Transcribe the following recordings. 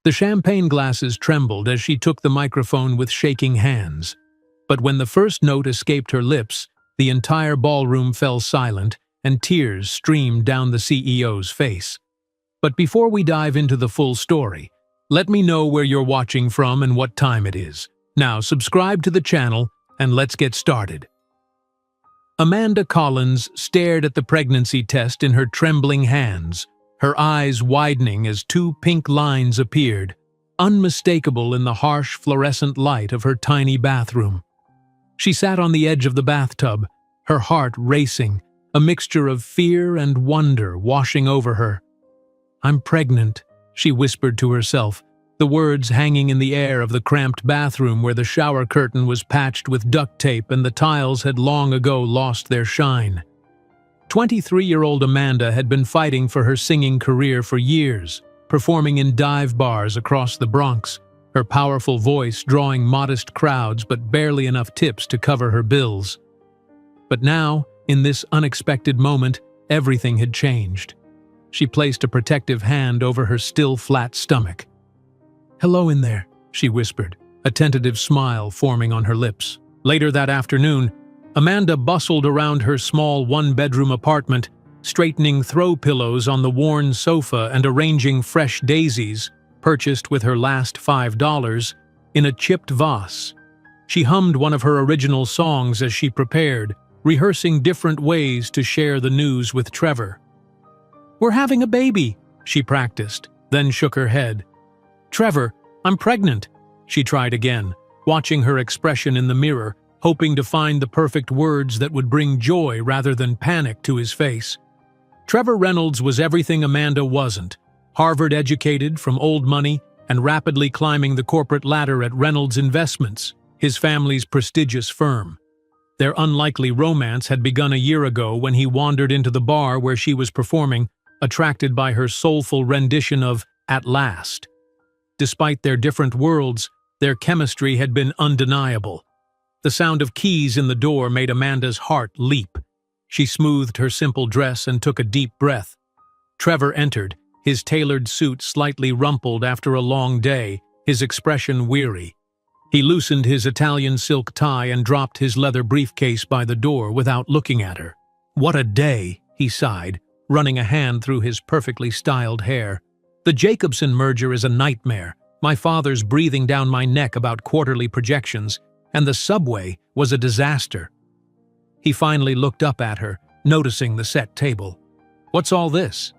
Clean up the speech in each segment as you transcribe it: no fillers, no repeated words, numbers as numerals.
The champagne glasses trembled as she took the microphone with shaking hands. But when the first note escaped her lips, the entire ballroom fell silent and tears streamed down the CEO's face. But before we dive into the full story, let me know where you're watching from and what time it is. Now subscribe to the channel and let's get started. Amanda Collins stared at the pregnancy test in her trembling hands, her eyes widening as two pink lines appeared, unmistakable in the harsh fluorescent light of her tiny bathroom. She sat on the edge of the bathtub, her heart racing, a mixture of fear and wonder washing over her. "I'm pregnant," she whispered to herself, the words hanging in the air of the cramped bathroom where the shower curtain was patched with duct tape and the tiles had long ago lost their shine. 23-year-old Amanda had been fighting for her singing career for years, performing in dive bars across the Bronx, her powerful voice drawing modest crowds but barely enough tips to cover her bills. But now, in this unexpected moment, everything had changed. She placed a protective hand over her still flat stomach. "Hello in there," she whispered, a tentative smile forming on her lips. Later that afternoon, Amanda bustled around her small one-bedroom apartment, straightening throw pillows on the worn sofa and arranging fresh daisies, purchased with her last $5, in a chipped vase. She hummed one of her original songs as she prepared, rehearsing different ways to share the news with Trevor. "We're having a baby," she practiced, then shook her head. "Trevor, I'm pregnant," she tried again, watching her expression in the mirror, hoping to find the perfect words that would bring joy rather than panic to his face. Trevor Reynolds was everything Amanda wasn't, Harvard-educated from old money and rapidly climbing the corporate ladder at Reynolds Investments, his family's prestigious firm. Their unlikely romance had begun a year ago when he wandered into the bar where she was performing, attracted by her soulful rendition of "At Last." Despite their different worlds, their chemistry had been undeniable. The sound of keys in the door made Amanda's heart leap. She smoothed her simple dress and took a deep breath. Trevor entered, his tailored suit slightly rumpled after a long day, his expression weary. He loosened his Italian silk tie and dropped his leather briefcase by the door without looking at her. "What a day," he sighed, running a hand through his perfectly styled hair. "The Jacobson merger is a nightmare. My father's breathing down my neck about quarterly projections, and the subway was a disaster." He finally looked up at her, noticing the set table. "What's all this?"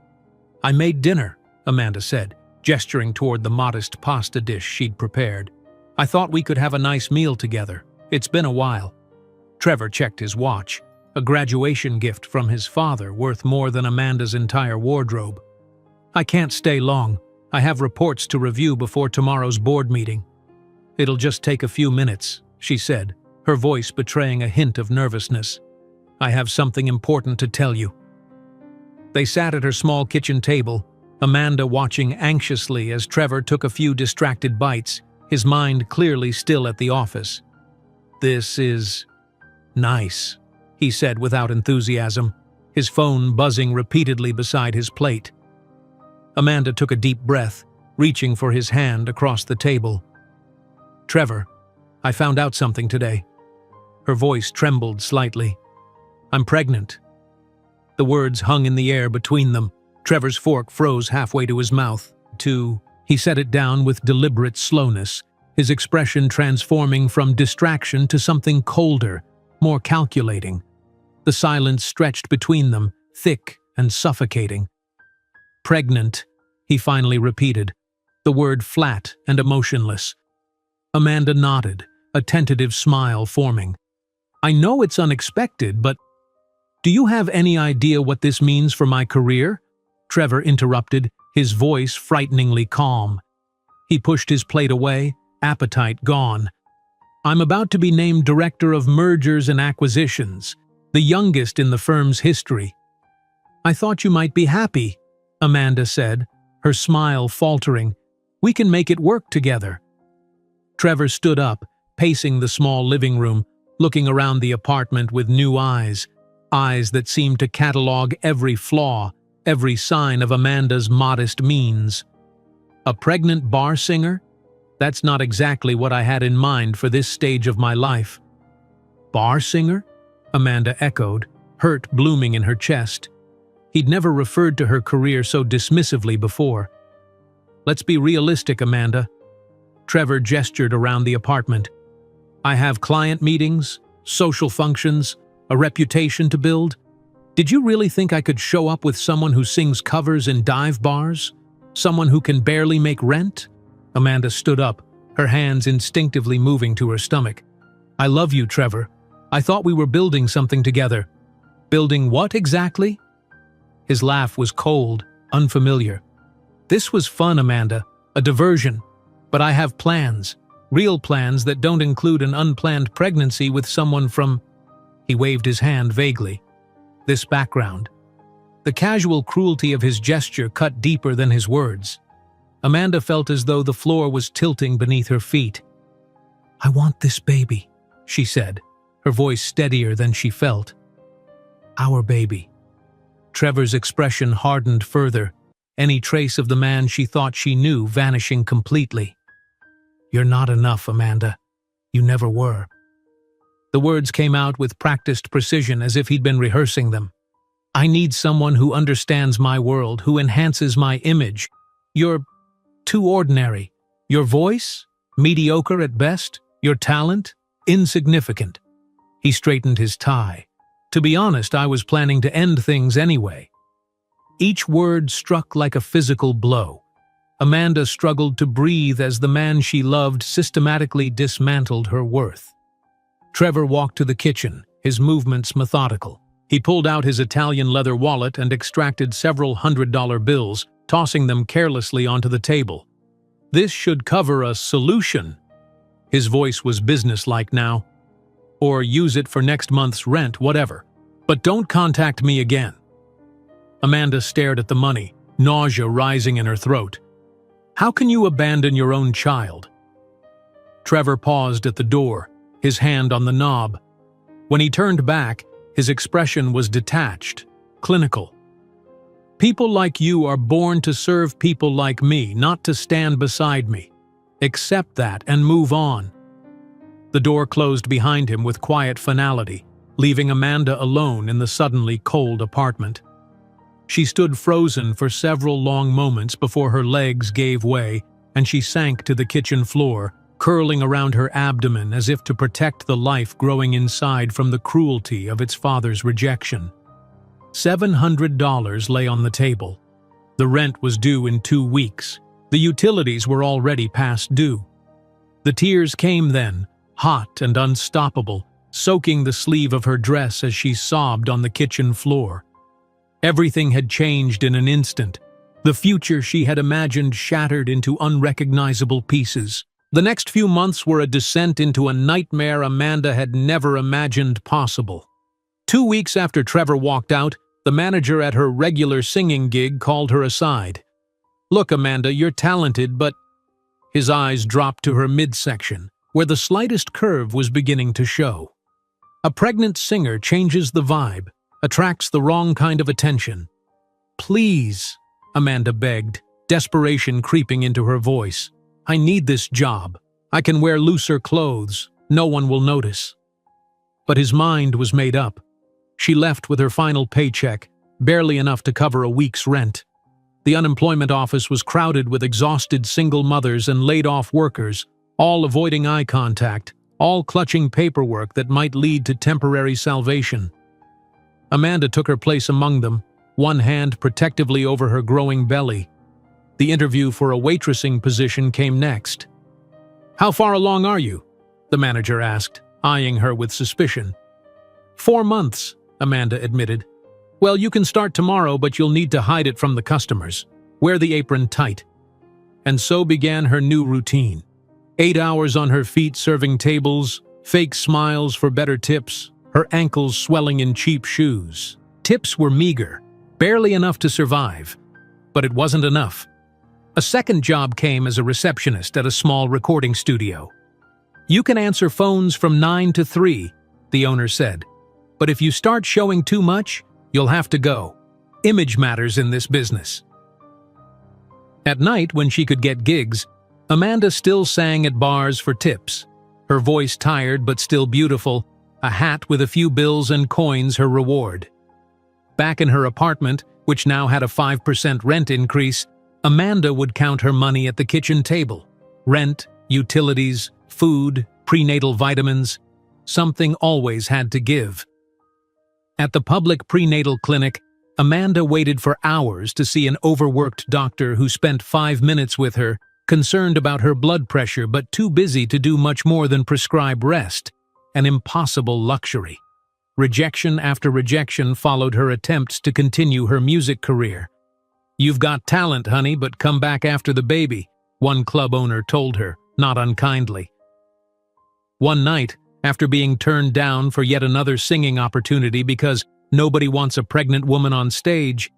"I made dinner," Amanda said, gesturing toward the modest pasta dish she'd prepared. "I thought we could have a nice meal together. It's been a while." Trevor checked his watch, a graduation gift from his father worth more than Amanda's entire wardrobe. "I can't stay long. I have reports to review before tomorrow's board meeting." "It'll just take a few minutes," she said, her voice betraying a hint of nervousness. "I have something important to tell you." They sat at her small kitchen table, Amanda watching anxiously as Trevor took a few distracted bites, his mind clearly still at the office. "This is nice," he said without enthusiasm, his phone buzzing repeatedly beside his plate. Amanda took a deep breath, reaching for his hand across the table. "Trevor, I found out something today." Her voice trembled slightly. "I'm pregnant." The words hung in the air between them. Trevor's fork froze halfway to his mouth. He set it down with deliberate slowness, his expression transforming from distraction to something colder, more calculating. The silence stretched between them, thick and suffocating. "Pregnant," he finally repeated, the word flat and emotionless. Amanda nodded, a tentative smile forming. "I know it's unexpected, but do you have any idea what this means for my career?" Trevor interrupted, his voice frighteningly calm. He pushed his plate away, appetite gone. "I'm about to be named Director of Mergers and Acquisitions, the youngest in the firm's history." "I thought you might be happy," Amanda said, her smile faltering. "We can make it work together." Trevor stood up, pacing the small living room, looking around the apartment with new eyes that seemed to catalog every flaw, every sign of Amanda's modest means. A pregnant bar singer? That's not exactly what I had in mind for this stage of my life. Bar singer? Amanda echoed, hurt blooming in her chest. He'd never referred to her career so dismissively before. Let's be realistic, Amanda. Trevor gestured around the apartment. I have client meetings, social functions, a reputation to build. Did you really think I could show up with someone who sings covers in dive bars? Someone who can barely make rent? Amanda stood up, her hands instinctively moving to her stomach. I love you, Trevor. I thought we were building something together. Building what exactly? His laugh was cold, unfamiliar. This was fun, Amanda, a diversion. But I have plans, real plans that don't include an unplanned pregnancy with someone from… He waved his hand vaguely. This background. The casual cruelty of his gesture cut deeper than his words. Amanda felt as though the floor was tilting beneath her feet. I want this baby, she said, her voice steadier than she felt. Our baby. Trevor's expression hardened further, any trace of the man she thought she knew vanishing completely. You're not enough, Amanda. You never were. The words came out with practiced precision as if he'd been rehearsing them. I need someone who understands my world, who enhances my image. You're too ordinary. Your voice? Mediocre at best. Your talent? Insignificant. He straightened his tie. To be honest, I was planning to end things anyway. Each word struck like a physical blow. Amanda struggled to breathe as the man she loved systematically dismantled her worth. Trevor walked to the kitchen, his movements methodical. He pulled out his Italian leather wallet and extracted several $100 bills, tossing them carelessly onto the table. This should cover a solution. His voice was businesslike now. Or use it for next month's rent, whatever. But don't contact me again. Amanda stared at the money, nausea rising in her throat. How can you abandon your own child? Trevor paused at the door, his hand on the knob. When he turned back, his expression was detached, clinical. People like you are born to serve people like me, not to stand beside me. Accept that and move on. The door closed behind him with quiet finality, leaving Amanda alone in the suddenly cold apartment. She stood frozen for several long moments before her legs gave way and she sank to the kitchen floor, curling around her abdomen as if to protect the life growing inside from the cruelty of its father's rejection. $700 lay on the table. The rent was due in 2 weeks. The utilities were already past due. The tears came then, hot and unstoppable, soaking the sleeve of her dress as she sobbed on the kitchen floor. Everything had changed in an instant. The future she had imagined shattered into unrecognizable pieces. The next few months were a descent into a nightmare Amanda had never imagined possible. 2 weeks after Trevor walked out, the manager at her regular singing gig called her aside. Look, Amanda, you're talented, but… His eyes dropped to her midsection, where the slightest curve was beginning to show. A pregnant singer changes the vibe, attracts the wrong kind of attention. Please, Amanda begged, desperation creeping into her voice. I need this job. I can wear looser clothes. No one will notice. But his mind was made up. She left with her final paycheck, barely enough to cover a week's rent. The unemployment office was crowded with exhausted single mothers and laid-off workers, all avoiding eye contact, all clutching paperwork that might lead to temporary salvation. Amanda took her place among them, one hand protectively over her growing belly. The interview for a waitressing position came next. How far along are you? The manager asked, eyeing her with suspicion. 4 months, Amanda admitted. Well, you can start tomorrow, but you'll need to hide it from the customers. Wear the apron tight. And so began her new routine. 8 hours on her feet serving tables, fake smiles for better tips, her ankles swelling in cheap shoes. Tips were meager, barely enough to survive. But it wasn't enough. A second job came as a receptionist at a small recording studio. You can answer phones from 9 to 3, the owner said. But if you start showing too much, you'll have to go. Image matters in this business. At night, when she could get gigs, Amanda still sang at bars for tips. Her voice tired but still beautiful, a hat with a few bills and coins her reward. Back in her apartment, which now had a 5% rent increase, Amanda would count her money at the kitchen table. Rent, utilities, food, prenatal vitamins. Something always had to give. At the public prenatal clinic, Amanda waited for hours to see an overworked doctor who spent 5 minutes with her, concerned about her blood pressure but too busy to do much more than prescribe rest, an impossible luxury. Rejection after rejection followed her attempts to continue her music career. "You've got talent, honey, but come back after the baby," one club owner told her, not unkindly. One night, after being turned down for yet another singing opportunity because nobody wants a pregnant woman on stage,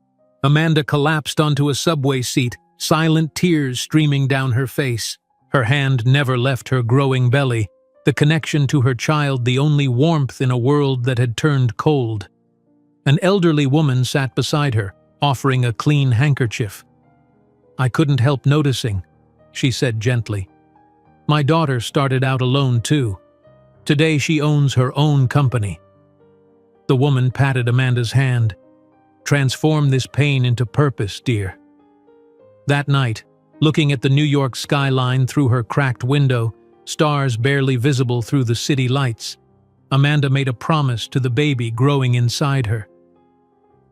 Amanda collapsed onto a subway seat, silent tears streaming down her face. Her hand never left her growing belly, the connection to her child the only warmth in a world that had turned cold. An elderly woman sat beside her, offering a clean handkerchief. "I couldn't help noticing," she said gently. "My daughter started out alone too. Today she owns her own company." The woman patted Amanda's hand. "Transform this pain into purpose, dear." That night, looking at the New York skyline through her cracked window, stars barely visible through the city lights, Amanda made a promise to the baby growing inside her.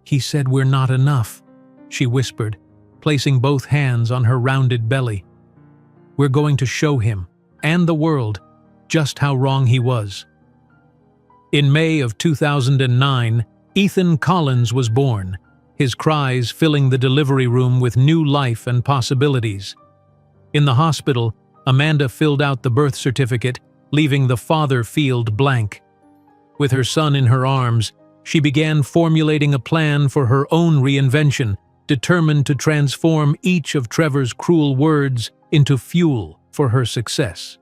"He said we're not enough," she whispered, placing both hands on her rounded belly. "We're going to show him, and the world, just how wrong he was." In May of 2009, Ethan Collins was born, his cries filling the delivery room with new life and possibilities. In the hospital, Amanda filled out the birth certificate, leaving the father field blank. With her son in her arms, she began formulating a plan for her own reinvention, determined to transform each of Trevor's cruel words into fuel for her success.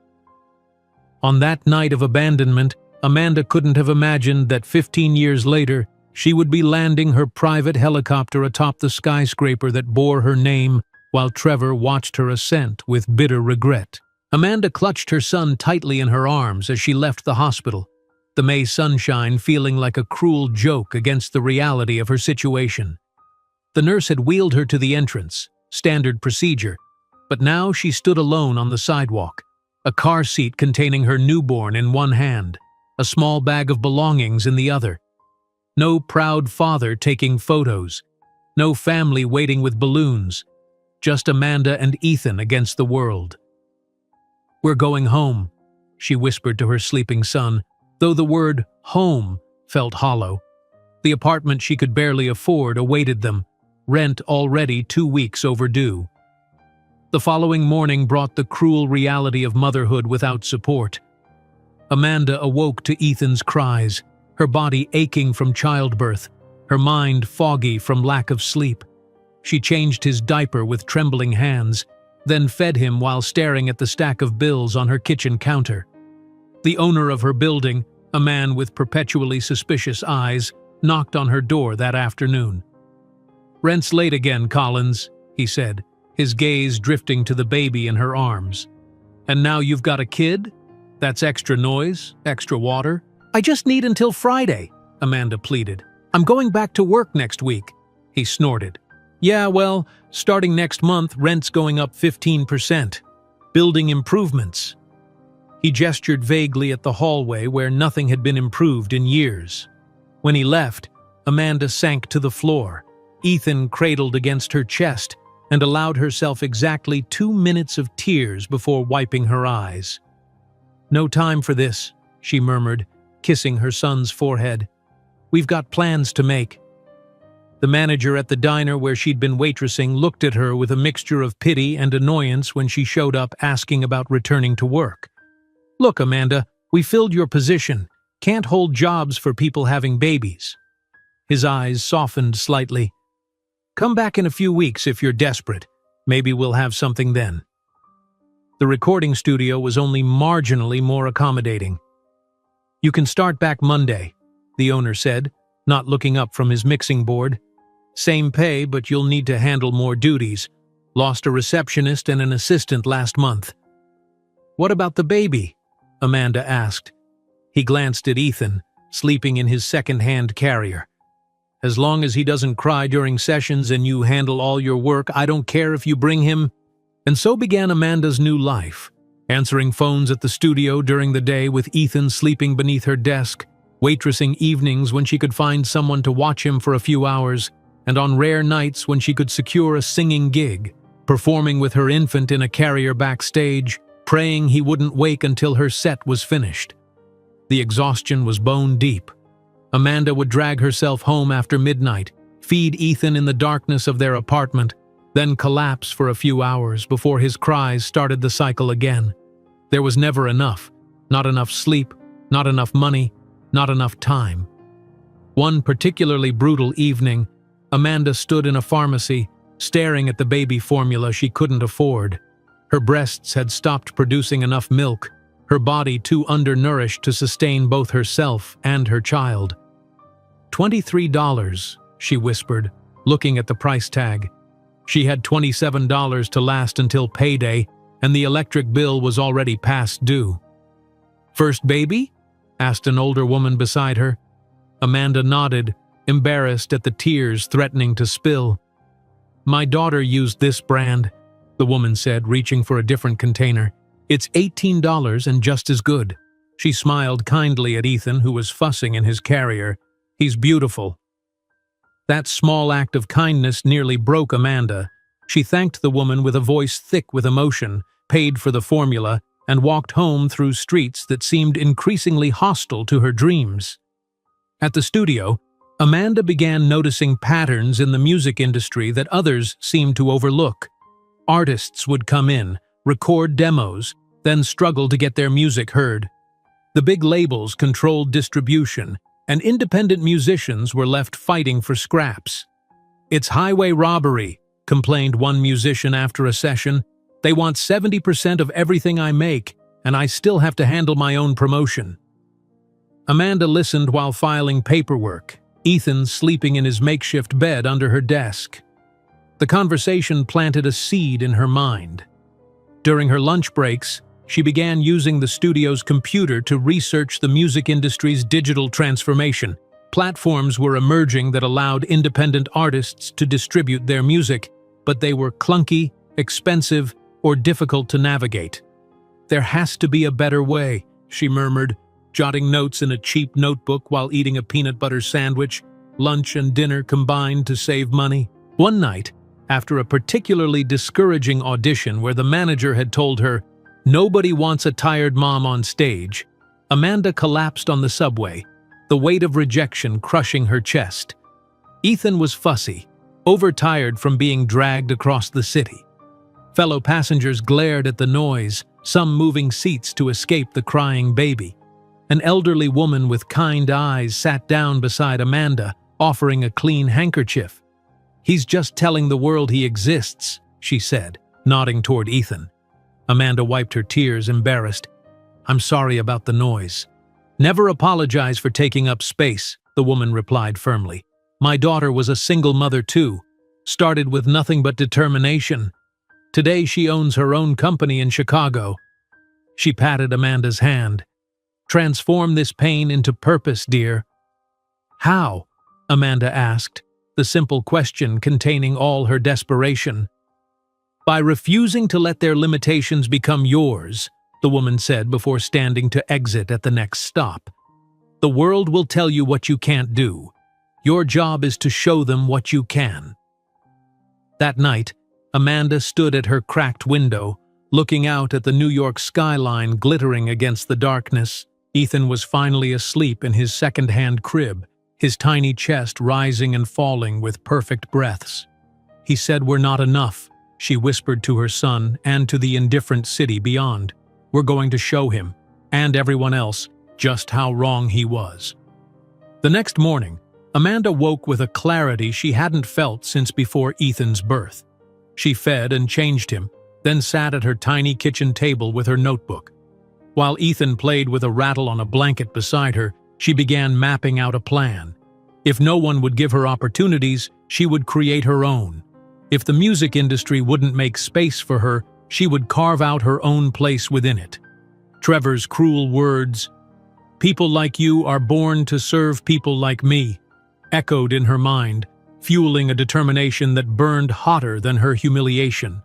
On that night of abandonment, Amanda couldn't have imagined that 15 years later, she would be landing her private helicopter atop the skyscraper that bore her name while Trevor watched her ascent with bitter regret. Amanda clutched her son tightly in her arms as she left the hospital, the May sunshine feeling like a cruel joke against the reality of her situation. The nurse had wheeled her to the entrance, standard procedure, but now she stood alone on the sidewalk, a car seat containing her newborn in one hand, a small bag of belongings in the other. No proud father taking photos, no family waiting with balloons, just Amanda and Ethan against the world. "We're going home," she whispered to her sleeping son, though the word home felt hollow. The apartment she could barely afford awaited them, rent already 2 weeks overdue. The following morning brought the cruel reality of motherhood without support. Amanda awoke to Ethan's cries, her body aching from childbirth, her mind foggy from lack of sleep. She changed his diaper with trembling hands, then fed him while staring at the stack of bills on her kitchen counter. The owner of her building, a man with perpetually suspicious eyes, knocked on her door that afternoon. "Rent's late again, Collins," he said, his gaze drifting to the baby in her arms. "And now you've got a kid? That's extra noise, extra water." "I just need until Friday," Amanda pleaded. "I'm going back to work next week," he snorted. "Yeah, well, starting next month, rent's going up 15%. Building improvements." He gestured vaguely at the hallway where nothing had been improved in years. When he left, Amanda sank to the floor, Ethan cradled against her chest, and allowed herself exactly 2 minutes of tears before wiping her eyes. "No time for this," she murmured, kissing her son's forehead. "We've got plans to make." The manager at the diner where she'd been waitressing looked at her with a mixture of pity and annoyance when she showed up asking about returning to work. "Look, Amanda, we filled your position. Can't hold jobs for people having babies." His eyes softened slightly. "Come back in a few weeks if you're desperate. Maybe we'll have something then." The recording studio was only marginally more accommodating. "You can start back Monday," the owner said, not looking up from his mixing board. "Same pay, but you'll need to handle more duties. Lost a receptionist and an assistant last month." "What about the baby?" Amanda asked. He glanced at Ethan, sleeping in his second-hand carrier. "As long as he doesn't cry during sessions and you handle all your work, I don't care if you bring him." And so began Amanda's new life, answering phones at the studio during the day with Ethan sleeping beneath her desk, waitressing evenings when she could find someone to watch him for a few hours, and on rare nights when she could secure a singing gig, performing with her infant in a carrier backstage, praying he wouldn't wake until her set was finished. The exhaustion was bone deep. Amanda would drag herself home after midnight, feed Ethan in the darkness of their apartment, then collapse for a few hours before his cries started the cycle again. There was never enough. Not enough sleep, not enough money, not enough time. One particularly brutal evening, Amanda stood in a pharmacy, staring at the baby formula she couldn't afford. Her breasts had stopped producing enough milk, her body too undernourished to sustain both herself and her child. $23, she whispered, looking at the price tag. She had $27 to last until payday, and the electric bill was already past due. "First baby?" asked an older woman beside her. Amanda nodded, embarrassed at the tears threatening to spill. "My daughter used this brand," the woman said, reaching for a different container. "It's $18 and just as good." She smiled kindly at Ethan, who was fussing in his carrier. "He's beautiful." That small act of kindness nearly broke Amanda. She thanked the woman with a voice thick with emotion, paid for the formula, and walked home through streets that seemed increasingly hostile to her dreams. At the studio, Amanda began noticing patterns in the music industry that others seemed to overlook. Artists would come in, record demos, then struggle to get their music heard. The big labels controlled distribution, and independent musicians were left fighting for scraps. "It's highway robbery," complained one musician after a session. "They want 70% of everything I make, and I still have to handle my own promotion." Amanda listened while filing paperwork, Ethan sleeping in his makeshift bed under her desk. The conversation planted a seed in her mind. During her lunch breaks, she began using the studio's computer to research the music industry's digital transformation. Platforms were emerging that allowed independent artists to distribute their music, but they were clunky, expensive, or difficult to navigate. "There has to be a better way," she murmured, jotting notes in a cheap notebook while eating a peanut butter sandwich, lunch and dinner combined to save money. One night, after a particularly discouraging audition where the manager had told her, "Nobody wants a tired mom on stage," Amanda collapsed on the subway, the weight of rejection crushing her chest. Ethan was fussy, overtired from being dragged across the city. Fellow passengers glared at the noise, some moving seats to escape the crying baby. An elderly woman with kind eyes sat down beside Amanda, offering a clean handkerchief. "He's just telling the world he exists," she said, nodding toward Ethan. Amanda wiped her tears, embarrassed. "I'm sorry about the noise." "Never apologize for taking up space," the woman replied firmly. "My daughter was a single mother too, started with nothing but determination. Today she owns her own company in Chicago." She patted Amanda's hand. "Transform this pain into purpose, dear." "How?" Amanda asked, the simple question containing all her desperation. "By refusing to let their limitations become yours," the woman said before standing to exit at the next stop. "The world will tell you what you can't do. Your job is to show them what you can." That night, Amanda stood at her cracked window, looking out at the New York skyline glittering against the darkness. Ethan was finally asleep in his second-hand crib, his tiny chest rising and falling with perfect breaths. "He said we're not enough," she whispered to her son and to the indifferent city beyond. "We're going to show him, and everyone else, just how wrong he was." The next morning, Amanda woke with a clarity she hadn't felt since before Ethan's birth. She fed and changed him, then sat at her tiny kitchen table with her notebook. While Ethan played with a rattle on a blanket beside her, she began mapping out a plan. If no one would give her opportunities, she would create her own. If the music industry wouldn't make space for her, she would carve out her own place within it. Trevor's cruel words, "People like you are born to serve people like me," echoed in her mind, fueling a determination that burned hotter than her humiliation.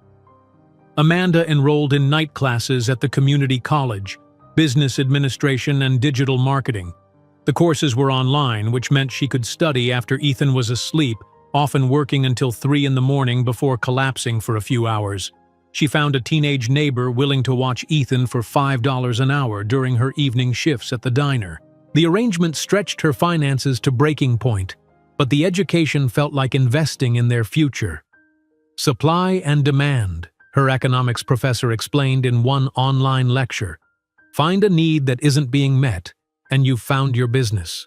Amanda enrolled in night classes at the community college, business administration and digital marketing. The courses were online, which meant she could study after Ethan was asleep, often working until 3 in the morning before collapsing for a few hours. She found a teenage neighbor willing to watch Ethan for $5 an hour during her evening shifts at the diner. The arrangement stretched her finances to breaking point, but the education felt like investing in their future. Supply and demand, her economics professor explained in one online lecture. Find a need that isn't being met, and you've found your business.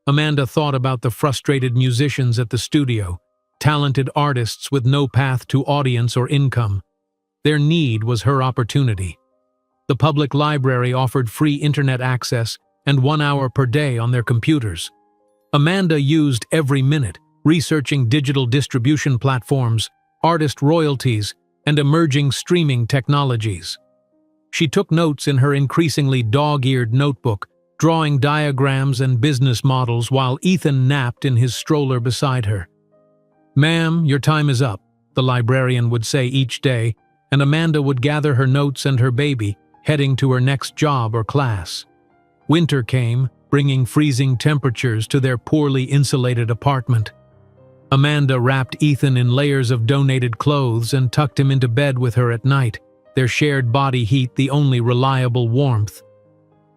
Amanda thought about the frustrated musicians at the studio, talented artists with no path to audience or income. Their need was her opportunity. The public library offered free internet access and 1 hour per day on their computers. Amanda used every minute, researching digital distribution platforms, artist royalties, and emerging streaming technologies. She took notes in her increasingly dog-eared notebook, drawing diagrams and business models while Ethan napped in his stroller beside her. "Ma'am, your time is up," the librarian would say each day, and Amanda would gather her notes and her baby, heading to her next job or class. Winter came, bringing freezing temperatures to their poorly insulated apartment. Amanda wrapped Ethan in layers of donated clothes and tucked him into bed with her at night, their shared body heat the only reliable warmth.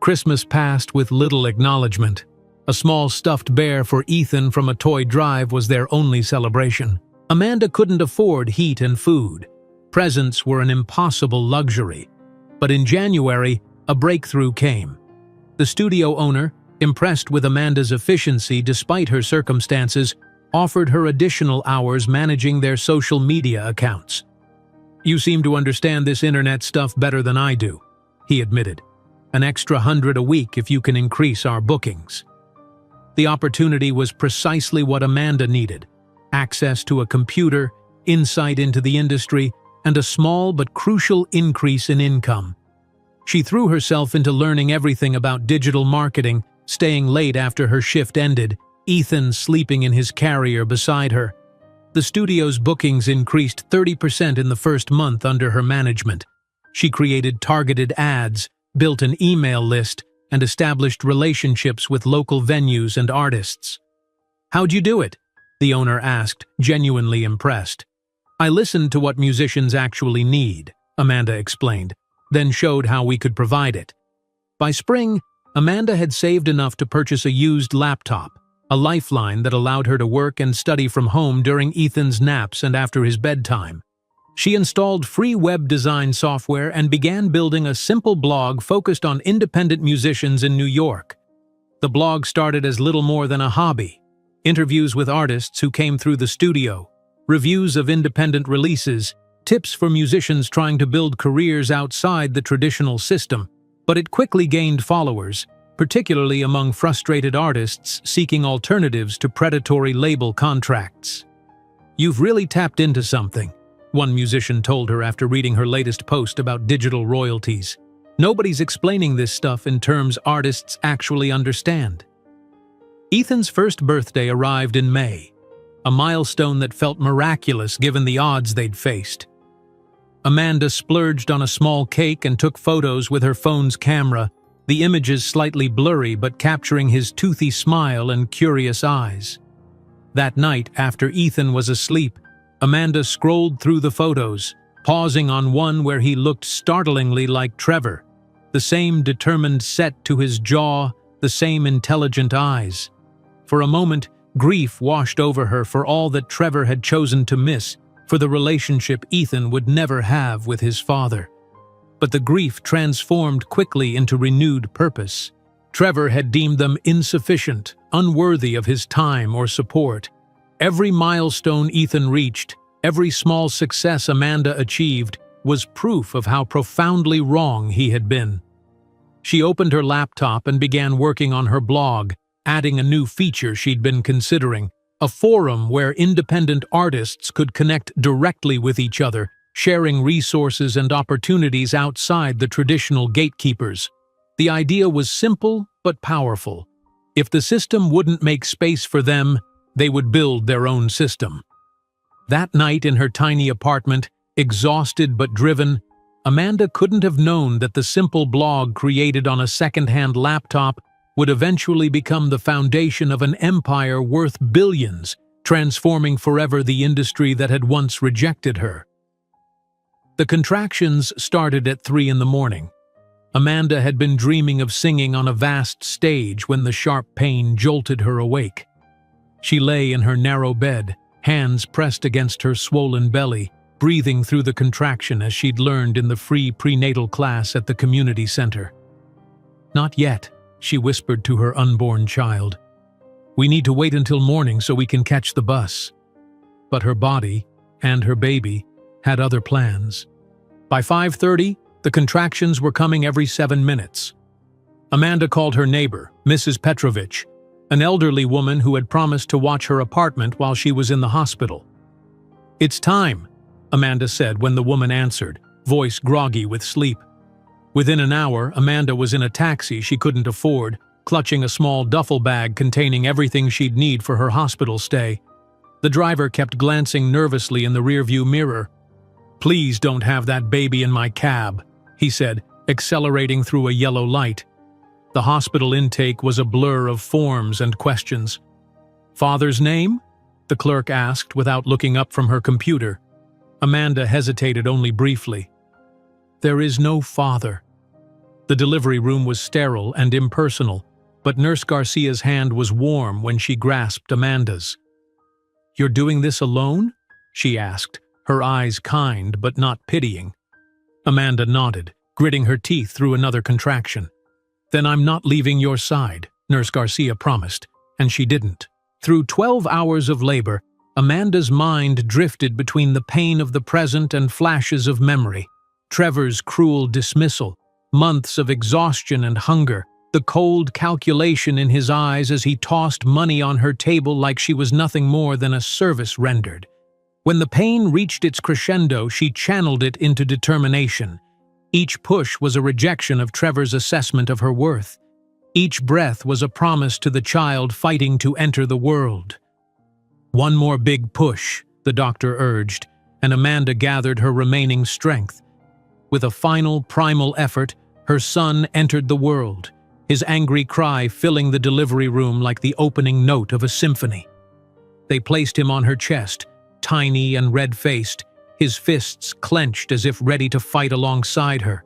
Christmas passed with little acknowledgement. A small stuffed bear for Ethan from a toy drive was their only celebration. Amanda couldn't afford heat and food. Presents were an impossible luxury. But in January, a breakthrough came. The studio owner, impressed with Amanda's efficiency despite her circumstances, offered her additional hours managing their social media accounts. "You seem to understand this internet stuff better than I do," he admitted. "An extra 100 a week if you can increase our bookings." The opportunity was precisely what Amanda needed: access to a computer, insight into the industry, and a small but crucial increase in income. She threw herself into learning everything about digital marketing, staying late after her shift ended, Ethan sleeping in his carrier beside her. The studio's bookings increased 30% in the first month under her management. She created targeted ads, built an email list, and established relationships with local venues and artists. "How'd you do it?" the owner asked, genuinely impressed. "I listened to what musicians actually need," Amanda explained, then showed how we could provide it. By spring, Amanda had saved enough to purchase a used laptop, a lifeline that allowed her to work and study from home during Ethan's naps and after his bedtime. She installed free web design software and began building a simple blog focused on independent musicians in New York. The blog started as little more than a hobby: interviews with artists who came through the studio, reviews of independent releases, tips for musicians trying to build careers outside the traditional system. But it quickly gained followers, particularly among frustrated artists seeking alternatives to predatory label contracts. "You've really tapped into something," one musician told her after reading her latest post about digital royalties. "Nobody's explaining this stuff in terms artists actually understand." Ethan's first birthday arrived in May, a milestone that felt miraculous given the odds they'd faced. Amanda splurged on a small cake and took photos with her phone's camera, the images slightly blurry but capturing his toothy smile and curious eyes. That night, after Ethan was asleep, Amanda scrolled through the photos, pausing on one where he looked startlingly like Trevor. The same determined set to his jaw, the same intelligent eyes. For a moment, grief washed over her for all that Trevor had chosen to miss, for the relationship Ethan would never have with his father. But the grief transformed quickly into renewed purpose. Trevor had deemed them insufficient, unworthy of his time or support. Every milestone Ethan reached, every small success Amanda achieved, was proof of how profoundly wrong he had been. She opened her laptop and began working on her blog, adding a new feature she'd been considering: a forum where independent artists could connect directly with each other, sharing resources and opportunities outside the traditional gatekeepers. The idea was simple but powerful. If the system wouldn't make space for them, they would build their own system. That night in her tiny apartment, exhausted but driven, Amanda couldn't have known that the simple blog created on a second-hand laptop would eventually become the foundation of an empire worth billions, transforming forever the industry that had once rejected her. The contractions started at 3 in the morning. Amanda had been dreaming of singing on a vast stage when the sharp pain jolted her awake. She lay in her narrow bed, hands pressed against her swollen belly, breathing through the contraction as she'd learned in the free prenatal class at the community center. "Not yet," she whispered to her unborn child. "We need to wait until morning so we can catch the bus." But her body, and her baby, had other plans. By 5:30, the contractions were coming every 7 minutes. Amanda called her neighbor, Mrs. Petrovich, an elderly woman who had promised to watch her apartment while she was in the hospital. "It's time," Amanda said when the woman answered, voice groggy with sleep. Within an hour, Amanda was in a taxi she couldn't afford, clutching a small duffel bag containing everything she'd need for her hospital stay. The driver kept glancing nervously in the rearview mirror. "Please don't have that baby in my cab," he said, accelerating through a yellow light. The hospital intake was a blur of forms and questions. "Father's name?" the clerk asked without looking up from her computer. Amanda hesitated only briefly. "There is no father." The delivery room was sterile and impersonal, but Nurse Garcia's hand was warm when she grasped Amanda's. "You're doing this alone?" she asked, her eyes kind but not pitying. Amanda nodded, gritting her teeth through another contraction. "Then I'm not leaving your side," Nurse Garcia promised, and she didn't. Through 12 hours of labor, Amanda's mind drifted between the pain of the present and flashes of memory. Trevor's cruel dismissal, months of exhaustion and hunger, the cold calculation in his eyes as he tossed money on her table like she was nothing more than a service rendered. When the pain reached its crescendo, she channeled it into determination. Each push was a rejection of Trevor's assessment of her worth. Each breath was a promise to the child fighting to enter the world. "One more big push," the doctor urged, and Amanda gathered her remaining strength. With a final, primal effort, her son entered the world, his angry cry filling the delivery room like the opening note of a symphony. They placed him on her chest, tiny and red-faced, his fists clenched as if ready to fight alongside her.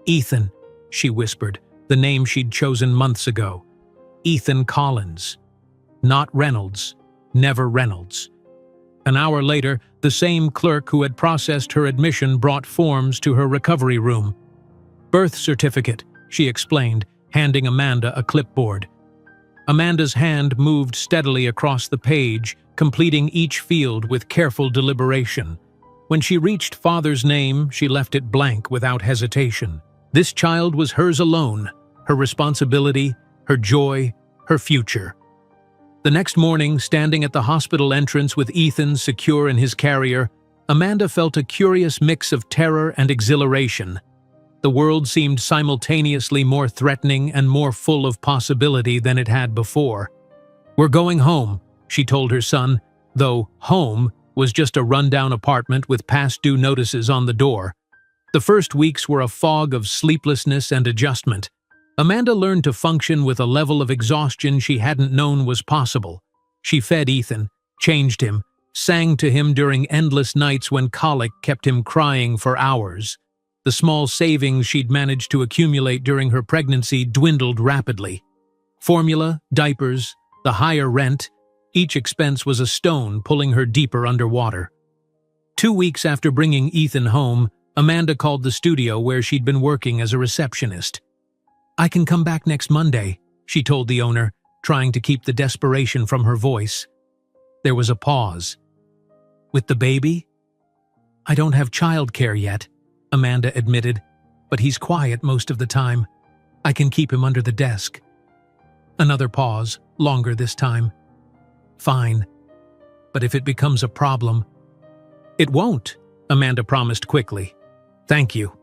"Ethan," she whispered, the name she'd chosen months ago. "Ethan Collins. Not Reynolds. Never Reynolds." An hour later, the same clerk who had processed her admission brought forms to her recovery room. "Birth certificate," she explained, handing Amanda a clipboard. Amanda's hand moved steadily across the page, completing each field with careful deliberation. When she reached father's name, she left it blank without hesitation. This child was hers alone, her responsibility, her joy, her future. The next morning, standing at the hospital entrance with Ethan secure in his carrier, Amanda felt a curious mix of terror and exhilaration. The world seemed simultaneously more threatening and more full of possibility than it had before. "We're going home," she told her son, though home was just a rundown apartment with past-due notices on the door. The first weeks were a fog of sleeplessness and adjustment. Amanda learned to function with a level of exhaustion she hadn't known was possible. She fed Ethan, changed him, sang to him during endless nights when colic kept him crying for hours. The small savings she'd managed to accumulate during her pregnancy dwindled rapidly. Formula, diapers, the higher rent, each expense was a stone pulling her deeper underwater. 2 weeks after bringing Ethan home, Amanda called the studio where she'd been working as a receptionist. "I can come back next Monday," she told the owner, trying to keep the desperation from her voice. There was a pause. "With the baby?" "I don't have childcare yet," Amanda admitted, "but he's quiet most of the time. I can keep him under the desk." Another pause, longer this time. Fine. But if it becomes a problem... It won't, Amanda promised quickly. Thank you.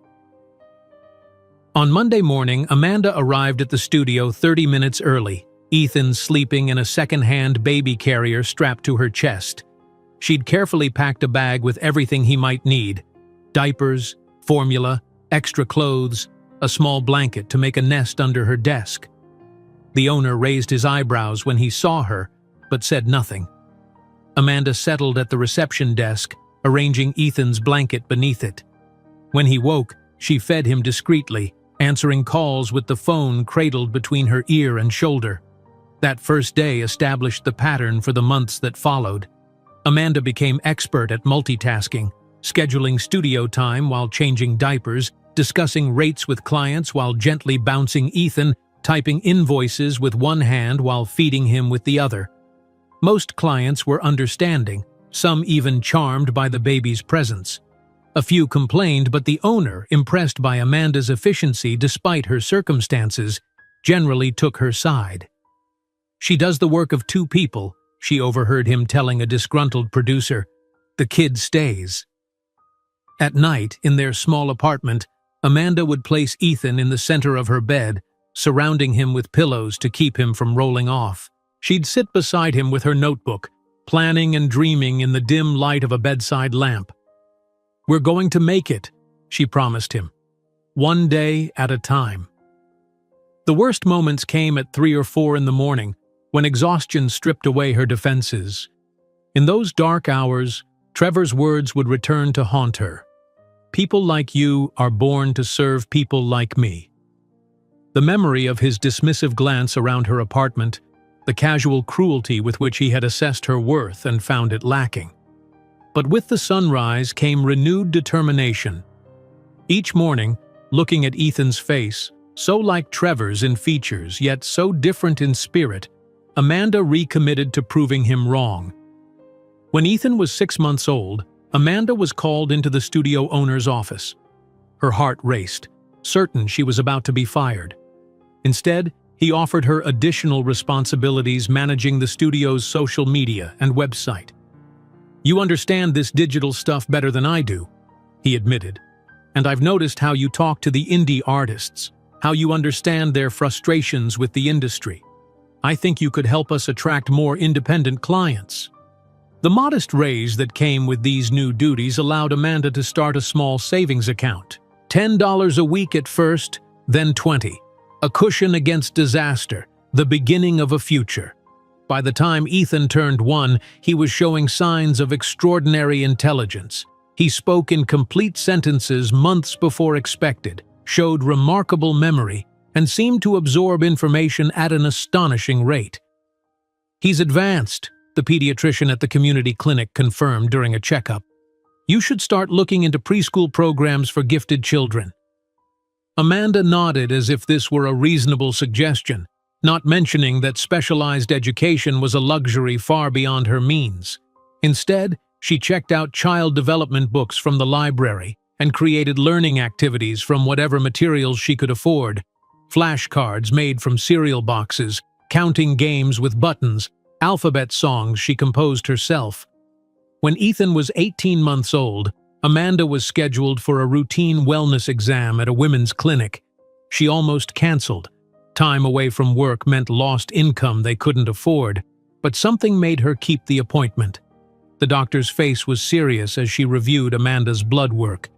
On Monday morning, Amanda arrived at the studio 30 minutes early, Ethan sleeping in a second-hand baby carrier strapped to her chest. She'd carefully packed a bag with everything he might need: diapers, formula, extra clothes, a small blanket to make a nest under her desk. The owner raised his eyebrows when he saw her, but said nothing. Amanda settled at the reception desk, arranging Ethan's blanket beneath it. When he woke, she fed him discreetly, answering calls with the phone cradled between her ear and shoulder. That first day established the pattern for the months that followed. Amanda became expert at multitasking, scheduling studio time while changing diapers, discussing rates with clients while gently bouncing Ethan, typing invoices with one hand while feeding him with the other. Most clients were understanding, some even charmed by the baby's presence. A few complained, but the owner, impressed by Amanda's efficiency despite her circumstances, generally took her side. "She does the work of two people," she overheard him telling a disgruntled producer. "The kid stays." At night, in their small apartment, Amanda would place Ethan in the center of her bed, surrounding him with pillows to keep him from rolling off. She'd sit beside him with her notebook, planning and dreaming in the dim light of a bedside lamp. "We're going to make it," she promised him. "One day at a time." The worst moments came at 3 or 4 in the morning, when exhaustion stripped away her defenses. In those dark hours, Trevor's words would return to haunt her. "People like you are born to serve people like me." The memory of his dismissive glance around her apartment, the casual cruelty with which he had assessed her worth and found it lacking. But with the sunrise came renewed determination. Each morning, looking at Ethan's face, so like Trevor's in features yet so different in spirit, Amanda recommitted to proving him wrong. When Ethan was 6 months old, Amanda was called into the studio owner's office. Her heart raced, certain she was about to be fired. Instead, he offered her additional responsibilities managing the studio's social media and website. "You understand this digital stuff better than I do," he admitted. "And I've noticed how you talk to the indie artists, how you understand their frustrations with the industry. I think you could help us attract more independent clients." The modest raise that came with these new duties allowed Amanda to start a small savings account. $10 a week at first, then 20. A cushion against disaster, the beginning of a future. By the time Ethan turned 1, he was showing signs of extraordinary intelligence. He spoke in complete sentences months before expected, showed remarkable memory, and seemed to absorb information at an astonishing rate. "He's advanced," the pediatrician at the community clinic confirmed during a checkup. "You should start looking into preschool programs for gifted children." Amanda nodded as if this were a reasonable suggestion, not mentioning that specialized education was a luxury far beyond her means. Instead, she checked out child development books from the library and created learning activities from whatever materials she could afford: flashcards made from cereal boxes, counting games with buttons, alphabet songs she composed herself. When Ethan was 18 months old, Amanda was scheduled for a routine wellness exam at a women's clinic. She almost canceled. Time away from work meant lost income they couldn't afford, but something made her keep the appointment. The doctor's face was serious as she reviewed Amanda's blood work.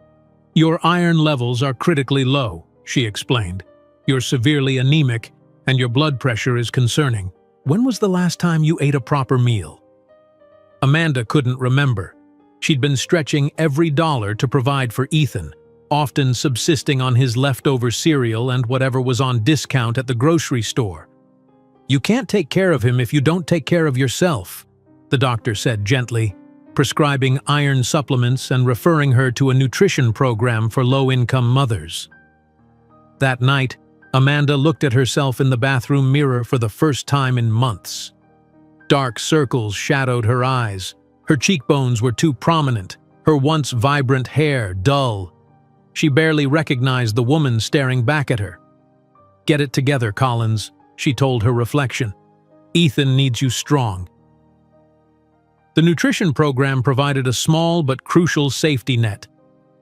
"Your iron levels are critically low," she explained. "You're severely anemic, and your blood pressure is concerning. When was the last time you ate a proper meal?" Amanda couldn't remember. She'd been stretching every dollar to provide for Ethan, often subsisting on his leftover cereal and whatever was on discount at the grocery store. "You can't take care of him if you don't take care of yourself," the doctor said gently, prescribing iron supplements and referring her to a nutrition program for low-income mothers. That night, Amanda looked at herself in the bathroom mirror for the first time in months. Dark circles shadowed her eyes. Her cheekbones were too prominent, her once vibrant hair dull. She barely recognized the woman staring back at her. "Get it together, Collins," she told her reflection. "Ethan needs you strong." The nutrition program provided a small but crucial safety net.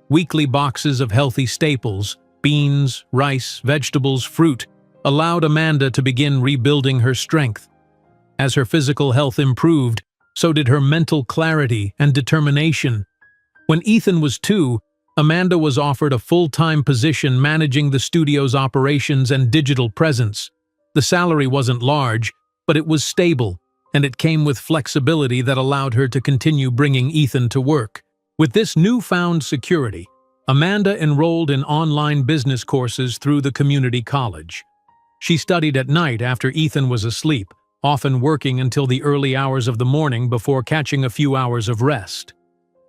Weekly boxes of healthy staples, beans, rice, vegetables, fruit, allowed Amanda to begin rebuilding her strength. As her physical health improved, so did her mental clarity and determination. When Ethan was 2, Amanda was offered a full-time position managing the studio's operations and digital presence. The salary wasn't large, but it was stable, and it came with flexibility that allowed her to continue bringing Ethan to work. With this newfound security, Amanda enrolled in online business courses through the community college. She studied at night after Ethan was asleep, often working until the early hours of the morning before catching a few hours of rest.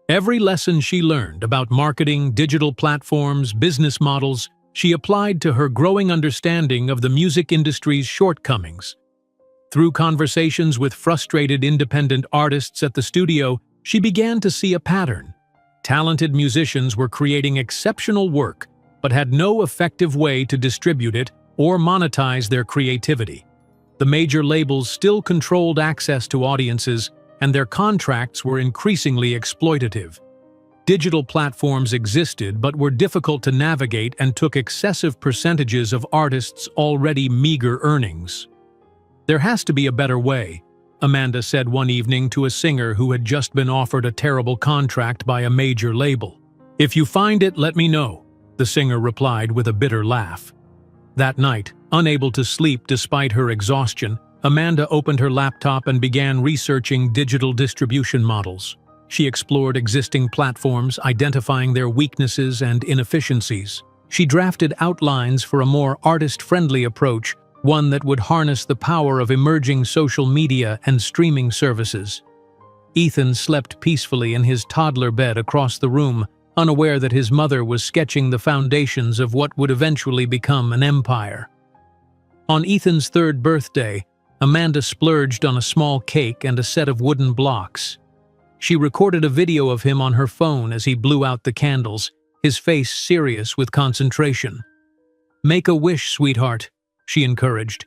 Every lesson she learned about marketing, digital platforms, business models, she applied to her growing understanding of the music industry's shortcomings. Through conversations with frustrated independent artists at the studio, she began to see a pattern. Talented musicians were creating exceptional work, but had no effective way to distribute it or monetize their creativity. The major labels still controlled access to audiences, and their contracts were increasingly exploitative. Digital platforms existed but were difficult to navigate and took excessive percentages of artists' already meager earnings. "There has to be a better way," Amanda said one evening to a singer who had just been offered a terrible contract by a major label. "If you find it, let me know," the singer replied with a bitter laugh. That night, unable to sleep despite her exhaustion, Amanda opened her laptop and began researching digital distribution models. She explored existing platforms, identifying their weaknesses and inefficiencies. She drafted outlines for a more artist-friendly approach, one that would harness the power of emerging social media and streaming services. Ethan slept peacefully in his toddler bed across the room, unaware that his mother was sketching the foundations of what would eventually become an empire. On Ethan's 3rd birthday, Amanda splurged on a small cake and a set of wooden blocks. She recorded a video of him on her phone as he blew out the candles, his face serious with concentration. "Make a wish, sweetheart," she encouraged.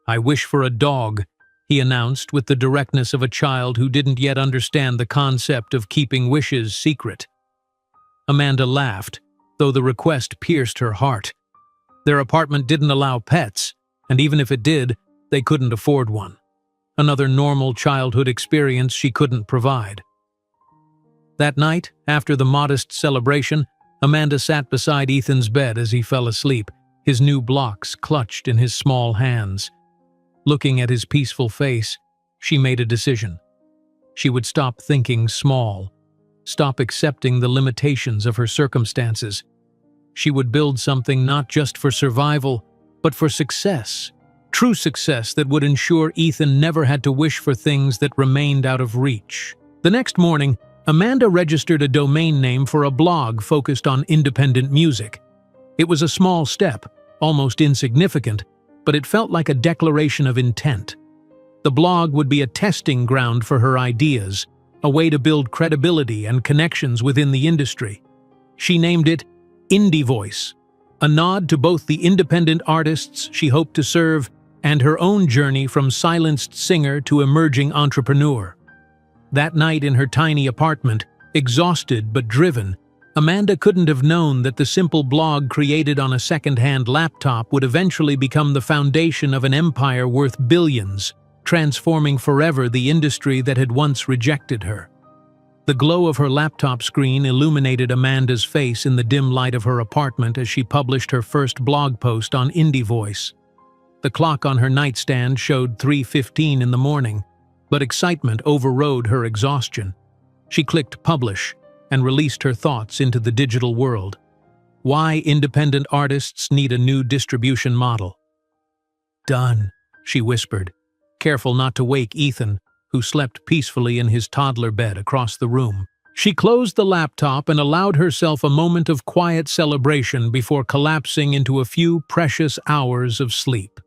"I wish for a dog," he announced with the directness of a child who didn't yet understand the concept of keeping wishes secret. Amanda laughed, though the request pierced her heart. Their apartment didn't allow pets, and even if it did, they couldn't afford one. Another normal childhood experience she couldn't provide. That night, after the modest celebration, Amanda sat beside Ethan's bed as he fell asleep, his new blocks clutched in his small hands. Looking at his peaceful face, she made a decision. She would stop thinking small, stop accepting the limitations of her circumstances. She would build something not just for survival, but for success. True success that would ensure Ethan never had to wish for things that remained out of reach. The next morning, Amanda registered a domain name for a blog focused on independent music. It was a small step, almost insignificant, but it felt like a declaration of intent. The blog would be a testing ground for her ideas, a way to build credibility and connections within the industry. She named it Indie Voice, a nod to both the independent artists she hoped to serve and her own journey from silenced singer to emerging entrepreneur. That night in her tiny apartment, exhausted but driven, Amanda couldn't have known that the simple blog created on a second-hand laptop would eventually become the foundation of an empire worth billions, transforming forever the industry that had once rejected her. The glow of her laptop screen illuminated Amanda's face in the dim light of her apartment as she published her first blog post on Indie Voice. The clock on her nightstand showed 3:15 in the morning, but excitement overrode her exhaustion. She clicked publish and released her thoughts into the digital world. Why independent artists need a new distribution model. "Done," she whispered, careful not to wake Ethan, who slept peacefully in his toddler bed across the room. She closed the laptop and allowed herself a moment of quiet celebration before collapsing into a few precious hours of sleep.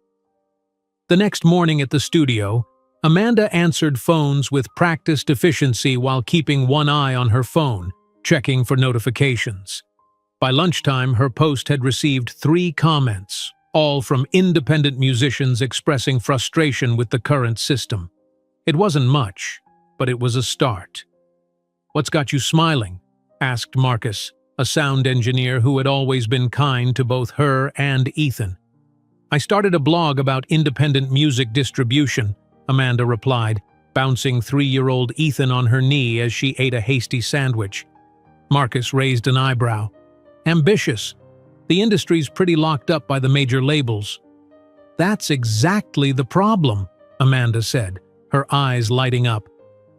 The next morning at the studio, Amanda answered phones with practiced efficiency while keeping one eye on her phone, checking for notifications. By lunchtime, her post had received 3 comments, all from independent musicians expressing frustration with the current system. It wasn't much, but it was a start. "What's got you smiling?" asked Marcus, a sound engineer who had always been kind to both her and Ethan. "I started a blog about independent music distribution," Amanda replied, bouncing 3-year-old Ethan on her knee as she ate a hasty sandwich. Marcus raised an eyebrow. "Ambitious. The industry's pretty locked up by the major labels." "That's exactly the problem," Amanda said, her eyes lighting up.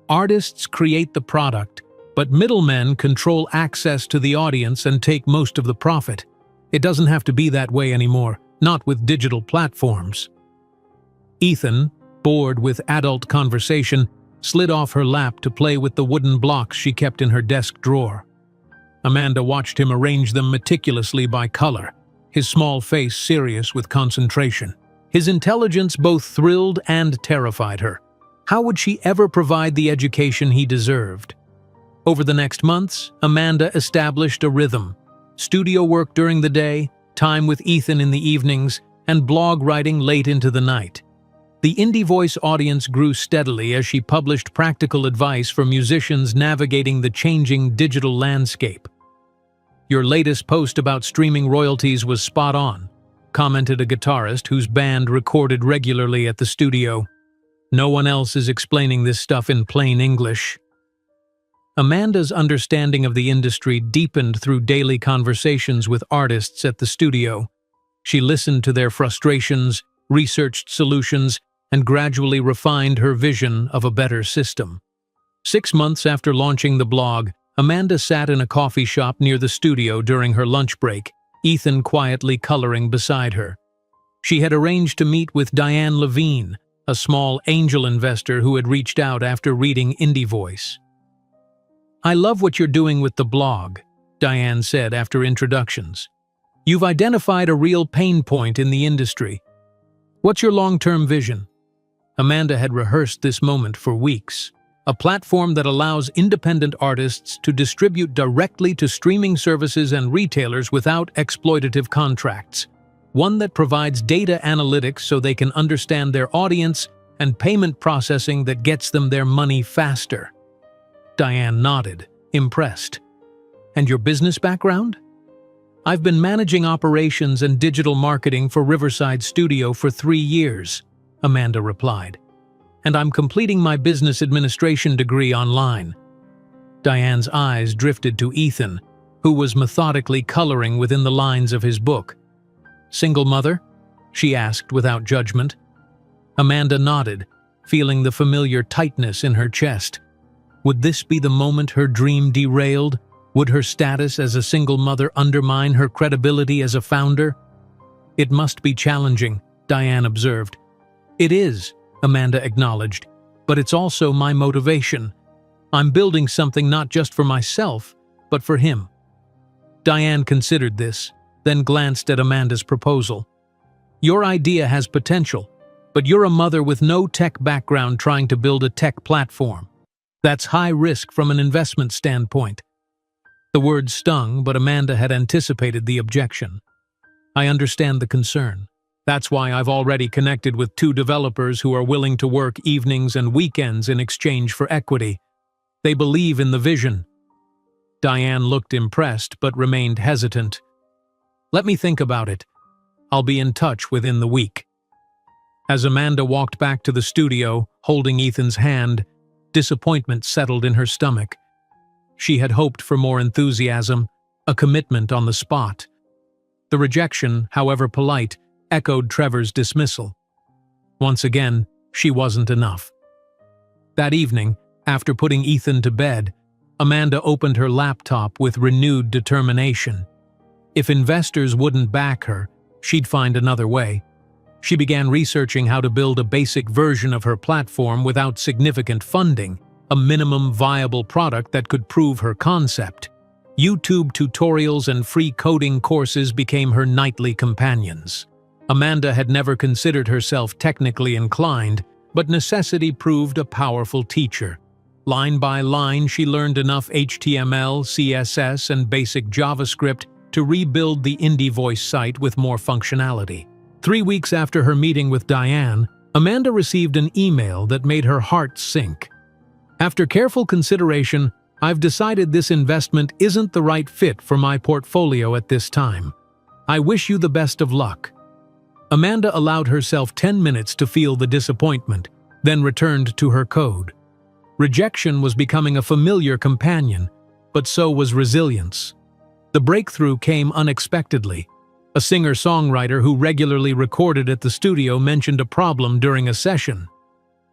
"Artists create the product, but middlemen control access to the audience and take most of the profit. It doesn't have to be that way anymore, not with digital platforms." Ethan, bored with adult conversation, slid off her lap to play with the wooden blocks she kept in her desk drawer. Amanda watched him arrange them meticulously by color, his small face serious with concentration. His intelligence both thrilled and terrified her. How would she ever provide the education he deserved? Over the next months, Amanda established a rhythm: studio work during the day, time with Ethan in the evenings, and blog writing late into the night. The Indie Voice audience grew steadily as she published practical advice for musicians navigating the changing digital landscape. "Your latest post about streaming royalties was spot on," commented a guitarist whose band recorded regularly at the studio. "No one else is explaining this stuff in plain English." Amanda's understanding of the industry deepened through daily conversations with artists at the studio. She listened to their frustrations, researched solutions, and gradually refined her vision of a better system. 6 months after launching the blog, Amanda sat in a coffee shop near the studio during her lunch break, Ethan quietly coloring beside her. She had arranged to meet with Diane Levine, a small angel investor who had reached out after reading Indie Voice. "I love what you're doing with the blog," Diane said after introductions. "You've identified a real pain point in the industry. What's your long-term vision?" Amanda had rehearsed this moment for weeks. A platform that allows independent artists to distribute directly to streaming services and retailers without exploitative contracts. One that provides data analytics so they can understand their audience and payment processing that gets them their money faster. Diane nodded, impressed. "And your business background?" "I've been managing operations and digital marketing for Riverside Studio for 3 years," Amanda replied. "And I'm completing my business administration degree online." Diane's eyes drifted to Ethan, who was methodically coloring within the lines of his book. "Single mother?" she asked without judgment. Amanda nodded, feeling the familiar tightness in her chest. Would this be the moment her dream derailed? Would her status as a single mother undermine her credibility as a founder? "It must be challenging," Diane observed. "It is," Amanda acknowledged, "but it's also my motivation. I'm building something not just for myself, but for him." Diane considered this, then glanced at Amanda's proposal. "Your idea has potential, but you're a mother with no tech background trying to build a tech platform. That's high risk from an investment standpoint." The words stung, but Amanda had anticipated the objection. "I understand the concern. That's why I've already connected with 2 developers who are willing to work evenings and weekends in exchange for equity. They believe in the vision." Diane looked impressed but remained hesitant. "Let me think about it. I'll be in touch within the week." As Amanda walked back to the studio, holding Ethan's hand, disappointment settled in her stomach. She had hoped for more enthusiasm, a commitment on the spot. The rejection, however polite, echoed Trevor's dismissal. Once again, she wasn't enough. That evening, after putting Ethan to bed, Amanda opened her laptop with renewed determination. If investors wouldn't back her, she'd find another way. She began researching how to build a basic version of her platform without significant funding, a minimum viable product that could prove her concept. YouTube tutorials and free coding courses became her nightly companions. Amanda had never considered herself technically inclined, but necessity proved a powerful teacher. Line by line, she learned enough HTML, CSS, and basic JavaScript to rebuild the Indie Voice site with more functionality. 3 weeks after her meeting with Diane, Amanda received an email that made her heart sink. After careful consideration, I've decided this investment isn't the right fit for my portfolio at this time. I wish you the best of luck." Amanda allowed herself 10 minutes to feel the disappointment, then returned to her code. Rejection was becoming a familiar companion, but so was resilience. The breakthrough came unexpectedly. A singer-songwriter who regularly recorded at the studio mentioned a problem during a session.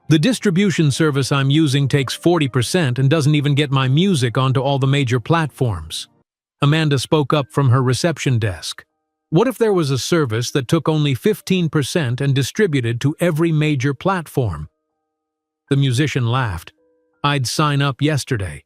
"The distribution service I'm using takes 40% and doesn't even get my music onto all the major platforms." Amanda spoke up from her reception desk. "What if there was a service that took only 15% and distributed to every major platform?" The musician laughed. "I'd sign up yesterday."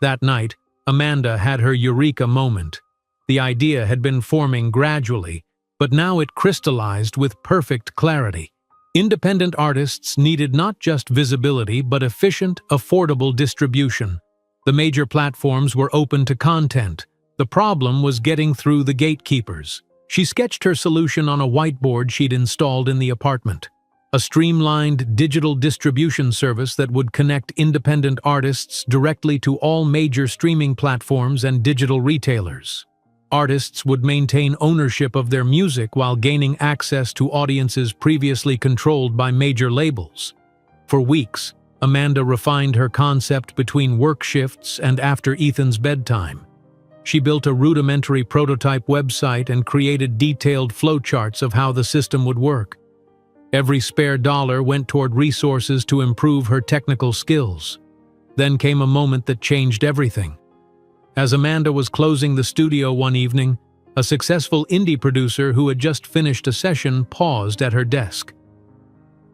That night, Amanda had her eureka moment. The idea had been forming gradually, but now it crystallized with perfect clarity. Independent artists needed not just visibility but efficient, affordable distribution. The major platforms were open to content. The problem was getting through the gatekeepers. She sketched her solution on a whiteboard she'd installed in the apartment. A streamlined digital distribution service that would connect independent artists directly to all major streaming platforms and digital retailers. Artists would maintain ownership of their music while gaining access to audiences previously controlled by major labels. For weeks, Amanda refined her concept between work shifts and after Ethan's bedtime. She built a rudimentary prototype website and created detailed flowcharts of how the system would work. Every spare dollar went toward resources to improve her technical skills. Then came a moment that changed everything. As Amanda was closing the studio one evening, a successful indie producer who had just finished a session paused at her desk.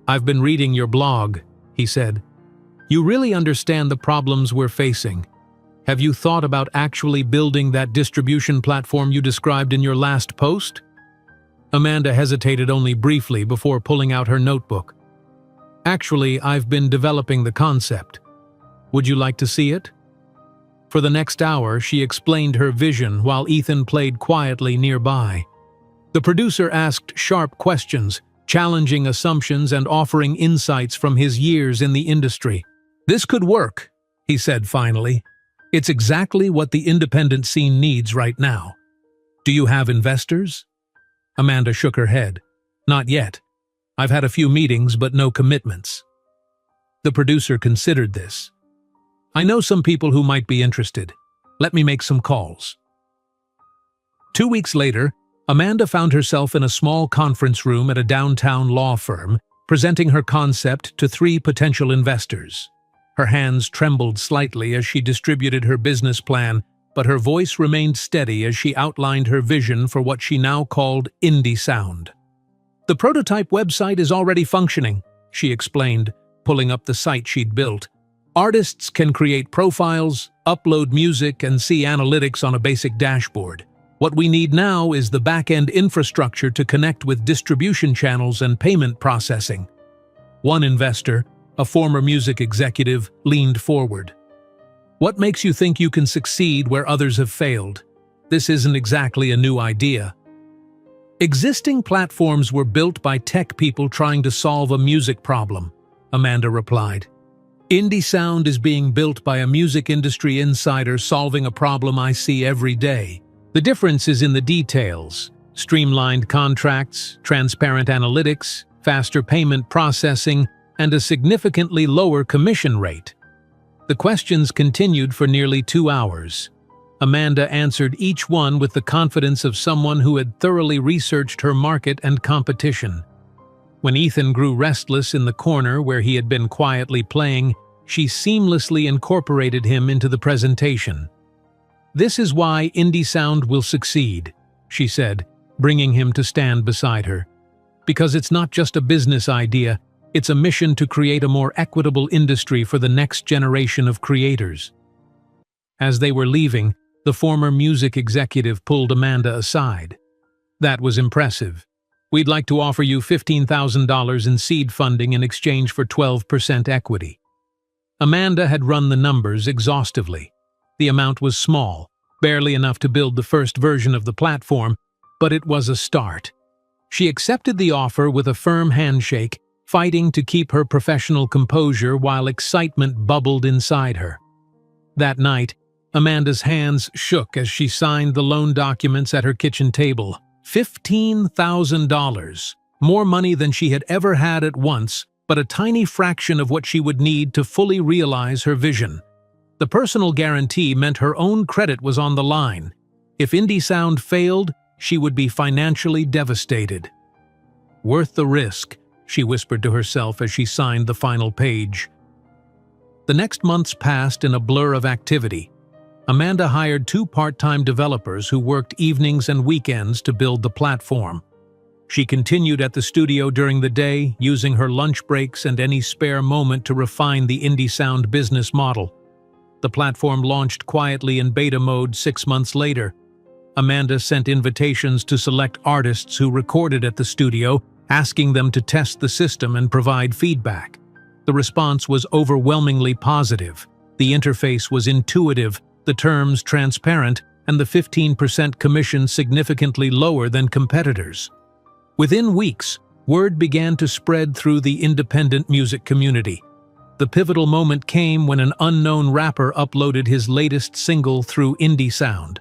"I've been reading your blog," he said. "You really understand the problems we're facing. Have you thought about actually building that distribution platform you described in your last post?" Amanda hesitated only briefly before pulling out her notebook. "Actually, I've been developing the concept. Would you like to see it?" For the next hour, she explained her vision while Ethan played quietly nearby. The producer asked sharp questions, challenging assumptions and offering insights from his years in the industry. "This could work," he said finally. "It's exactly what the independent scene needs right now. Do you have investors?" Amanda shook her head. "Not yet. I've had a few meetings, but no commitments." The producer considered this. "I know some people who might be interested. Let me make some calls." 2 weeks later, Amanda found herself in a small conference room at a downtown law firm, presenting her concept to 3 potential investors. Her hands trembled slightly as she distributed her business plan, but her voice remained steady as she outlined her vision for what she now called indie sound. "The prototype website is already functioning," she explained, pulling up the site she'd built. "Artists can create profiles, upload music, and see analytics on a basic dashboard. What we need now is the back-end infrastructure to connect with distribution channels and payment processing." One investor, a former music executive, leaned forward. "What makes you think you can succeed where others have failed? This isn't exactly a new idea." "Existing platforms were built by tech people trying to solve a music problem," Amanda replied. "Indie sound is being built by a music industry insider solving a problem I see every day. The difference is in the details: streamlined contracts, transparent analytics, faster payment processing, and a significantly lower commission rate." The questions continued for nearly 2 hours. Amanda answered each one with the confidence of someone who had thoroughly researched her market and competition. When Ethan grew restless in the corner where he had been quietly playing, she seamlessly incorporated him into the presentation. "This is why indie sound will succeed," she said, bringing him to stand beside her. "Because it's not just a business idea, it's a mission to create a more equitable industry for the next generation of creators." As they were leaving, the former music executive pulled Amanda aside. "That was impressive. We'd like to offer you $15,000 in seed funding in exchange for 12% equity." Amanda had run the numbers exhaustively. The amount was small, barely enough to build the first version of the platform, but it was a start. She accepted the offer with a firm handshake, fighting to keep her professional composure while excitement bubbled inside her. That night, Amanda's hands shook as she signed the loan documents at her kitchen table. $15,000. More money than she had ever had at once, but a tiny fraction of what she would need to fully realize her vision. The personal guarantee meant her own credit was on the line. If Indie Sound failed, she would be financially devastated. Worth the risk, she whispered to herself as she signed the final page. The next months passed in a blur of activity. Amanda hired 2 part-time developers who worked evenings and weekends to build the platform. She continued at the studio during the day, using her lunch breaks and any spare moment to refine the Indie Sound business model. The platform launched quietly in beta mode 6 months later. Amanda sent invitations to select artists who recorded at the studio, asking them to test the system and provide feedback. The response was overwhelmingly positive. The interface was intuitive, the terms transparent, and the 15% commission significantly lower than competitors. Within weeks, word began to spread through the independent music community. The pivotal moment came when an unknown rapper uploaded his latest single through Indie Sound.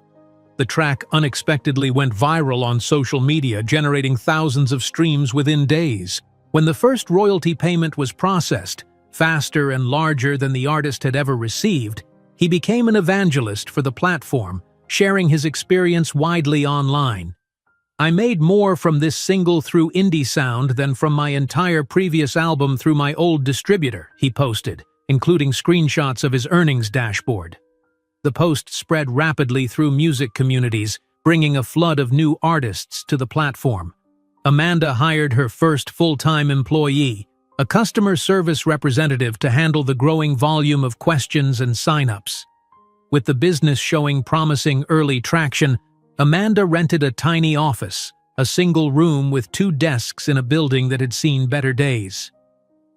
The track unexpectedly went viral on social media, generating thousands of streams within days. When the first royalty payment was processed, faster and larger than the artist had ever received, he became an evangelist for the platform, sharing his experience widely online. "I made more from this single through Indie Sound than from my entire previous album through my old distributor," he posted, including screenshots of his earnings dashboard. The post spread rapidly through music communities, bringing a flood of new artists to the platform. Amanda hired her first full-time employee, a customer service representative, to handle the growing volume of questions and sign-ups. With the business showing promising early traction, Amanda rented a tiny office, a single room with 2 desks in a building that had seen better days.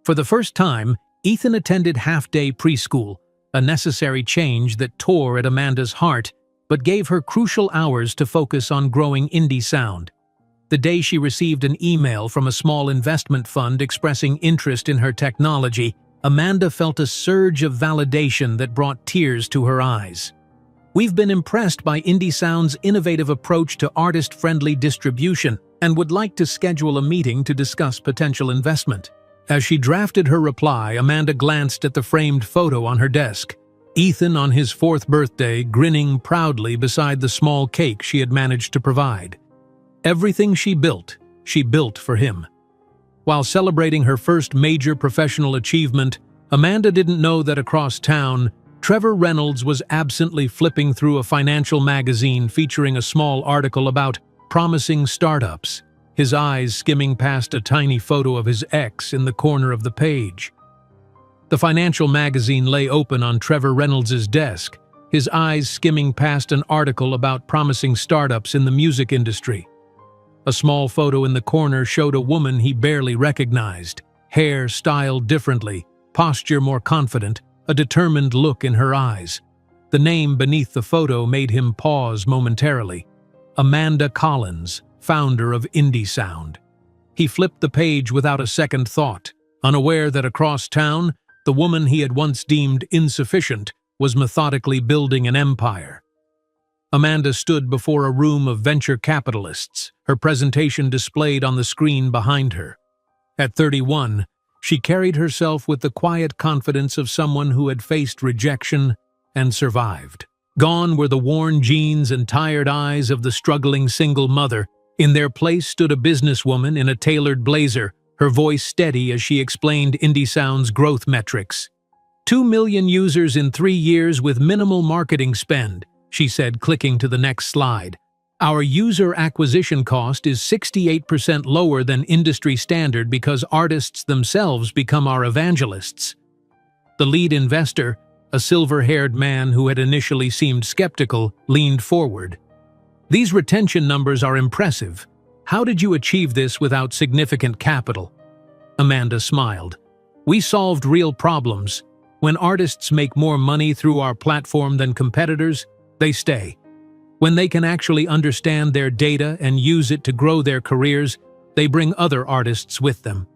For the first time, Ethan attended half-day preschool, a necessary change that tore at Amanda's heart, but gave her crucial hours to focus on growing Indie Sound. The day she received an email from a small investment fund expressing interest in her technology, Amanda felt a surge of validation that brought tears to her eyes. "We've been impressed by Indie Sound's innovative approach to artist-friendly distribution and would like to schedule a meeting to discuss potential investment." As she drafted her reply, Amanda glanced at the framed photo on her desk. Ethan on his 4th birthday, grinning proudly beside the small cake she had managed to provide. Everything she built for him. While celebrating her first major professional achievement, Amanda didn't know that across town, Trevor Reynolds was absently flipping through a financial magazine featuring a small article about promising startups, his eyes skimming past a tiny photo of his ex in the corner of the page. The financial magazine lay open on Trevor Reynolds' desk, his eyes skimming past an article about promising startups in the music industry. A small photo in the corner showed a woman he barely recognized, hair styled differently, posture more confident, a determined look in her eyes. The name beneath the photo made him pause momentarily. Amanda Collins, founder of Indie Sound. He flipped the page without a second thought, unaware that across town, the woman he had once deemed insufficient was methodically building an empire. Amanda stood before a room of venture capitalists, her presentation displayed on the screen behind her. At 31, she carried herself with the quiet confidence of someone who had faced rejection and survived. Gone were the worn jeans and tired eyes of the struggling single mother. In their place stood a businesswoman in a tailored blazer, her voice steady as she explained Indie Sound's growth metrics. 2 million users in 3 years with minimal marketing spend, she said, clicking to the next slide. Our user acquisition cost is 68% lower than industry standard because artists themselves become our evangelists. The lead investor, a silver-haired man who had initially seemed skeptical, leaned forward. These retention numbers are impressive. How did you achieve this without significant capital? Amanda smiled. We solved real problems. When artists make more money through our platform than competitors, they stay. When they can actually understand their data and use it to grow their careers, they bring other artists with them.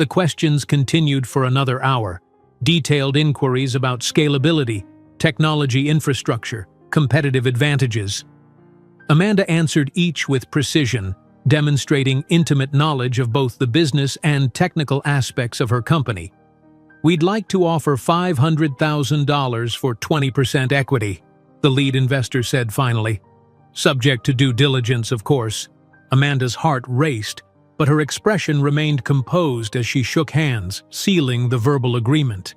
The questions continued for another hour, detailed inquiries about scalability, technology infrastructure, competitive advantages. Amanda answered each with precision, demonstrating intimate knowledge of both the business and technical aspects of her company. "We'd like to offer $500,000 for 20% equity," the lead investor said finally. Subject to due diligence, of course. Amanda's heart raced, but her expression remained composed as she shook hands, sealing the verbal agreement.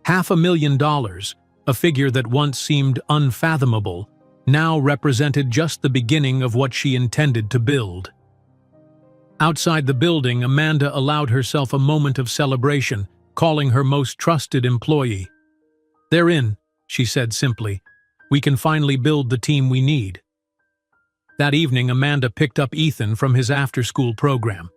$500,000, a figure that once seemed unfathomable, now represented just the beginning of what she intended to build. Outside the building, Amanda allowed herself a moment of celebration, calling her most trusted employee. "They're in," she said simply. "We can finally build the team we need." That evening, Amanda picked up Ethan from his after-school program.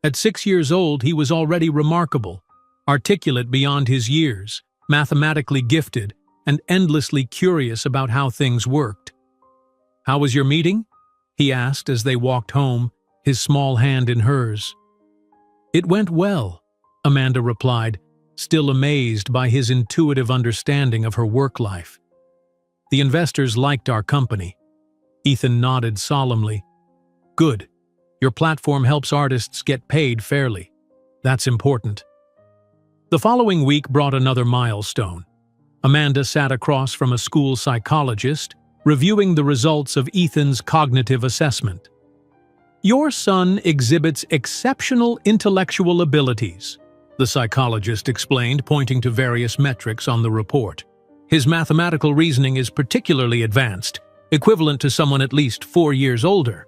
At 6 years old, he was already remarkable, articulate beyond his years, mathematically gifted, and endlessly curious about how things worked. "How was your meeting?" he asked as they walked home, his small hand in hers. "It went well," Amanda replied, still amazed by his intuitive understanding of her work life. "The investors liked our company." Ethan nodded solemnly. "Good. Your platform helps artists get paid fairly. That's important." The following week brought another milestone. Amanda sat across from a school psychologist, reviewing the results of Ethan's cognitive assessment. "Your son exhibits exceptional intellectual abilities," the psychologist explained, pointing to various metrics on the report. "His mathematical reasoning is particularly advanced, equivalent to someone at least 4 years older."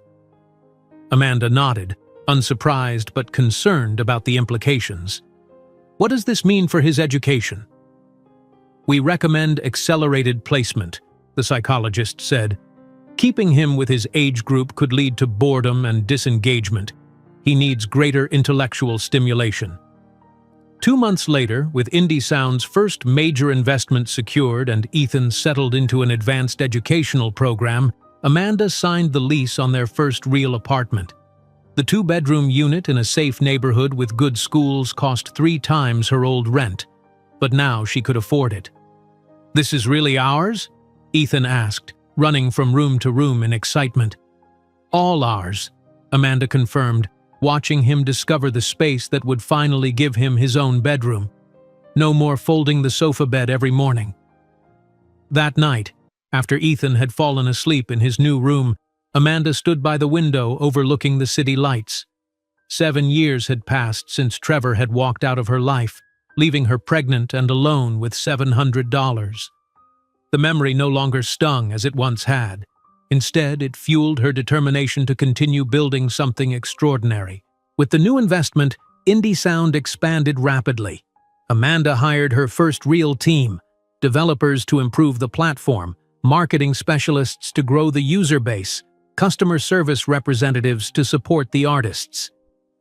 Amanda nodded, unsurprised but concerned about the implications. "What does this mean for his education?" "We recommend accelerated placement," the psychologist said. "Keeping him with his age group could lead to boredom and disengagement. He needs greater intellectual stimulation." 2 months later, with Indie Sound's first major investment secured and Ethan settled into an advanced educational program, Amanda signed the lease on their first real apartment. The 2-bedroom unit in a safe neighborhood with good schools cost 3 times her old rent, but now she could afford it. "This is really ours?" Ethan asked, running from room to room in excitement. "All ours," Amanda confirmed, watching him discover the space that would finally give him his own bedroom. No more folding the sofa bed every morning. That night, after Ethan had fallen asleep in his new room, Amanda stood by the window overlooking the city lights. 7 years had passed since Trevor had walked out of her life, leaving her pregnant and alone with $700. The memory no longer stung as it once had. Instead, it fueled her determination to continue building something extraordinary. With the new investment, Indie Sound expanded rapidly. Amanda hired her first real team, developers to improve the platform, marketing specialists to grow the user base, customer service representatives to support the artists.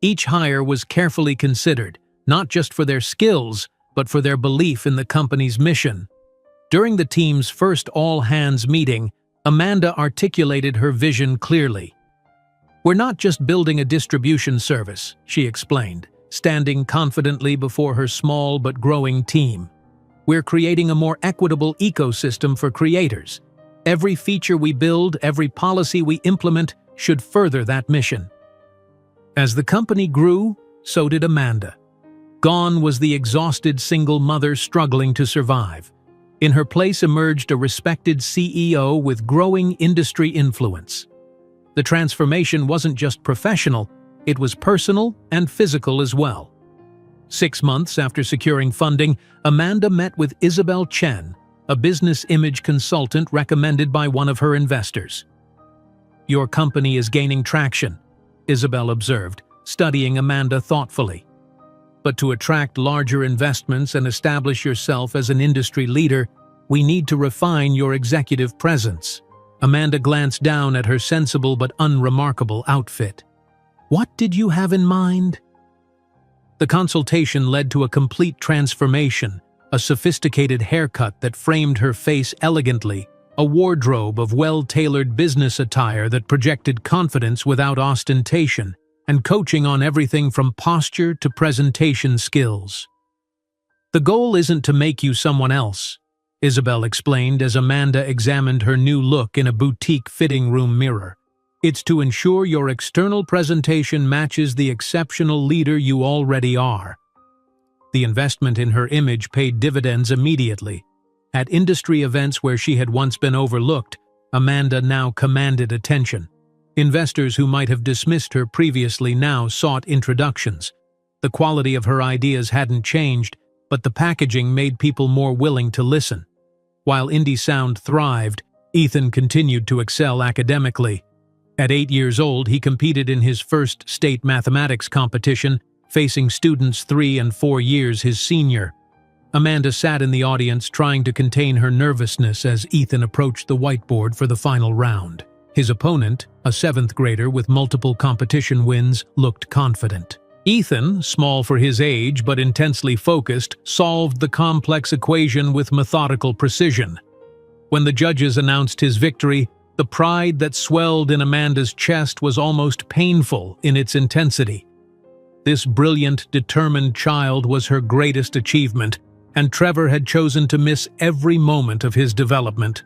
Each hire was carefully considered, not just for their skills, but for their belief in the company's mission. During the team's first all-hands meeting, Amanda articulated her vision clearly. "We're not just building a distribution service," she explained, standing confidently before her small but growing team. "We're creating a more equitable ecosystem for creators. Every feature we build, every policy we implement, should further that mission." As the company grew, so did Amanda. Gone was the exhausted single mother struggling to survive. In her place emerged a respected CEO with growing industry influence. The transformation wasn't just professional, it was personal and physical as well. 6 months after securing funding, Amanda met with Isabel Chen, a business image consultant recommended by one of her investors. "Your company is gaining traction," Isabel observed, studying Amanda thoughtfully. "But to attract larger investments and establish yourself as an industry leader, we need to refine your executive presence." Amanda glanced down at her sensible but unremarkable outfit. "What did you have in mind?" The consultation led to a complete transformation, a sophisticated haircut that framed her face elegantly, a wardrobe of well-tailored business attire that projected confidence without ostentation, and coaching on everything from posture to presentation skills. "The goal isn't to make you someone else," Isabel explained as Amanda examined her new look in a boutique fitting room mirror. "It's to ensure your external presentation matches the exceptional leader you already are." The investment in her image paid dividends immediately. At industry events where she had once been overlooked, Amanda now commanded attention. Investors who might have dismissed her previously now sought introductions. The quality of her ideas hadn't changed, but the packaging made people more willing to listen. While indie sound thrived, Ethan continued to excel academically. At 8 years old, he competed in his first state mathematics competition, facing students 3 and 4 years his senior. Amanda sat in the audience trying to contain her nervousness as Ethan approached the whiteboard for the final round. His opponent, a 7th grader with multiple competition wins, looked confident. Ethan, small for his age but intensely focused, solved the complex equation with methodical precision. When the judges announced his victory, the pride that swelled in Amanda's chest was almost painful in its intensity. This brilliant, determined child was her greatest achievement, and Trevor had chosen to miss every moment of his development.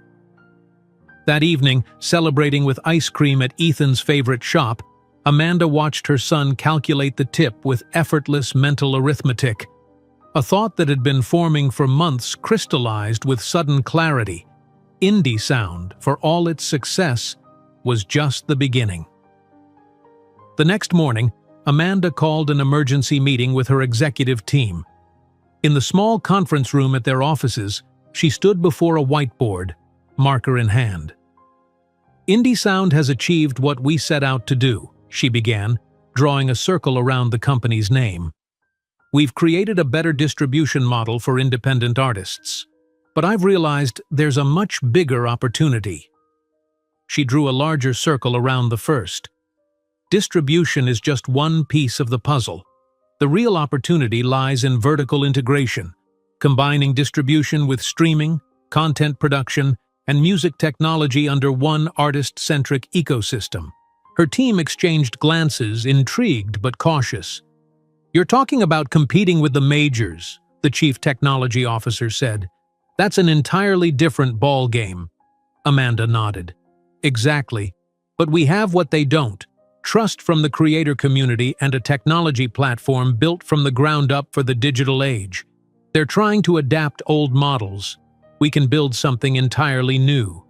That evening, celebrating with ice cream at Ethan's favorite shop, Amanda watched her son calculate the tip with effortless mental arithmetic. A thought that had been forming for months crystallized with sudden clarity. Indie sound, for all its success, was just the beginning. The next morning, Amanda called an emergency meeting with her executive team. In the small conference room at their offices, she stood before a whiteboard, marker in hand. "Indie Sound has achieved what we set out to do," she began, drawing a circle around the company's name. "We've created a better distribution model for independent artists. But I've realized there's a much bigger opportunity." She drew a larger circle around the first. "Distribution is just one piece of the puzzle. The real opportunity lies in vertical integration, combining distribution with streaming, content production, and music technology under one artist-centric ecosystem." Her team exchanged glances, intrigued but cautious. "You're talking about competing with the majors," the chief technology officer said. "That's an entirely different ballgame." Amanda nodded. "Exactly. But we have what they don't. Trust from the creator community and a technology platform built from the ground up for the digital age. They're trying to adapt old models. We can build something entirely new."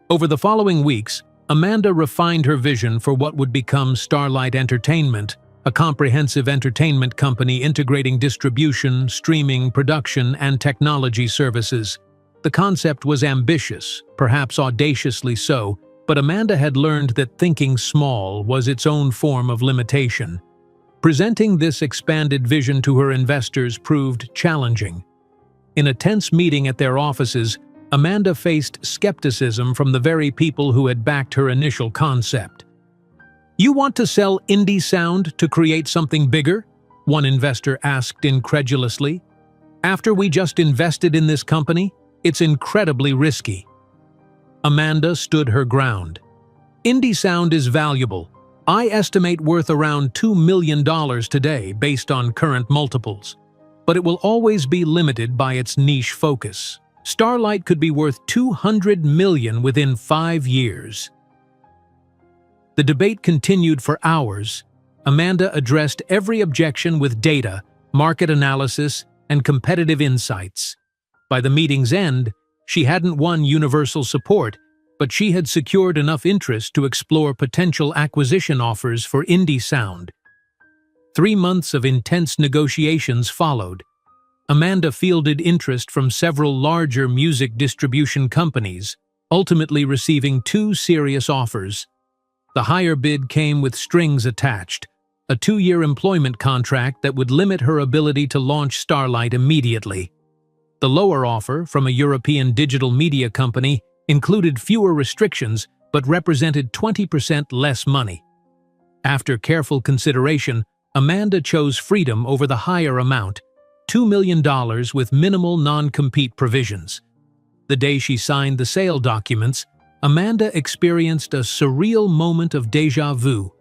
Over the following weeks, Amanda refined her vision for what would become Starlight Entertainment, a comprehensive entertainment company integrating distribution, streaming, production, and technology services. The concept was ambitious, perhaps audaciously so, but Amanda had learned that thinking small was its own form of limitation. Presenting this expanded vision to her investors proved challenging. In a tense meeting at their offices, Amanda faced skepticism from the very people who had backed her initial concept. "You want to sell indie sound to create something bigger?" one investor asked incredulously. "After we just invested in this company, it's incredibly risky." Amanda stood her ground. "Indie sound is valuable. I estimate worth around $2 million today based on current multiples. But it will always be limited by its niche focus. Starlight could be worth $200 million within 5 years." The debate continued for hours. Amanda addressed every objection with data, market analysis, and competitive insights. By the meeting's end, she hadn't won universal support, but she had secured enough interest to explore potential acquisition offers for indie sound. 3 months of intense negotiations followed. Amanda fielded interest from several larger music distribution companies, ultimately receiving 2 serious offers. The higher bid came with strings attached, a 2-year employment contract that would limit her ability to launch Starlight immediately. The lower offer, from a European digital media company, included fewer restrictions but represented 20% less money. After careful consideration, Amanda chose freedom over the higher amount, $2 million with minimal non-compete provisions. The day she signed the sale documents, Amanda experienced a surreal moment of déjà vu.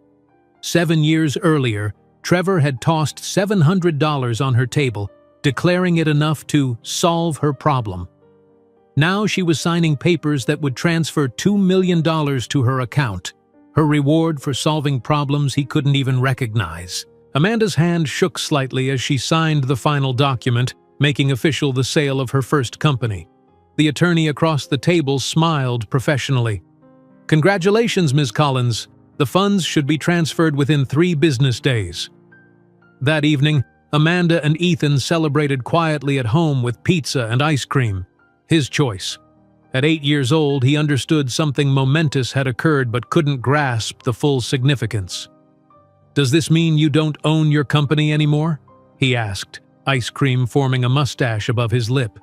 7 years earlier, Trevor had tossed $700 on her table, declaring it enough to solve her problem. Now she was signing papers that would transfer $2 million to her account, her reward for solving problems he couldn't even recognize. Amanda's hand shook slightly as she signed the final document, making official the sale of her first company. The attorney across the table smiled professionally. "Congratulations, Ms. Collins. The funds should be transferred within 3 business days." That evening, Amanda and Ethan celebrated quietly at home with pizza and ice cream. His choice. At 8 years old, he understood something momentous had occurred but couldn't grasp the full significance. "Does this mean you don't own your company anymore?" he asked, ice cream forming a mustache above his lip.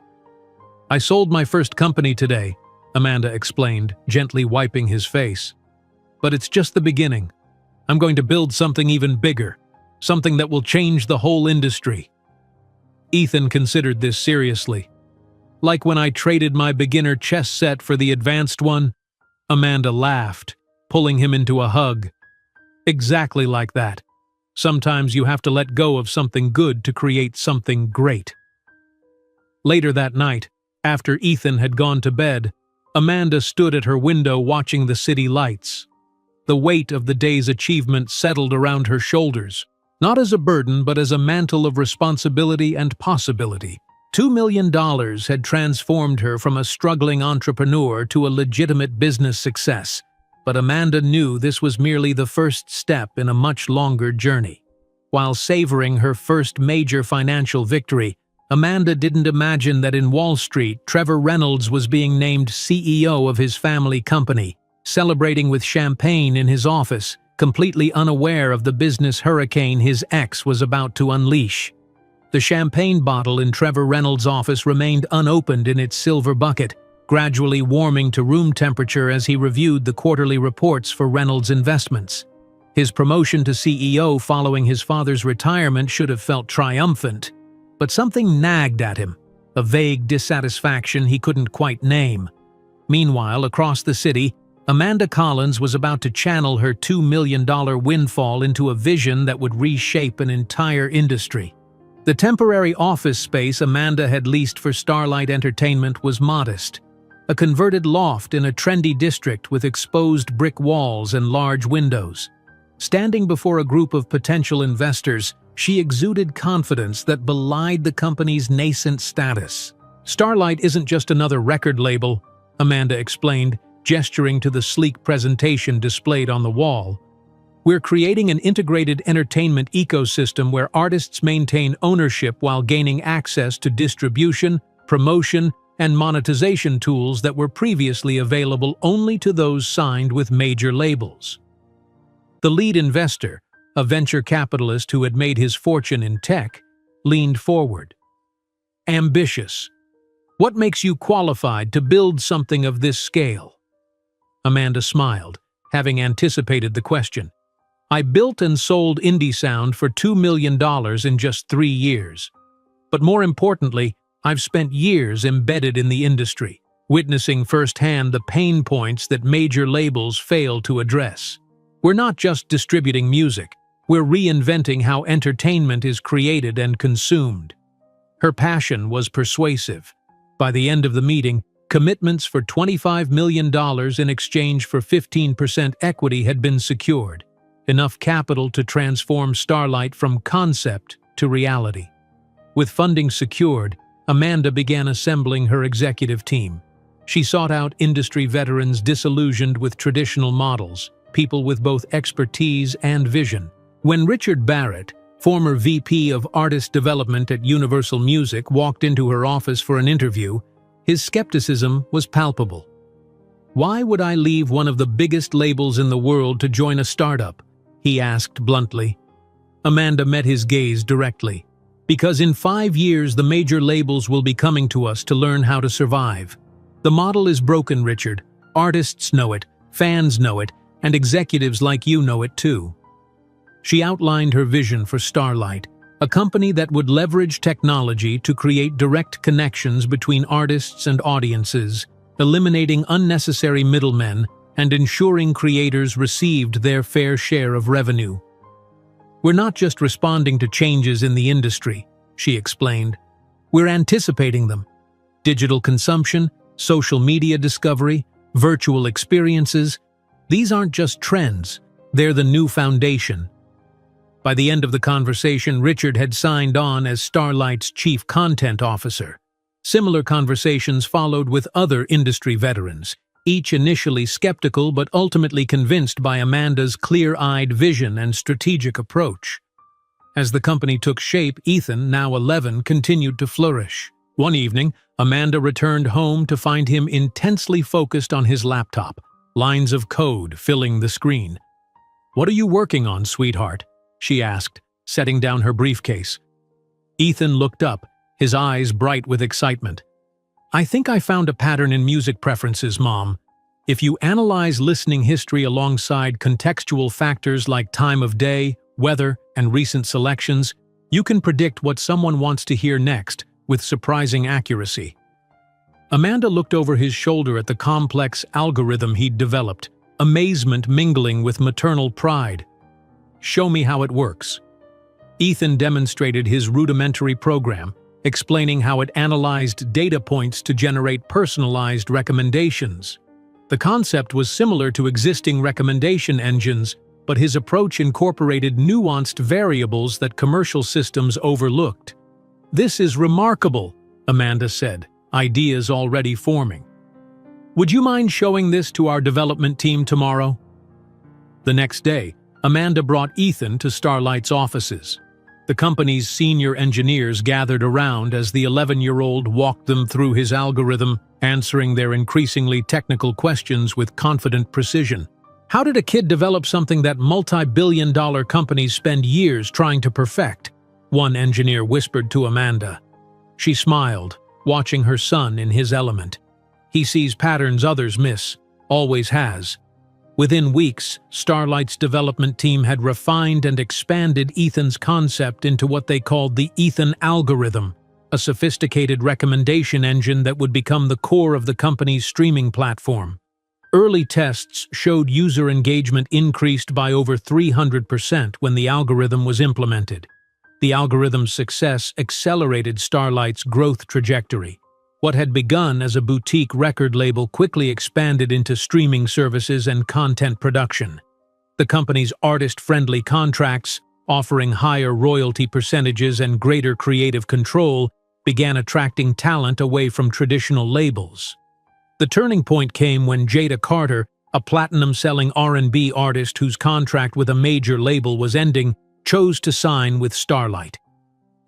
"I sold my first company today," Amanda explained, gently wiping his face. "But it's just the beginning. I'm going to build something even bigger, something that will change the whole industry." Ethan considered this seriously. "Like when I traded my beginner chess set for the advanced one?" Amanda laughed, pulling him into a hug. "Exactly like that. Sometimes you have to let go of something good to create something great." Later that night, after Ethan had gone to bed, Amanda stood at her window watching the city lights. The weight of the day's achievement settled around her shoulders, not as a burden but as a mantle of responsibility and possibility. $2 million had transformed her from a struggling entrepreneur to a legitimate business success, but Amanda knew this was merely the first step in a much longer journey. While savoring her first major financial victory, Amanda didn't imagine that in Wall Street, Trevor Reynolds was being named CEO of his family company, celebrating with champagne in his office, completely unaware of the business hurricane his ex was about to unleash. The champagne bottle in Trevor Reynolds' office remained unopened in its silver bucket, gradually warming to room temperature as he reviewed the quarterly reports for Reynolds Investments. His promotion to CEO following his father's retirement should have felt triumphant, but something nagged at him, a vague dissatisfaction he couldn't quite name. Meanwhile, across the city, Amanda Collins was about to channel her $2 million windfall into a vision that would reshape an entire industry. The temporary office space Amanda had leased for Starlight Entertainment was modest, a converted loft in a trendy district with exposed brick walls and large windows. Standing before a group of potential investors, she exuded confidence that belied the company's nascent status. "Starlight isn't just another record label," Amanda explained, gesturing to the sleek presentation displayed on the wall. "We're creating an integrated entertainment ecosystem where artists maintain ownership while gaining access to distribution, promotion, and monetization tools that were previously available only to those signed with major labels." The lead investor, a venture capitalist who had made his fortune in tech, leaned forward. "Ambitious. What makes you qualified to build something of this scale?" Amanda smiled, having anticipated the question. "I built and sold indie sound for $2 million in just 3 years. But more importantly, I've spent years embedded in the industry, witnessing firsthand the pain points that major labels fail to address. We're not just distributing music, we're reinventing how entertainment is created and consumed." Her passion was persuasive. By the end of the meeting, commitments for $25 million in exchange for 15% equity had been secured, enough capital to transform Starlight from concept to reality. With funding secured, Amanda began assembling her executive team. She sought out industry veterans disillusioned with traditional models, people with both expertise and vision. When Richard Barrett, former VP of Artist Development at Universal Music, walked into her office for an interview, his skepticism was palpable. "Why would I leave one of the biggest labels in the world to join a startup?" he asked bluntly. Amanda met his gaze directly. "Because in 5 years the major labels will be coming to us to learn how to survive. The model is broken, Richard. Artists know it, fans know it, and executives like you know it too." She outlined her vision for Starlight, a company that would leverage technology to create direct connections between artists and audiences, eliminating unnecessary middlemen and ensuring creators received their fair share of revenue. "We're not just responding to changes in the industry," she explained. "We're anticipating them. Digital consumption, social media discovery, virtual experiences, these aren't just trends, they're the new foundation." By the end of the conversation, Richard had signed on as Starlight's chief content officer. Similar conversations followed with other industry veterans, each initially skeptical but ultimately convinced by Amanda's clear-eyed vision and strategic approach. As the company took shape, Ethan, now 11, continued to flourish. One evening, Amanda returned home to find him intensely focused on his laptop, lines of code filling the screen. "What are you working on, sweetheart?" she asked, setting down her briefcase. Ethan looked up, his eyes bright with excitement. "I think I found a pattern in music preferences, Mom. If you analyze listening history alongside contextual factors like time of day, weather, and recent selections, you can predict what someone wants to hear next with surprising accuracy." Amanda looked over his shoulder at the complex algorithm he'd developed, amazement mingling with maternal pride. "Show me how it works." Ethan demonstrated his rudimentary program, explaining how it analyzed data points to generate personalized recommendations. The concept was similar to existing recommendation engines, but his approach incorporated nuanced variables that commercial systems overlooked. "This is remarkable," Amanda said, ideas already forming. "Would you mind showing this to our development team tomorrow?" The next day, Amanda brought Ethan to Starlight's offices. The company's senior engineers gathered around as the 11-year-old walked them through his algorithm, answering their increasingly technical questions with confident precision. "How did a kid develop something that multi-billion-dollar companies spend years trying to perfect?" one engineer whispered to Amanda. She smiled, watching her son in his element. "He sees patterns others miss, always has." Within weeks, Starlight's development team had refined and expanded Ethan's concept into what they called the Ethan algorithm, a sophisticated recommendation engine that would become the core of the company's streaming platform. Early tests showed user engagement increased by over 300% when the algorithm was implemented. The algorithm's success accelerated Starlight's growth trajectory. What had begun as a boutique record label quickly expanded into streaming services and content production. The company's artist-friendly contracts, offering higher royalty percentages and greater creative control, began attracting talent away from traditional labels. The turning point came when Jada Carter, a platinum-selling R&B artist whose contract with a major label was ending, chose to sign with Starlight.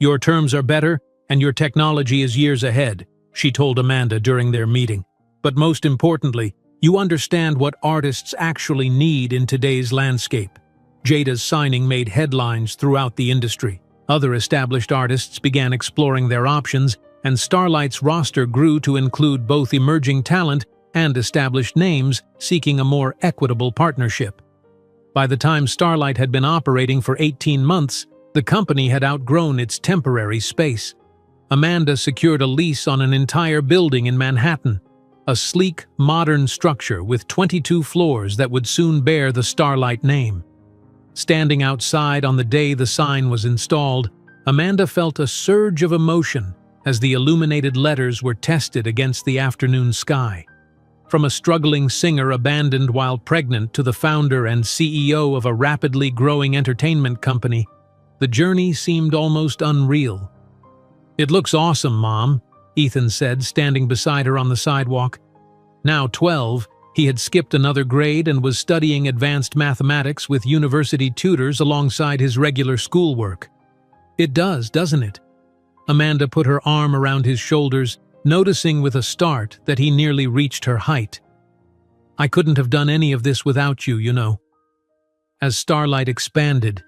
"Your terms are better, and your technology is years ahead," she told Amanda during their meeting. "But most importantly, you understand what artists actually need in today's landscape." Jada's signing made headlines throughout the industry. Other established artists began exploring their options, and Starlight's roster grew to include both emerging talent and established names seeking a more equitable partnership. By the time Starlight had been operating for 18 months, the company had outgrown its temporary space. Amanda secured a lease on an entire building in Manhattan, a sleek, modern structure with 22 floors that would soon bear the Starlight name. Standing outside on the day the sign was installed, Amanda felt a surge of emotion as the illuminated letters were tested against the afternoon sky. From a struggling singer abandoned while pregnant to the founder and CEO of a rapidly growing entertainment company, the journey seemed almost unreal. "It looks awesome, Mom," Ethan said, standing beside her on the sidewalk. Now 12, he had skipped another grade and was studying advanced mathematics with university tutors alongside his regular schoolwork. "It does, doesn't it?" Amanda put her arm around his shoulders, noticing with a start that he nearly reached her height. "I couldn't have done any of this without you, you know." As Starlight expanded,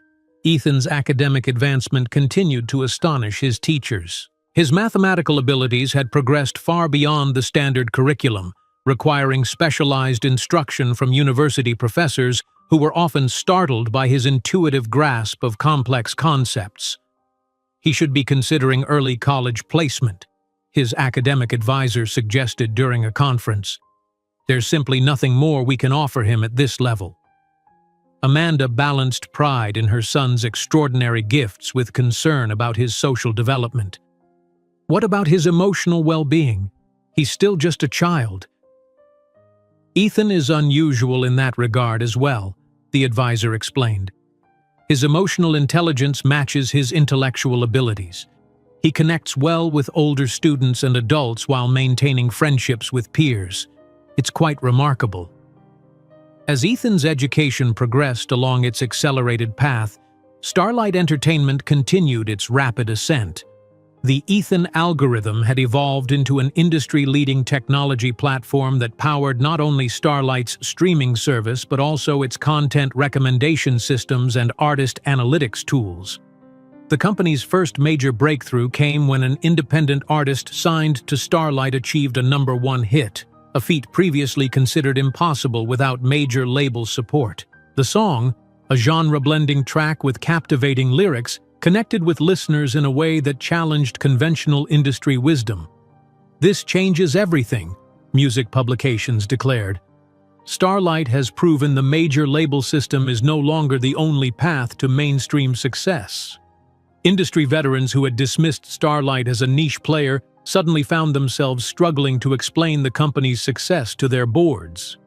Ethan's academic advancement continued to astonish his teachers. His mathematical abilities had progressed far beyond the standard curriculum, requiring specialized instruction from university professors who were often startled by his intuitive grasp of complex concepts. He should be considering early college placement, his academic advisor suggested during a conference. "There's simply nothing more we can offer him at this level." Amanda balanced pride in her son's extraordinary gifts with concern about his social development. What about his emotional well-being? He's still just a child. Ethan is unusual in that regard as well, the advisor explained. His emotional intelligence matches his intellectual abilities. He connects well with older students and adults while maintaining friendships with peers. It's quite remarkable. As Ethan's education progressed along its accelerated path, Starlight Entertainment continued its rapid ascent. The Ethan algorithm had evolved into an industry-leading technology platform that powered not only Starlight's streaming service but also its content recommendation systems and artist analytics tools. The company's first major breakthrough came when an independent artist signed to Starlight achieved a #1 hit, a feat previously considered impossible without major label support. The song, a genre-blending track with captivating lyrics, connected with listeners in a way that challenged conventional industry wisdom. This changes everything, music publications declared. Starlight has proven the major label system is no longer the only path to mainstream success. Industry veterans who had dismissed Starlight as a niche player suddenly found themselves struggling to explain the company's success to their boards.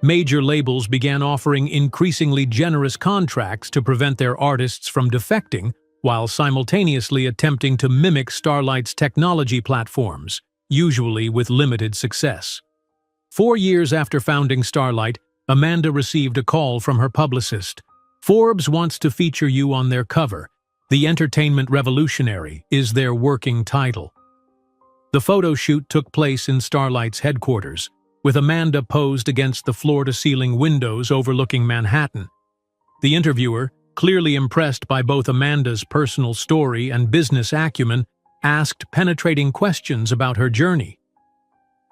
Major labels began offering increasingly generous contracts to prevent their artists from defecting, while simultaneously attempting to mimic Starlight's technology platforms, usually with limited success. 4 years after founding Starlight, Amanda received a call from her publicist. "Forbes wants to feature you on their cover. The Entertainment Revolutionary is their working title." The photo shoot took place in Starlight's headquarters, with Amanda posed against the floor-to-ceiling windows overlooking Manhattan. The interviewer, clearly impressed by both Amanda's personal story and business acumen, asked penetrating questions about her journey.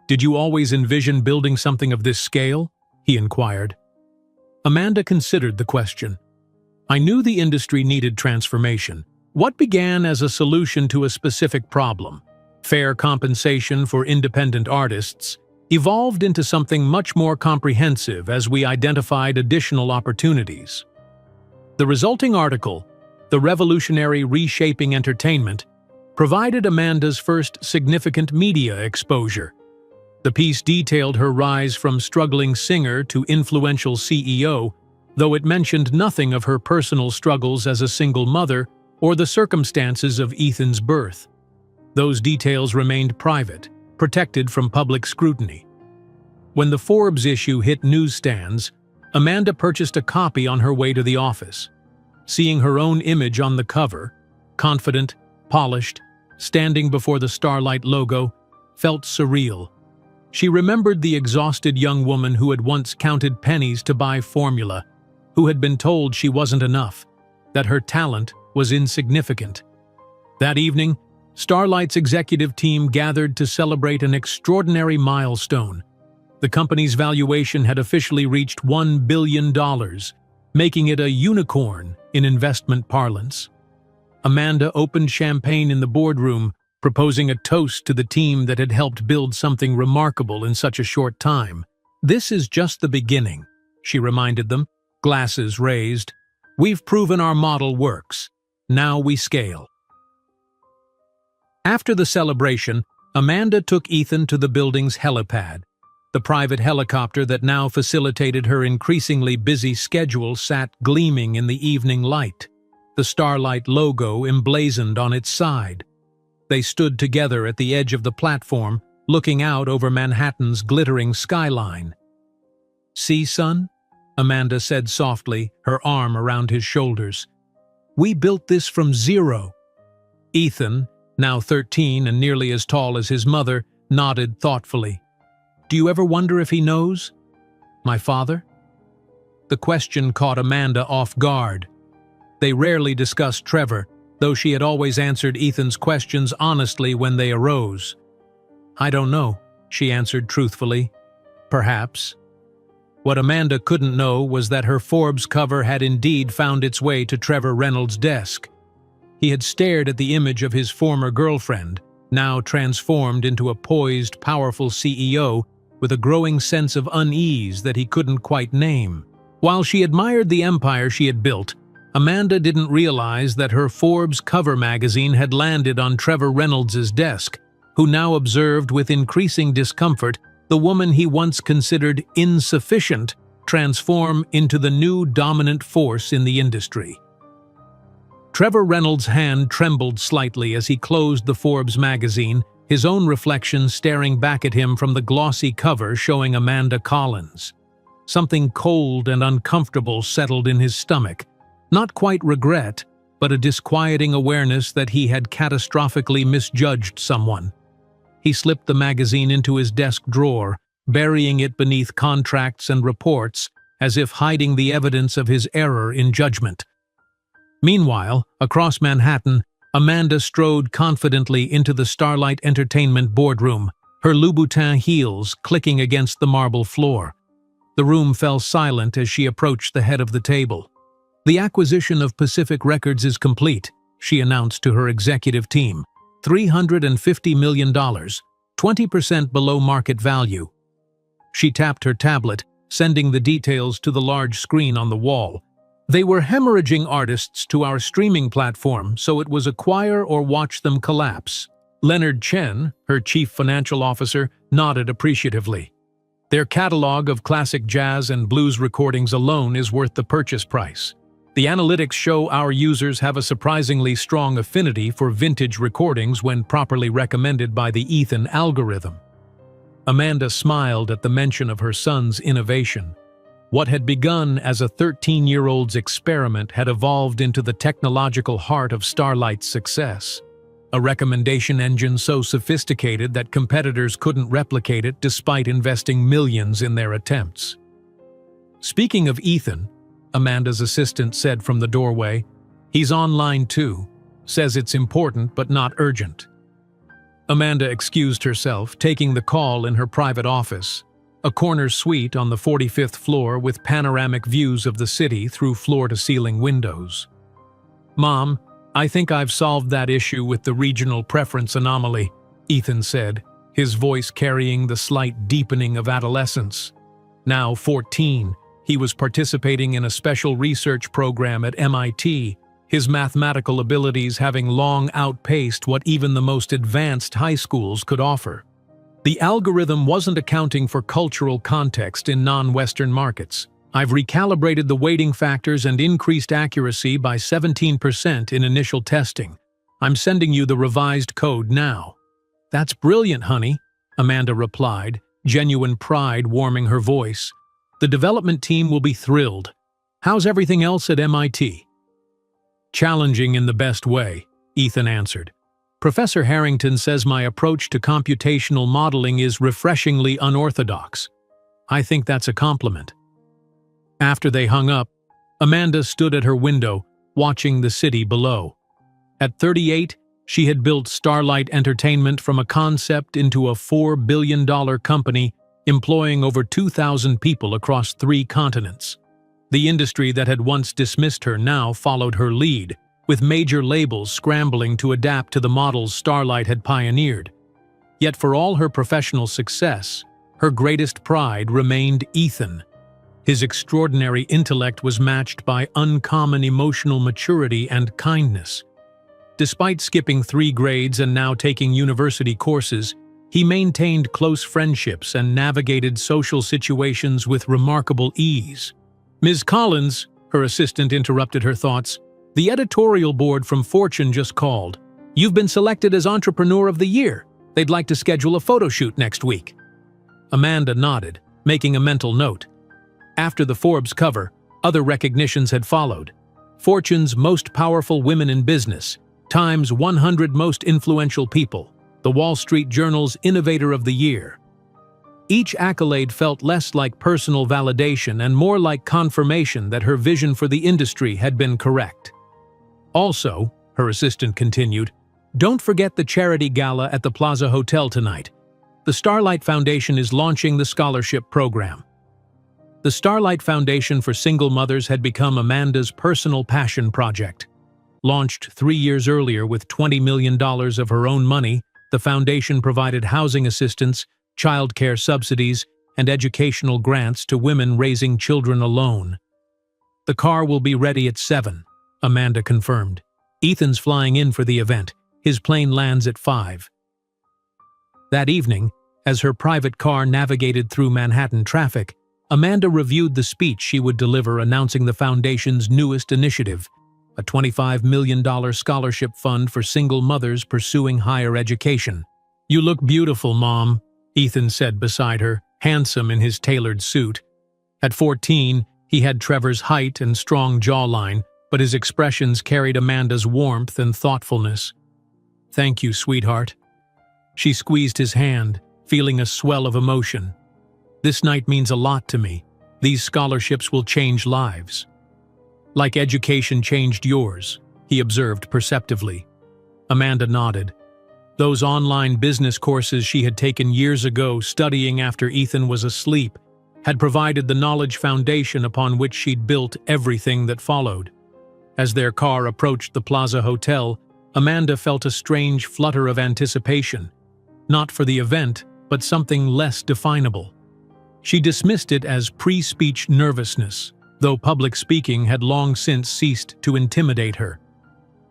"Did you always envision building something of this scale?" he inquired. Amanda considered the question. "I knew the industry needed transformation. What began as a solution to a specific problem, fair compensation for independent artists, evolved into something much more comprehensive as we identified additional opportunities." The resulting article, "The Revolutionary Reshaping Entertainment," provided Amanda's first significant media exposure. The piece detailed her rise from struggling singer to influential CEO, though it mentioned nothing of her personal struggles as a single mother or the circumstances of Ethan's birth. Those details remained private, protected from public scrutiny. When the Forbes issue hit newsstands, Amanda purchased a copy on her way to the office. Seeing her own image on the cover, confident, polished, standing before the Starlight logo, felt surreal. She remembered the exhausted young woman who had once counted pennies to buy formula, who had been told she wasn't enough, that her talent was insignificant. That evening, Starlight's executive team gathered to celebrate an extraordinary milestone. The company's valuation had officially reached $1 billion, making it a unicorn in investment parlance. Amanda opened champagne in the boardroom, proposing a toast to the team that had helped build something remarkable in such a short time. "This is just the beginning," she reminded them, glasses raised. "We've proven our model works. Now we scale." After the celebration, Amanda took Ethan to the building's helipad. The private helicopter that now facilitated her increasingly busy schedule sat gleaming in the evening light, the Starlight logo emblazoned on its side. They stood together at the edge of the platform, looking out over Manhattan's glittering skyline. "See, son?" Amanda said softly, her arm around his shoulders. "We built this from zero." Ethan, now 13 and nearly as tall as his mother, nodded thoughtfully. "Do you ever wonder if he knows? My father?" The question caught Amanda off guard. They rarely discussed Trevor, though she had always answered Ethan's questions honestly when they arose. "I don't know," she answered truthfully. "Perhaps." What Amanda couldn't know was that her Forbes cover had indeed found its way to Trevor Reynolds' desk. He had stared at the image of his former girlfriend, now transformed into a poised, powerful CEO, with a growing sense of unease that he couldn't quite name. While she admired the empire she had built, Amanda didn't realize that her Forbes cover magazine had landed on Trevor Reynolds' desk, who now observed with increasing discomfort the woman he once considered insufficient transform into the new dominant force in the industry. Trevor Reynolds' hand trembled slightly as he closed the Forbes magazine, his own reflection staring back at him from the glossy cover showing Amanda Collins. Something cold and uncomfortable settled in his stomach. Not quite regret, but a disquieting awareness that he had catastrophically misjudged someone. He slipped the magazine into his desk drawer, burying it beneath contracts and reports, as if hiding the evidence of his error in judgment. Meanwhile, across Manhattan, Amanda strode confidently into the Starlight Entertainment boardroom, her Louboutin heels clicking against the marble floor. The room fell silent as she approached the head of the table. "The acquisition of Pacific Records is complete," she announced to her executive team. $350 million, 20% below market value. She tapped her tablet, sending the details to the large screen on the wall. "They were hemorrhaging artists to our streaming platform, so it was acquire or watch them collapse." Leonard Chen, her chief financial officer, nodded appreciatively. "Their catalog of classic jazz and blues recordings alone is worth the purchase price. The analytics show our users have a surprisingly strong affinity for vintage recordings when properly recommended by the Ethan algorithm." Amanda smiled at the mention of her son's innovation. What had begun as a 13-year-old's experiment had evolved into the technological heart of Starlight's success. A recommendation engine so sophisticated that competitors couldn't replicate it despite investing millions in their attempts. "Speaking of Ethan," Amanda's assistant said from the doorway, "he's online too. Says it's important but not urgent." Amanda excused herself, taking the call in her private office, a corner suite on the 45th floor with panoramic views of the city through floor-to-ceiling windows. "Mom, I think I've solved that issue with the regional preference anomaly," Ethan said, his voice carrying the slight deepening of adolescence. Now 14, he was participating in a special research program at MIT, his mathematical abilities having long outpaced what even the most advanced high schools could offer. "The algorithm wasn't accounting for cultural context in non-Western markets. I've recalibrated the weighting factors and increased accuracy by 17% in initial testing. I'm sending you the revised code now." "That's brilliant, honey," Amanda replied, genuine pride warming her voice. "The development team will be thrilled. How's everything else at MIT?" "Challenging in the best way," Ethan answered. "Professor Harrington says my approach to computational modeling is refreshingly unorthodox. I think that's a compliment." After they hung up, Amanda stood at her window, watching the city below. At 38, she had built Starlight Entertainment from a concept into a $4 billion company employing over 2,000 people across 3 continents. The industry that had once dismissed her now followed her lead, with major labels scrambling to adapt to the models Starlight had pioneered. Yet for all her professional success, her greatest pride remained Ethan. His extraordinary intellect was matched by uncommon emotional maturity and kindness. Despite skipping 3 grades and now taking university courses, he maintained close friendships and navigated social situations with remarkable ease. "Ms. Collins," her assistant interrupted her thoughts, "the editorial board from Fortune just called. You've been selected as Entrepreneur of the Year. They'd like to schedule a photo shoot next week." Amanda nodded, making a mental note. After the Forbes cover, other recognitions had followed. Fortune's Most Powerful Women in Business, Time's 100 Most Influential People, The Wall Street Journal's Innovator of the Year. Each accolade felt less like personal validation and more like confirmation that her vision for the industry had been correct. "Also," her assistant continued, "don't forget the charity gala at the Plaza Hotel tonight. The Starlight Foundation is launching the scholarship program." The Starlight Foundation for Single Mothers had become Amanda's personal passion project. Launched 3 years earlier with $20 million of her own money, the foundation provided housing assistance, child care subsidies, and educational grants to women raising children alone. The car will be ready at 7, Amanda confirmed. Ethan's flying in for the event. His plane lands at 5. That evening, as her private car navigated through Manhattan traffic, Amanda reviewed the speech she would deliver announcing the foundation's newest initiative, a $25 million scholarship fund for single mothers pursuing higher education. "You look beautiful, Mom," Ethan said beside her, handsome in his tailored suit. At 14, he had Trevor's height and strong jawline, but his expressions carried Amanda's warmth and thoughtfulness. "Thank you, sweetheart." She squeezed his hand, feeling a swell of emotion. "This night means a lot to me. These scholarships will change lives." "Like education changed yours," he observed perceptively. Amanda nodded. Those online business courses she had taken years ago, studying after Ethan was asleep, had provided the knowledge foundation upon which she'd built everything that followed. As their car approached the Plaza Hotel, Amanda felt a strange flutter of anticipation, not for the event, but something less definable. She dismissed it as pre-speech nervousness, though public speaking had long since ceased to intimidate her.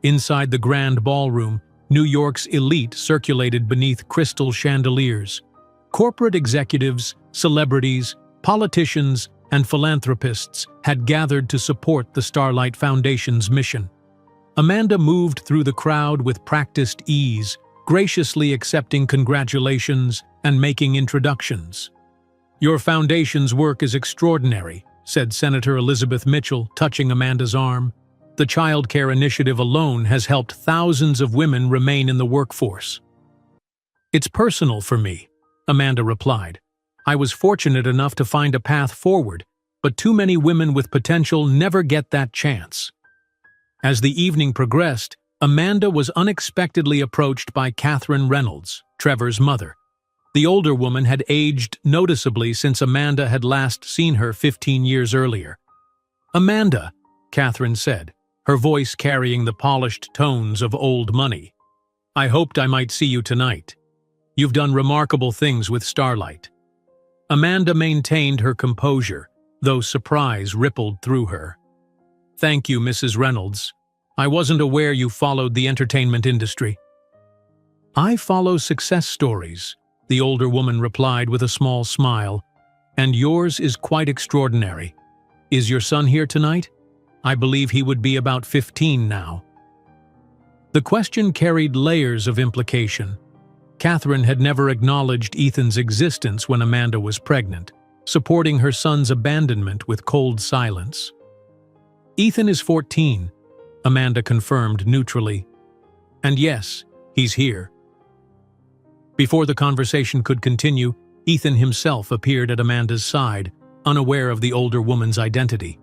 Inside the grand ballroom, New York's elite circulated beneath crystal chandeliers. Corporate executives, celebrities, politicians, and philanthropists had gathered to support the Starlight Foundation's mission. Amanda moved through the crowd with practiced ease, graciously accepting congratulations and making introductions. "Your foundation's work is extraordinary," said Senator Elizabeth Mitchell, touching Amanda's arm. "The child care initiative alone has helped thousands of women remain in the workforce." "It's personal for me," Amanda replied. "I was fortunate enough to find a path forward, but too many women with potential never get that chance." As the evening progressed, Amanda was unexpectedly approached by Catherine Reynolds, Trevor's mother. The older woman had aged noticeably since Amanda had last seen her 15 years earlier. "Amanda," Catherine said, her voice carrying the polished tones of old money, "I hoped I might see you tonight. You've done remarkable things with Starlight." Amanda maintained her composure, though surprise rippled through her. "Thank you, Mrs. Reynolds. I wasn't aware you followed the entertainment industry." "I follow success stories," the older woman replied with a small smile, "and yours is quite extraordinary. Is your son here tonight? I believe he would be about 15 now." The question carried layers of implication. Catherine had never acknowledged Ethan's existence when Amanda was pregnant, supporting her son's abandonment with cold silence. "Ethan is 14, Amanda confirmed neutrally. "And yes, he's here." Before the conversation could continue, Ethan himself appeared at Amanda's side, unaware of the older woman's identity.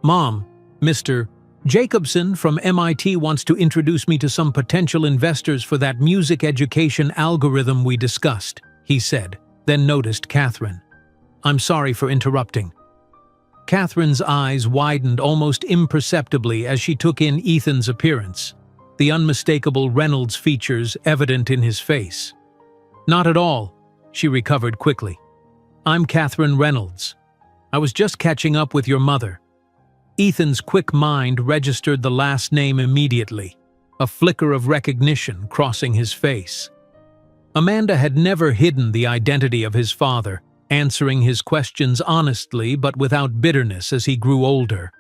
"Mom, Mr. Jacobson from MIT wants to introduce me to some potential investors for that music education algorithm we discussed," he said, then noticed Catherine. "I'm sorry for interrupting." Catherine's eyes widened almost imperceptibly as she took in Ethan's appearance, the unmistakable Reynolds features evident in his face. "Not at all," she recovered quickly. "I'm Catherine Reynolds. I was just catching up with your mother." Ethan's quick mind registered the last name immediately, a flicker of recognition crossing his face. Amanda had never hidden the identity of his father, answering his questions honestly but without bitterness as he grew older.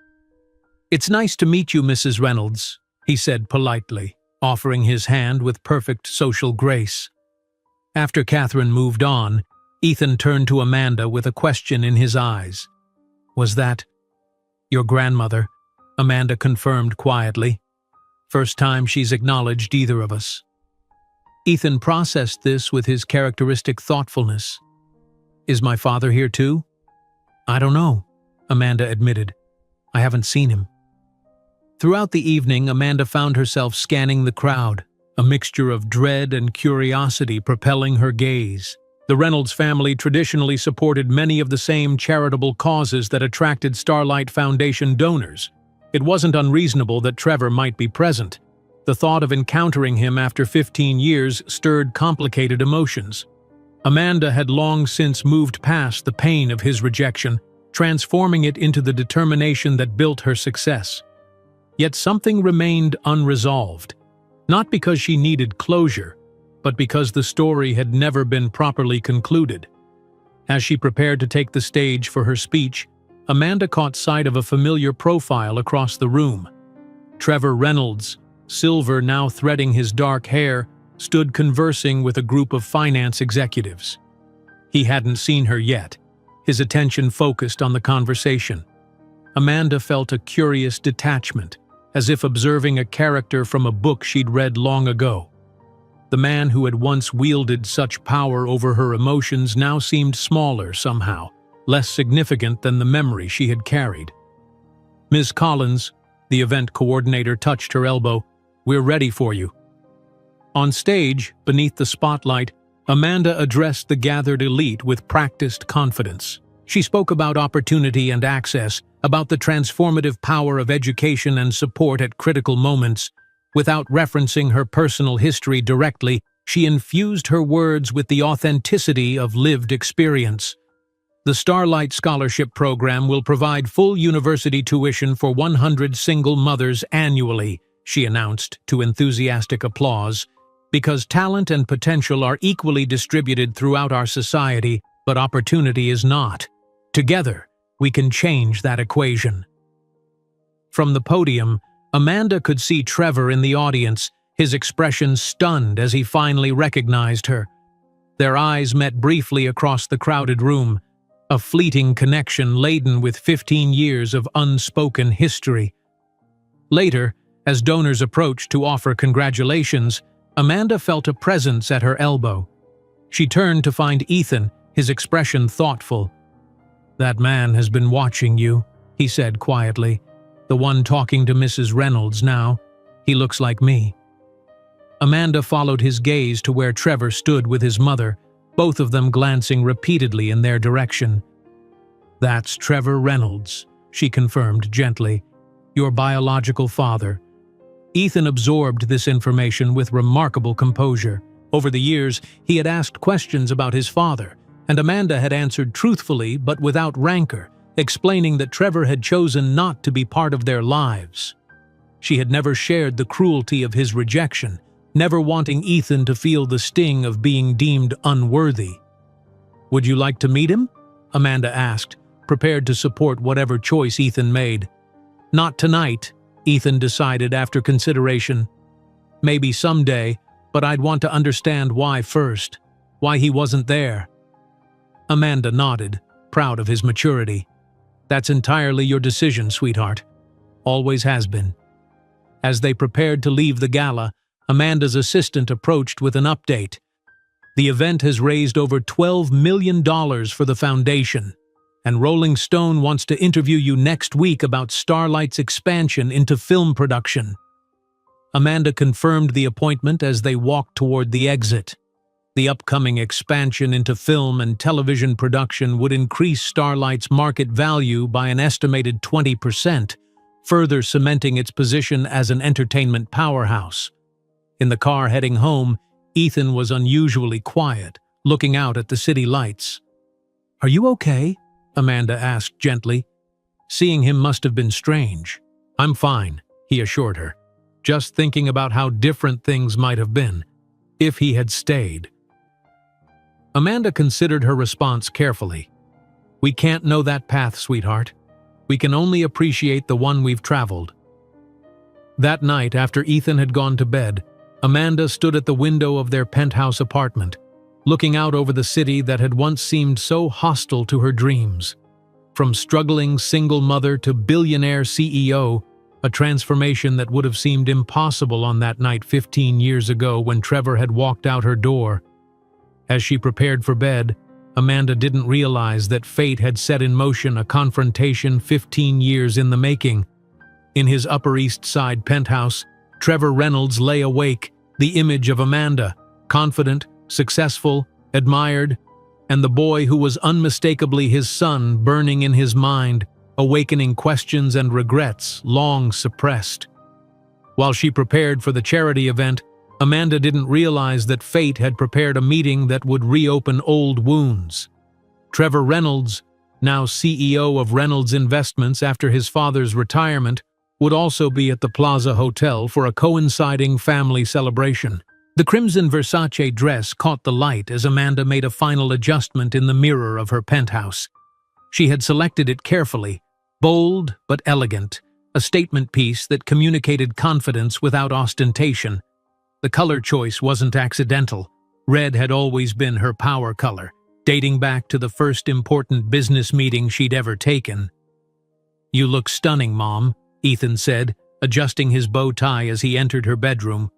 "It's nice to meet you, Mrs. Reynolds," he said politely, offering his hand with perfect social grace. After Catherine moved on, Ethan turned to Amanda with a question in his eyes. "Was that your grandmother?" Amanda confirmed quietly. "First time she's acknowledged either of us." Ethan processed this with his characteristic thoughtfulness. "Is my father here too?" "I don't know," Amanda admitted. "I haven't seen him." Throughout the evening, Amanda found herself scanning the crowd, a mixture of dread and curiosity propelling her gaze. The Reynolds family traditionally supported many of the same charitable causes that attracted Starlight Foundation donors. It wasn't unreasonable that Trevor might be present. The thought of encountering him after 15 years stirred complicated emotions. Amanda had long since moved past the pain of his rejection, transforming it into the determination that built her success. Yet something remained unresolved, not because she needed closure, but because the story had never been properly concluded. As she prepared to take the stage for her speech, Amanda caught sight of a familiar profile across the room. Trevor Reynolds, silver now threading his dark hair, stood conversing with a group of finance executives. He hadn't seen her yet, his attention focused on the conversation. Amanda felt a curious detachment, as if observing a character from a book she'd read long ago. The man who had once wielded such power over her emotions now seemed smaller somehow, less significant than the memory she had carried. "Ms. Collins," the event coordinator touched her elbow, "we're ready for you." On stage, beneath the spotlight, Amanda addressed the gathered elite with practiced confidence. She spoke about opportunity and access, about the transformative power of education and support at critical moments. Without referencing her personal history directly, she infused her words with the authenticity of lived experience. The Starlight Scholarship Program will provide full university tuition for 100 single mothers annually, she announced to enthusiastic applause. Because talent and potential are equally distributed throughout our society, but opportunity is not. Together, we can change that equation. From the podium, Amanda could see Trevor in the audience, his expression stunned as he finally recognized her. Their eyes met briefly across the crowded room, a fleeting connection laden with 15 years of unspoken history. Later, as donors approached to offer congratulations, Amanda felt a presence at her elbow. She turned to find Ethan, his expression thoughtful. "That man has been watching you," he said quietly. "The one talking to Mrs. Reynolds now. He looks like me." Amanda followed his gaze to where Trevor stood with his mother, both of them glancing repeatedly in their direction. "That's Trevor Reynolds," she confirmed gently. "Your biological father." Ethan absorbed this information with remarkable composure. Over the years, he had asked questions about his father, and Amanda had answered truthfully but without rancor, explaining that Trevor had chosen not to be part of their lives. She had never shared the cruelty of his rejection, never wanting Ethan to feel the sting of being deemed unworthy. "Would you like to meet him?" Amanda asked, prepared to support whatever choice Ethan made. "Not tonight," Ethan decided after consideration. "Maybe someday, but I'd want to understand why first, why he wasn't there." Amanda nodded, proud of his maturity. "That's entirely your decision, sweetheart. Always has been." As they prepared to leave the gala, Amanda's assistant approached with an update. "The event has raised over $12 million for the foundation, and Rolling Stone wants to interview you next week about Starlight's expansion into film production." Amanda confirmed the appointment as they walked toward the exit. The upcoming expansion into film and television production would increase Starlight's market value by an estimated 20%, further cementing its position as an entertainment powerhouse. In the car heading home, Ethan was unusually quiet, looking out at the city lights. "Are you okay?" Amanda asked gently. Seeing him must have been strange. "I'm fine," he assured her. "Just thinking about how different things might have been if he had stayed." Amanda considered her response carefully. "We can't know that path, sweetheart. We can only appreciate the one we've traveled." That night, after Ethan had gone to bed, Amanda stood at the window of their penthouse apartment, looking out over the city that had once seemed so hostile to her dreams. From struggling single mother to billionaire CEO, a transformation that would have seemed impossible on that night 15 years ago when Trevor had walked out her door. As she prepared for bed, Amanda didn't realize that fate had set in motion a confrontation 15 years in the making. In his Upper East Side penthouse, Trevor Reynolds lay awake, the image of Amanda, confident, successful, admired, and the boy who was unmistakably his son burning in his mind, awakening questions and regrets long suppressed. While she prepared for the charity event, Amanda didn't realize that fate had prepared a meeting that would reopen old wounds. Trevor Reynolds, now CEO of Reynolds Investments after his father's retirement, would also be at the Plaza Hotel for a coinciding family celebration. The crimson Versace dress caught the light as Amanda made a final adjustment in the mirror of her penthouse. She had selected it carefully, bold but elegant, a statement piece that communicated confidence without ostentation. The color choice wasn't accidental. Red had always been her power color, dating back to the first important business meeting she'd ever taken. "You look stunning, Mom," Ethan said, adjusting his bow tie as he entered her bedroom.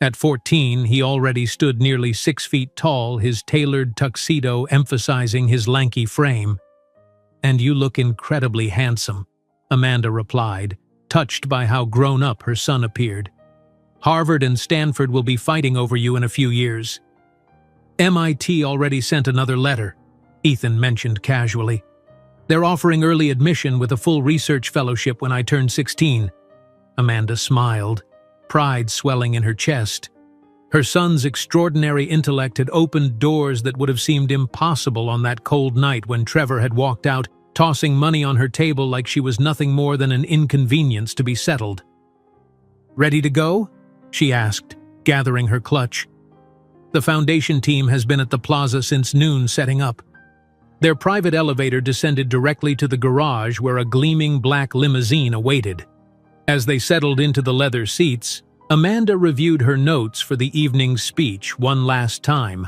At 14, he already stood nearly 6 feet tall, his tailored tuxedo emphasizing his lanky frame. "And you look incredibly handsome," Amanda replied, touched by how grown-up her son appeared. "Harvard and Stanford will be fighting over you in a few years." "MIT already sent another letter," Ethan mentioned casually. "They're offering early admission with a full research fellowship when I turn 16. Amanda smiled, pride swelling in her chest. Her son's extraordinary intellect had opened doors that would have seemed impossible on that cold night when Trevor had walked out, tossing money on her table like she was nothing more than an inconvenience to be settled. "Ready to go?" she asked, gathering her clutch. The foundation team has been at the plaza since noon setting up. Their private elevator descended directly to the garage where a gleaming black limousine awaited. As they settled into the leather seats, Amanda reviewed her notes for the evening's speech one last time.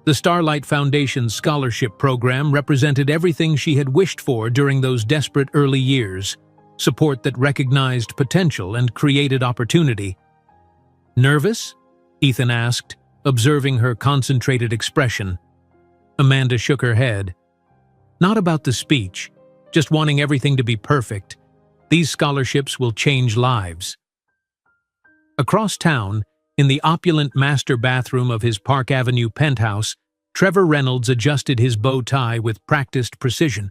The Starlight Foundation's scholarship program represented everything she had wished for during those desperate early years, support that recognized potential and created opportunity. "Nervous?" Ethan asked, observing her concentrated expression. Amanda shook her head. "Not about the speech, just wanting everything to be perfect. These scholarships will change lives." Across town, in the opulent master bathroom of his Park Avenue penthouse, Trevor Reynolds adjusted his bow tie with practiced precision.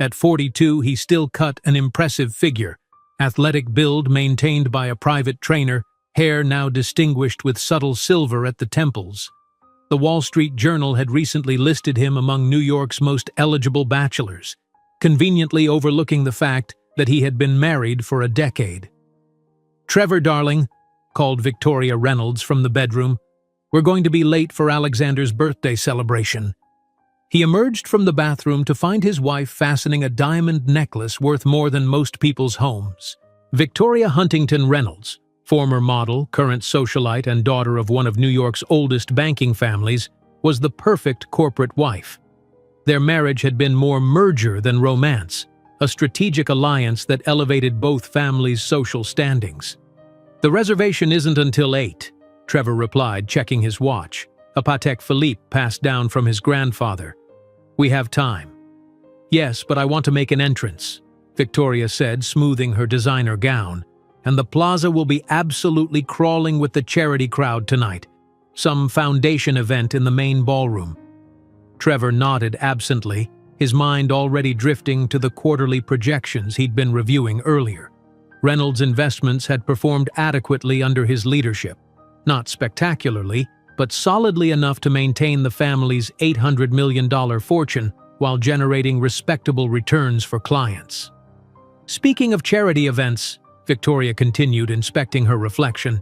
At 42, he still cut an impressive figure, athletic build maintained by a private trainer, hair now distinguished with subtle silver at the temples. The Wall Street Journal had recently listed him among New York's most eligible bachelors, conveniently overlooking the fact that he had been married for a decade. "Trevor, darling," called Victoria Reynolds from the bedroom, "we're going to be late for Alexander's birthday celebration." He emerged from the bathroom to find his wife fastening a diamond necklace worth more than most people's homes. Victoria Huntington Reynolds, former model, current socialite, and daughter of one of New York's oldest banking families, was the perfect corporate wife. Their marriage had been more merger than romance, a strategic alliance that elevated both families' social standings. "The reservation isn't until 8, Trevor replied, checking his watch, a Patek Philippe passed down from his grandfather. "We have time." "Yes, but I want to make an entrance," Victoria said, smoothing her designer gown. "And the plaza will be absolutely crawling with the charity crowd tonight. Some foundation event in the main ballroom." Trevor nodded absently, his mind already drifting to the quarterly projections he'd been reviewing earlier. Reynolds Investments had performed adequately under his leadership. Not spectacularly, but solidly enough to maintain the family's $800 million fortune while generating respectable returns for clients. "Speaking of charity events," Victoria continued, inspecting her reflection,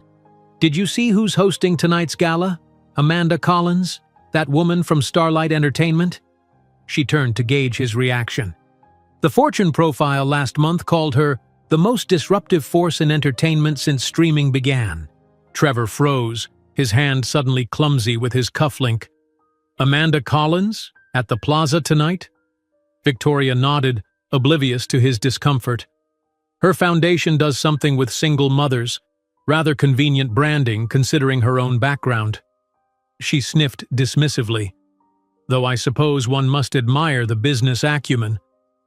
"did you see who's hosting tonight's gala? Amanda Collins, that woman from Starlight Entertainment?" She turned to gauge his reaction. The Fortune profile last month called her the most disruptive force in entertainment since streaming began. Trevor froze, his hand suddenly clumsy with his cufflink. "Amanda Collins? At the plaza tonight?" Victoria nodded, oblivious to his discomfort. "Her foundation does something with single mothers. Rather convenient branding considering her own background." She sniffed dismissively. "Though I suppose one must admire the business acumen.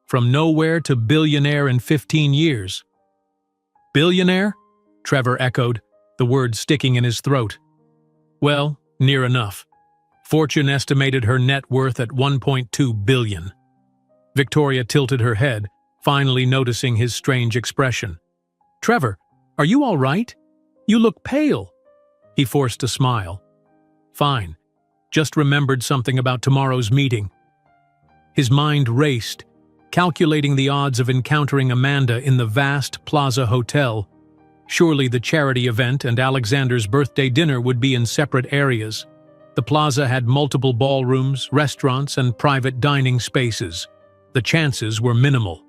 From nowhere to billionaire in 15 years. "Billionaire?" Trevor echoed, the word sticking in his throat. "Well, near enough. Fortune estimated her net worth at $1.2 billion. Victoria tilted her head, finally noticing his strange expression. "Trevor, are you all right? You look pale." He forced a smile. "Fine. Just remembered something about tomorrow's meeting." His mind raced, calculating the odds of encountering Amanda in the vast Plaza Hotel. Surely the charity event and Alexander's birthday dinner would be in separate areas. The plaza had multiple ballrooms, restaurants, and private dining spaces. The chances were minimal.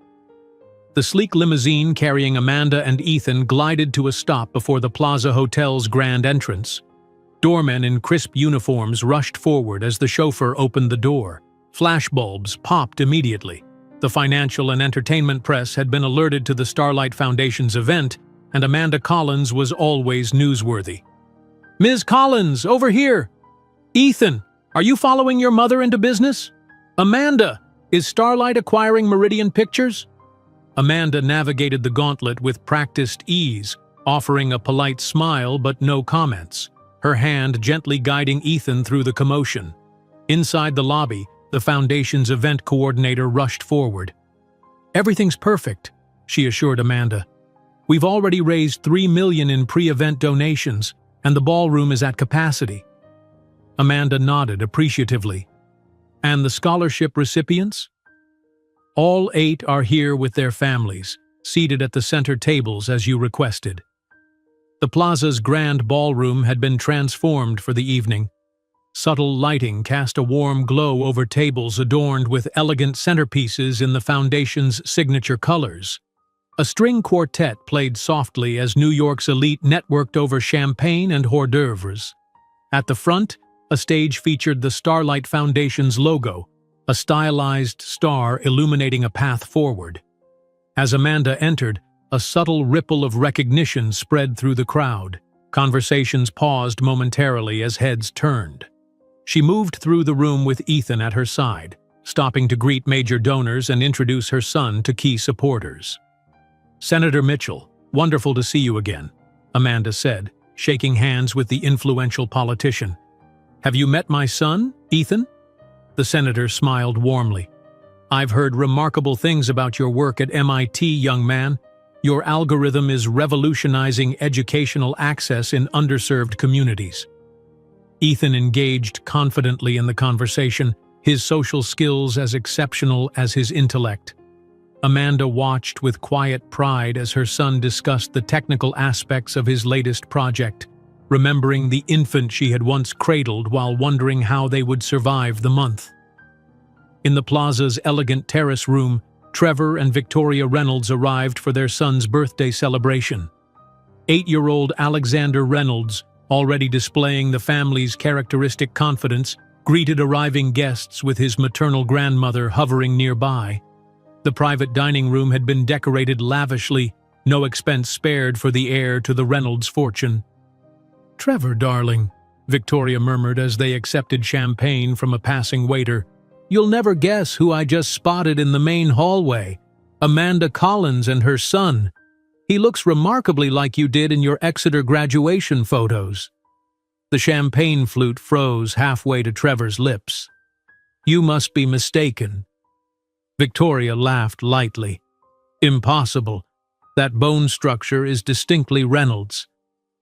The sleek limousine carrying Amanda and Ethan glided to a stop before the Plaza Hotel's grand entrance. Doormen in crisp uniforms rushed forward as the chauffeur opened the door. Flashbulbs popped immediately. The financial and entertainment press had been alerted to the Starlight Foundation's event, and Amanda Collins was always newsworthy. "Ms. Collins, over here! Ethan, are you following your mother into business? Amanda, is Starlight acquiring Meridian Pictures?" Amanda navigated the gauntlet with practiced ease, offering a polite smile but no comments, her hand gently guiding Ethan through the commotion. Inside the lobby, the Foundation's event coordinator rushed forward. "Everything's perfect," she assured Amanda. "We've already raised $3 million in pre-event donations, and the ballroom is at capacity." Amanda nodded appreciatively. "And the scholarship recipients?" "All 8 are here with their families, seated at the center tables as you requested." The plaza's grand ballroom had been transformed for the evening. Subtle lighting cast a warm glow over tables adorned with elegant centerpieces in the Foundation's signature colors. A string quartet played softly as New York's elite networked over champagne and hors d'oeuvres. At the front, a stage featured the Starlight Foundation's logo, a stylized star illuminating a path forward. As Amanda entered, a subtle ripple of recognition spread through the crowd. Conversations paused momentarily as heads turned. She moved through the room with Ethan at her side, stopping to greet major donors and introduce her son to key supporters. "Senator Mitchell, wonderful to see you again," Amanda said, shaking hands with the influential politician. "Have you met my son, Ethan?" The senator smiled warmly. "I've heard remarkable things about your work at MIT, young man. Your algorithm is revolutionizing educational access in underserved communities." Ethan engaged confidently in the conversation, his social skills as exceptional as his intellect. Amanda watched with quiet pride as her son discussed the technical aspects of his latest project, remembering the infant she had once cradled while wondering how they would survive the month. In the plaza's elegant terrace room, Trevor and Victoria Reynolds arrived for their son's birthday celebration. 8-year-old Alexander Reynolds, already displaying the family's characteristic confidence, greeted arriving guests with his maternal grandmother hovering nearby. The private dining room had been decorated lavishly, no expense spared for the heir to the Reynolds fortune. "Trevor, darling," Victoria murmured as they accepted champagne from a passing waiter, "you'll never guess who I just spotted in the main hallway. Amanda Collins and her son. He looks remarkably like you did in your Exeter graduation photos." The champagne flute froze halfway to Trevor's lips. "You must be mistaken." Victoria laughed lightly. "Impossible. That bone structure is distinctly Reynolds."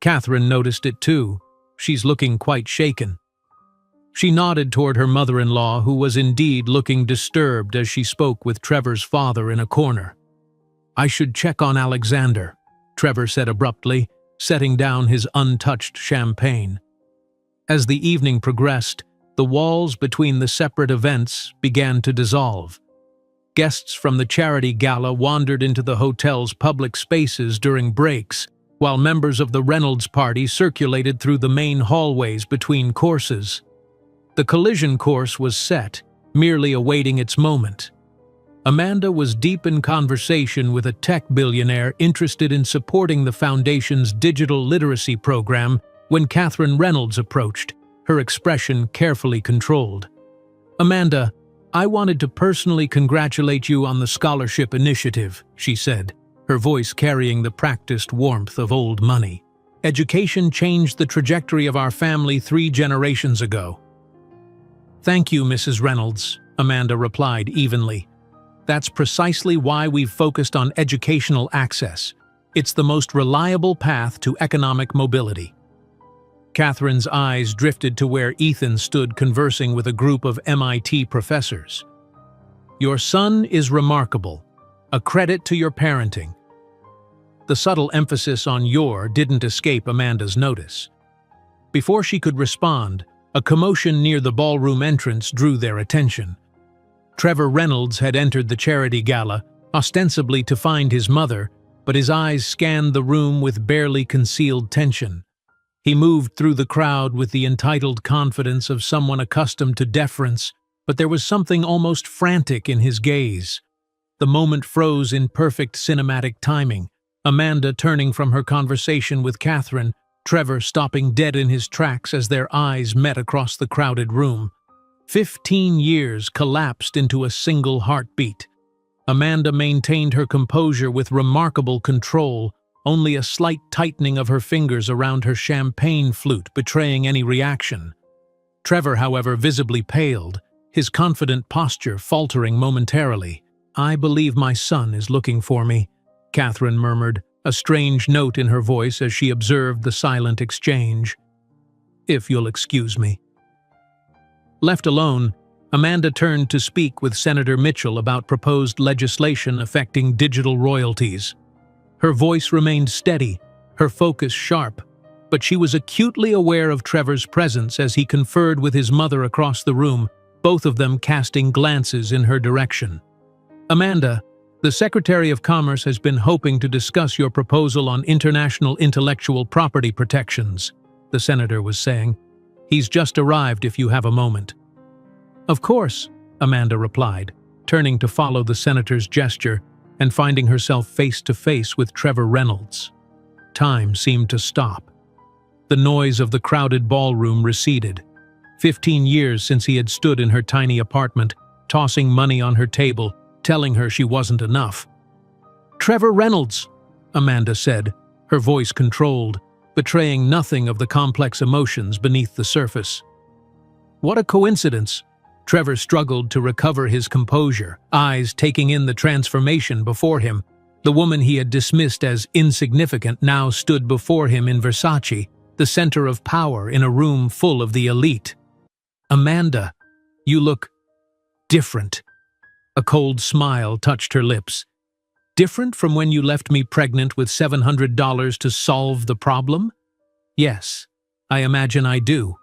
Catherine noticed it too. "She's looking quite shaken." She nodded toward her mother-in-law, who was indeed looking disturbed as she spoke with Trevor's father in a corner. "I should check on Alexander," Trevor said abruptly, setting down his untouched champagne. As the evening progressed, the walls between the separate events began to dissolve. Guests from the charity gala wandered into the hotel's public spaces during breaks, while members of the Reynolds party circulated through the main hallways between courses. The collision course was set, merely awaiting its moment. Amanda was deep in conversation with a tech billionaire interested in supporting the Foundation's digital literacy program when Catherine Reynolds approached, her expression carefully controlled. "Amanda, I wanted to personally congratulate you on the scholarship initiative," she said, her voice carrying the practiced warmth of old money. "Education changed the trajectory of our family 3 generations ago." "Thank you, Mrs. Reynolds," Amanda replied evenly. "That's precisely why we've focused on educational access. It's the most reliable path to economic mobility." Catherine's eyes drifted to where Ethan stood conversing with a group of MIT professors. Your son is remarkable. A credit to your parenting. The subtle emphasis on "your" didn't escape Amanda's notice. Before she could respond, a commotion near the ballroom entrance drew their attention. Trevor Reynolds had entered the charity gala, ostensibly to find his mother, but his eyes scanned the room with barely concealed tension. He moved through the crowd with the entitled confidence of someone accustomed to deference, but there was something almost frantic in his gaze. The moment froze in perfect cinematic timing, Amanda turning from her conversation with Catherine, Trevor stopping dead in his tracks as their eyes met across the crowded room. 15 years collapsed into a single heartbeat. Amanda maintained her composure with remarkable control, only a slight tightening of her fingers around her champagne flute betraying any reaction. Trevor, however, visibly paled, his confident posture faltering momentarily. "I believe my son is looking for me," Catherine murmured, a strange note in her voice as she observed the silent exchange. "If you'll excuse me." Left alone, Amanda turned to speak with Senator Mitchell about proposed legislation affecting digital royalties. Her voice remained steady, her focus sharp, but she was acutely aware of Trevor's presence as he conferred with his mother across the room, both of them casting glances in her direction. "Amanda, the Secretary of Commerce has been hoping to discuss your proposal on international intellectual property protections," the senator was saying. "He's just arrived if you have a moment." "Of course," Amanda replied, turning to follow the senator's gesture and finding herself face to face with Trevor Reynolds. Time seemed to stop. The noise of the crowded ballroom receded. 15 years since he had stood in her tiny apartment, tossing money on her table, telling her she wasn't enough. "Trevor Reynolds," Amanda said, her voice controlled, betraying nothing of the complex emotions beneath the surface. "What a coincidence." Trevor struggled to recover his composure, eyes taking in the transformation before him. The woman he had dismissed as insignificant now stood before him in Versace, the center of power in a room full of the elite. "Amanda, you look different." A cold smile touched her lips. "Different from when you left me pregnant with $700 to solve the problem?" "Yes, I imagine I do."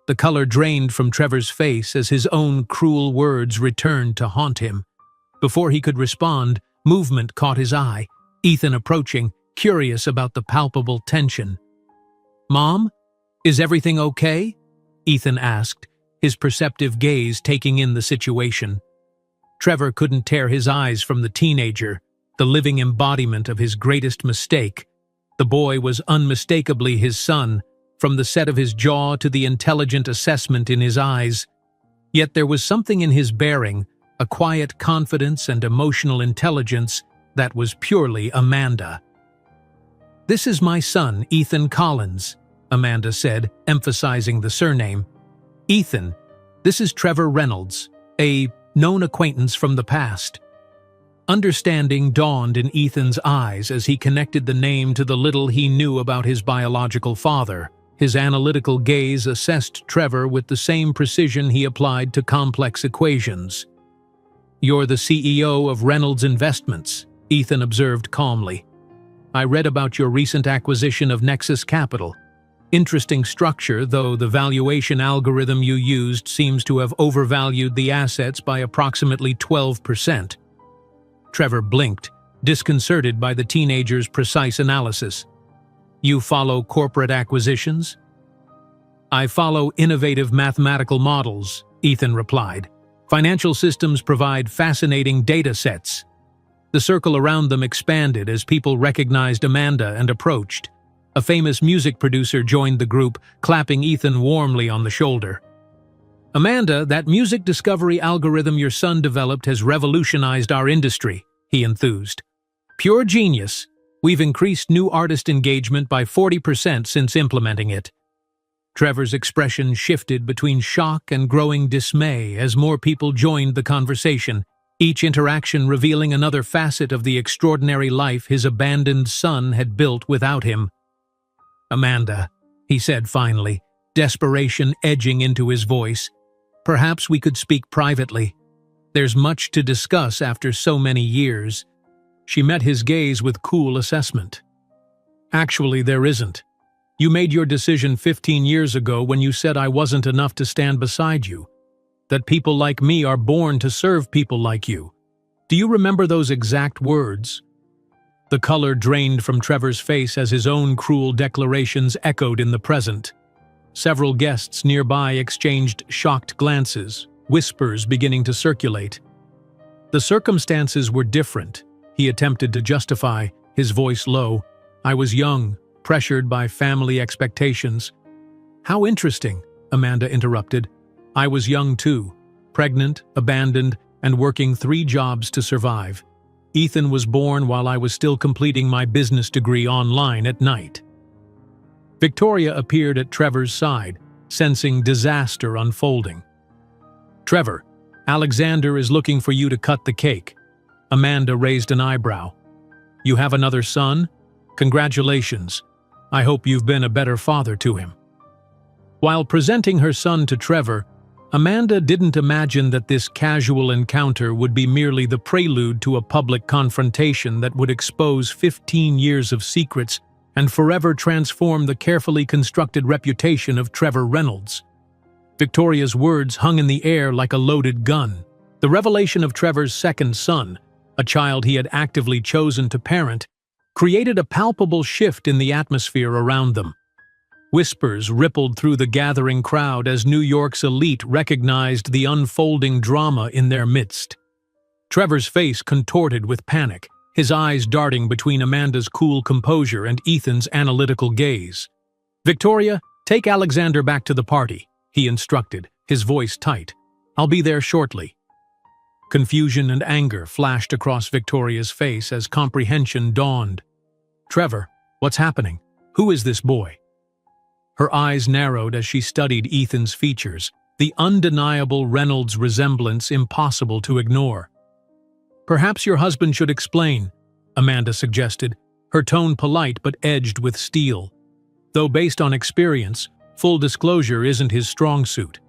The color drained from Trevor's face as his own cruel words returned to haunt him. Before he could respond, movement caught his eye, Ethan approaching, curious about the palpable tension. "Mom, is everything okay?" Ethan asked, his perceptive gaze taking in the situation. Trevor couldn't tear his eyes from the teenager, the living embodiment of his greatest mistake. The boy was unmistakably his son, from the set of his jaw to the intelligent assessment in his eyes. Yet there was something in his bearing, a quiet confidence and emotional intelligence, that was purely Amanda. "This is my son, Ethan Collins," Amanda said, emphasizing the surname. "Ethan, this is Trevor Reynolds, a known acquaintance from the past." Understanding dawned in Ethan's eyes as he connected the name to the little he knew about his biological father. His analytical gaze assessed Trevor with the same precision he applied to complex equations. "You're the CEO of Reynolds Investments," Ethan observed calmly. "I read about your recent acquisition of Nexus Capital. Interesting structure, though the valuation algorithm you used seems to have overvalued the assets by approximately 12%. Trevor blinked, disconcerted by the teenager's precise analysis. "You follow corporate acquisitions?" "I follow innovative mathematical models," Ethan replied. "Financial systems provide fascinating data sets." The circle around them expanded as people recognized Amanda and approached. A famous music producer joined the group, clapping Ethan warmly on the shoulder. "Amanda, that music discovery algorithm your son developed has revolutionized our industry," he enthused. "Pure genius. We've increased new artist engagement by 40% since implementing it." Trevor's expression shifted between shock and growing dismay as more people joined the conversation, each interaction revealing another facet of the extraordinary life his abandoned son had built without him. "Amanda," he said finally, desperation edging into his voice, "perhaps we could speak privately." There's much to discuss after so many years. She met his gaze with cool assessment. Actually, there isn't. You made your decision 15 years ago when you said I wasn't enough to stand beside you. That people like me are born to serve people like you. Do you remember those exact words? The color drained from Trevor's face as his own cruel declarations echoed in the present. Several guests nearby exchanged shocked glances, whispers beginning to circulate. The circumstances were different, he attempted to justify, his voice low. I was young, pressured by family expectations. How interesting, Amanda interrupted. I was young too, pregnant, abandoned, and working 3 jobs to survive. Ethan was born while I was still completing my business degree online at night. Victoria appeared at Trevor's side, sensing disaster unfolding. Trevor, Alexander is looking for you to cut the cake. Amanda raised an eyebrow. You have another son? Congratulations. I hope you've been a better father to him. While presenting her son to Trevor, Amanda didn't imagine that this casual encounter would be merely the prelude to a public confrontation that would expose 15 years of secrets and forever transform the carefully constructed reputation of Trevor Reynolds. Victoria's words hung in the air like a loaded gun. The revelation of Trevor's second son, a child he had actively chosen to parent, created a palpable shift in the atmosphere around them. Whispers rippled through the gathering crowd as New York's elite recognized the unfolding drama in their midst. Trevor's face contorted with panic, his eyes darting between Amanda's cool composure and Ethan's analytical gaze. Victoria, take Alexander back to the party, he instructed, his voice tight. I'll be there shortly. Confusion and anger flashed across Victoria's face as comprehension dawned. Trevor, what's happening? Who is this boy? Her eyes narrowed as she studied Ethan's features, the undeniable Reynolds resemblance impossible to ignore. Perhaps your husband should explain, Amanda suggested, her tone polite but edged with steel. Though based on experience, full disclosure isn't his strong suit.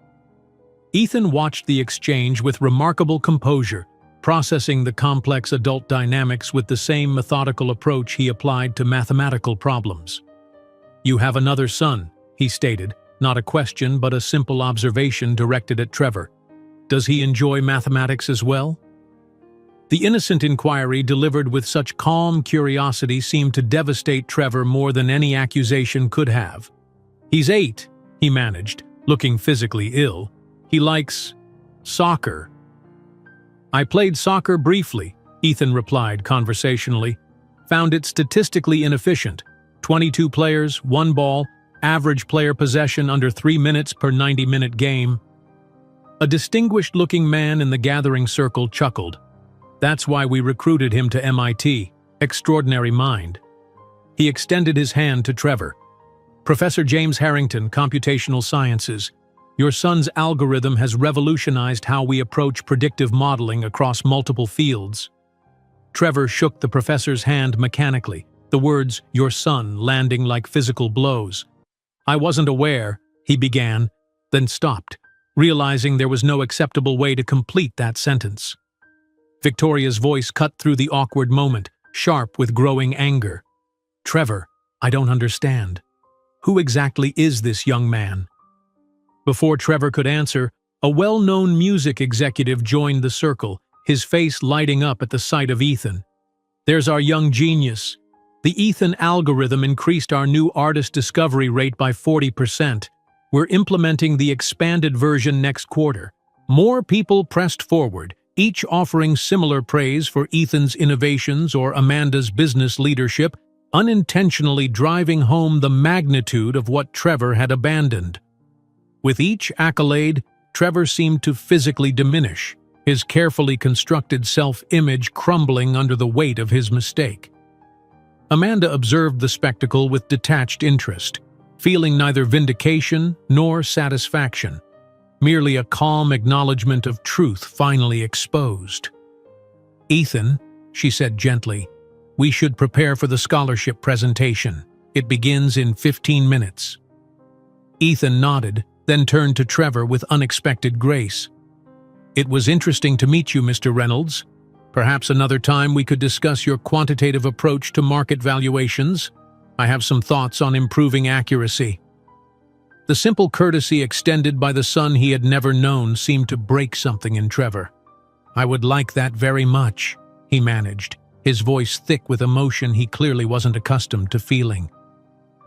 Ethan watched the exchange with remarkable composure, processing the complex adult dynamics with the same methodical approach he applied to mathematical problems. You have another son, he stated, not a question but a simple observation directed at Trevor. Does he enjoy mathematics as well? The innocent inquiry delivered with such calm curiosity seemed to devastate Trevor more than any accusation could have. He's 8, he managed, looking physically ill. He likes soccer. I played soccer briefly, Ethan replied conversationally. Found it statistically inefficient. 22 players, 1 ball, average player possession under 3 minutes per 90-minute game. A distinguished-looking man in the gathering circle chuckled. That's why we recruited him to MIT. Extraordinary mind. He extended his hand to Trevor. Professor James Harrington, Computational Sciences. Your son's algorithm has revolutionized how we approach predictive modeling across multiple fields. Trevor shook the professor's hand mechanically, the words, your son, landing like physical blows. I wasn't aware, he began, then stopped, realizing there was no acceptable way to complete that sentence. Victoria's voice cut through the awkward moment, sharp with growing anger. Trevor, I don't understand. Who exactly is this young man? Before Trevor could answer, a well-known music executive joined the circle, his face lighting up at the sight of Ethan. There's our young genius. The Ethan algorithm increased our new artist discovery rate by 40%. We're implementing the expanded version next quarter. More people pressed forward, each offering similar praise for Ethan's innovations or Amanda's business leadership, unintentionally driving home the magnitude of what Trevor had abandoned. With each accolade, Trevor seemed to physically diminish, his carefully constructed self-image crumbling under the weight of his mistake. Amanda observed the spectacle with detached interest, feeling neither vindication nor satisfaction, merely a calm acknowledgement of truth finally exposed. Ethan, she said gently, we should prepare for the scholarship presentation. It begins in 15 minutes. Ethan nodded, then turned to Trevor with unexpected grace. It was interesting to meet you, Mr. Reynolds. Perhaps another time we could discuss your quantitative approach to market valuations. I have some thoughts on improving accuracy. The simple courtesy extended by the son he had never known seemed to break something in Trevor. I would like that very much, he managed, his voice thick with emotion he clearly wasn't accustomed to feeling.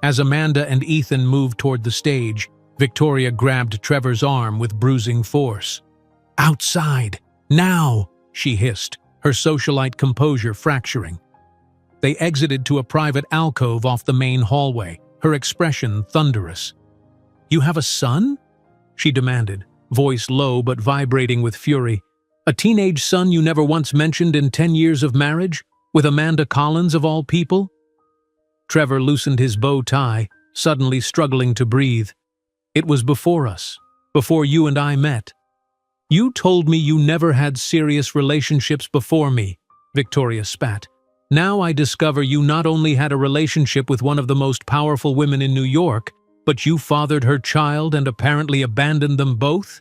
As Amanda and Ethan moved toward the stage, Victoria grabbed Trevor's arm with bruising force. "Outside! Now!" she hissed, her socialite composure fracturing. They exited to a private alcove off the main hallway, her expression thunderous. "You have a son?" she demanded, voice low but vibrating with fury. "A teenage son you never once mentioned in 10 years of marriage? With Amanda Collins of all people?" Trevor loosened his bow tie, suddenly struggling to breathe. "It was before us, before you and I met. You told me you never had serious relationships before me," Victoria spat. "Now I discover you not only had a relationship with one of the most powerful women in New York, but you fathered her child and apparently abandoned them both?"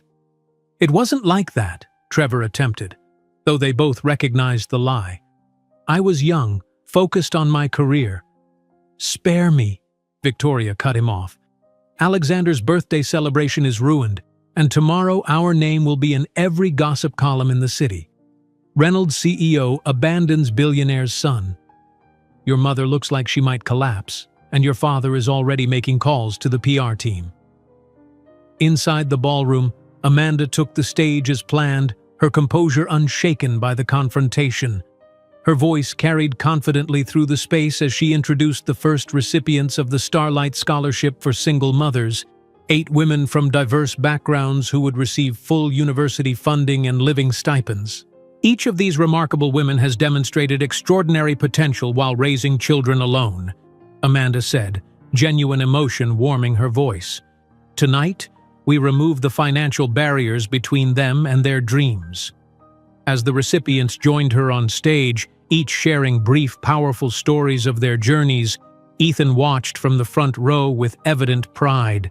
"It wasn't like that," Trevor attempted, though they both recognized the lie. "I was young, focused on my career." "Spare me," Victoria cut him off. "Alexander's birthday celebration is ruined, and tomorrow our name will be in every gossip column in the city. Reynolds CEO abandons billionaire's son. Your mother looks like she might collapse, and your father is already making calls to the PR team." Inside the ballroom, Amanda took the stage as planned, her composure unshaken by the confrontation. Her voice carried confidently through the space as she introduced the first recipients of the Starlight Scholarship for Single Mothers, 8 women from diverse backgrounds who would receive full university funding and living stipends. "Each of these remarkable women has demonstrated extraordinary potential while raising children alone," Amanda said, genuine emotion warming her voice. "Tonight, we remove the financial barriers between them and their dreams." As the recipients joined her on stage, each sharing brief, powerful stories of their journeys, Ethan watched from the front row with evident pride.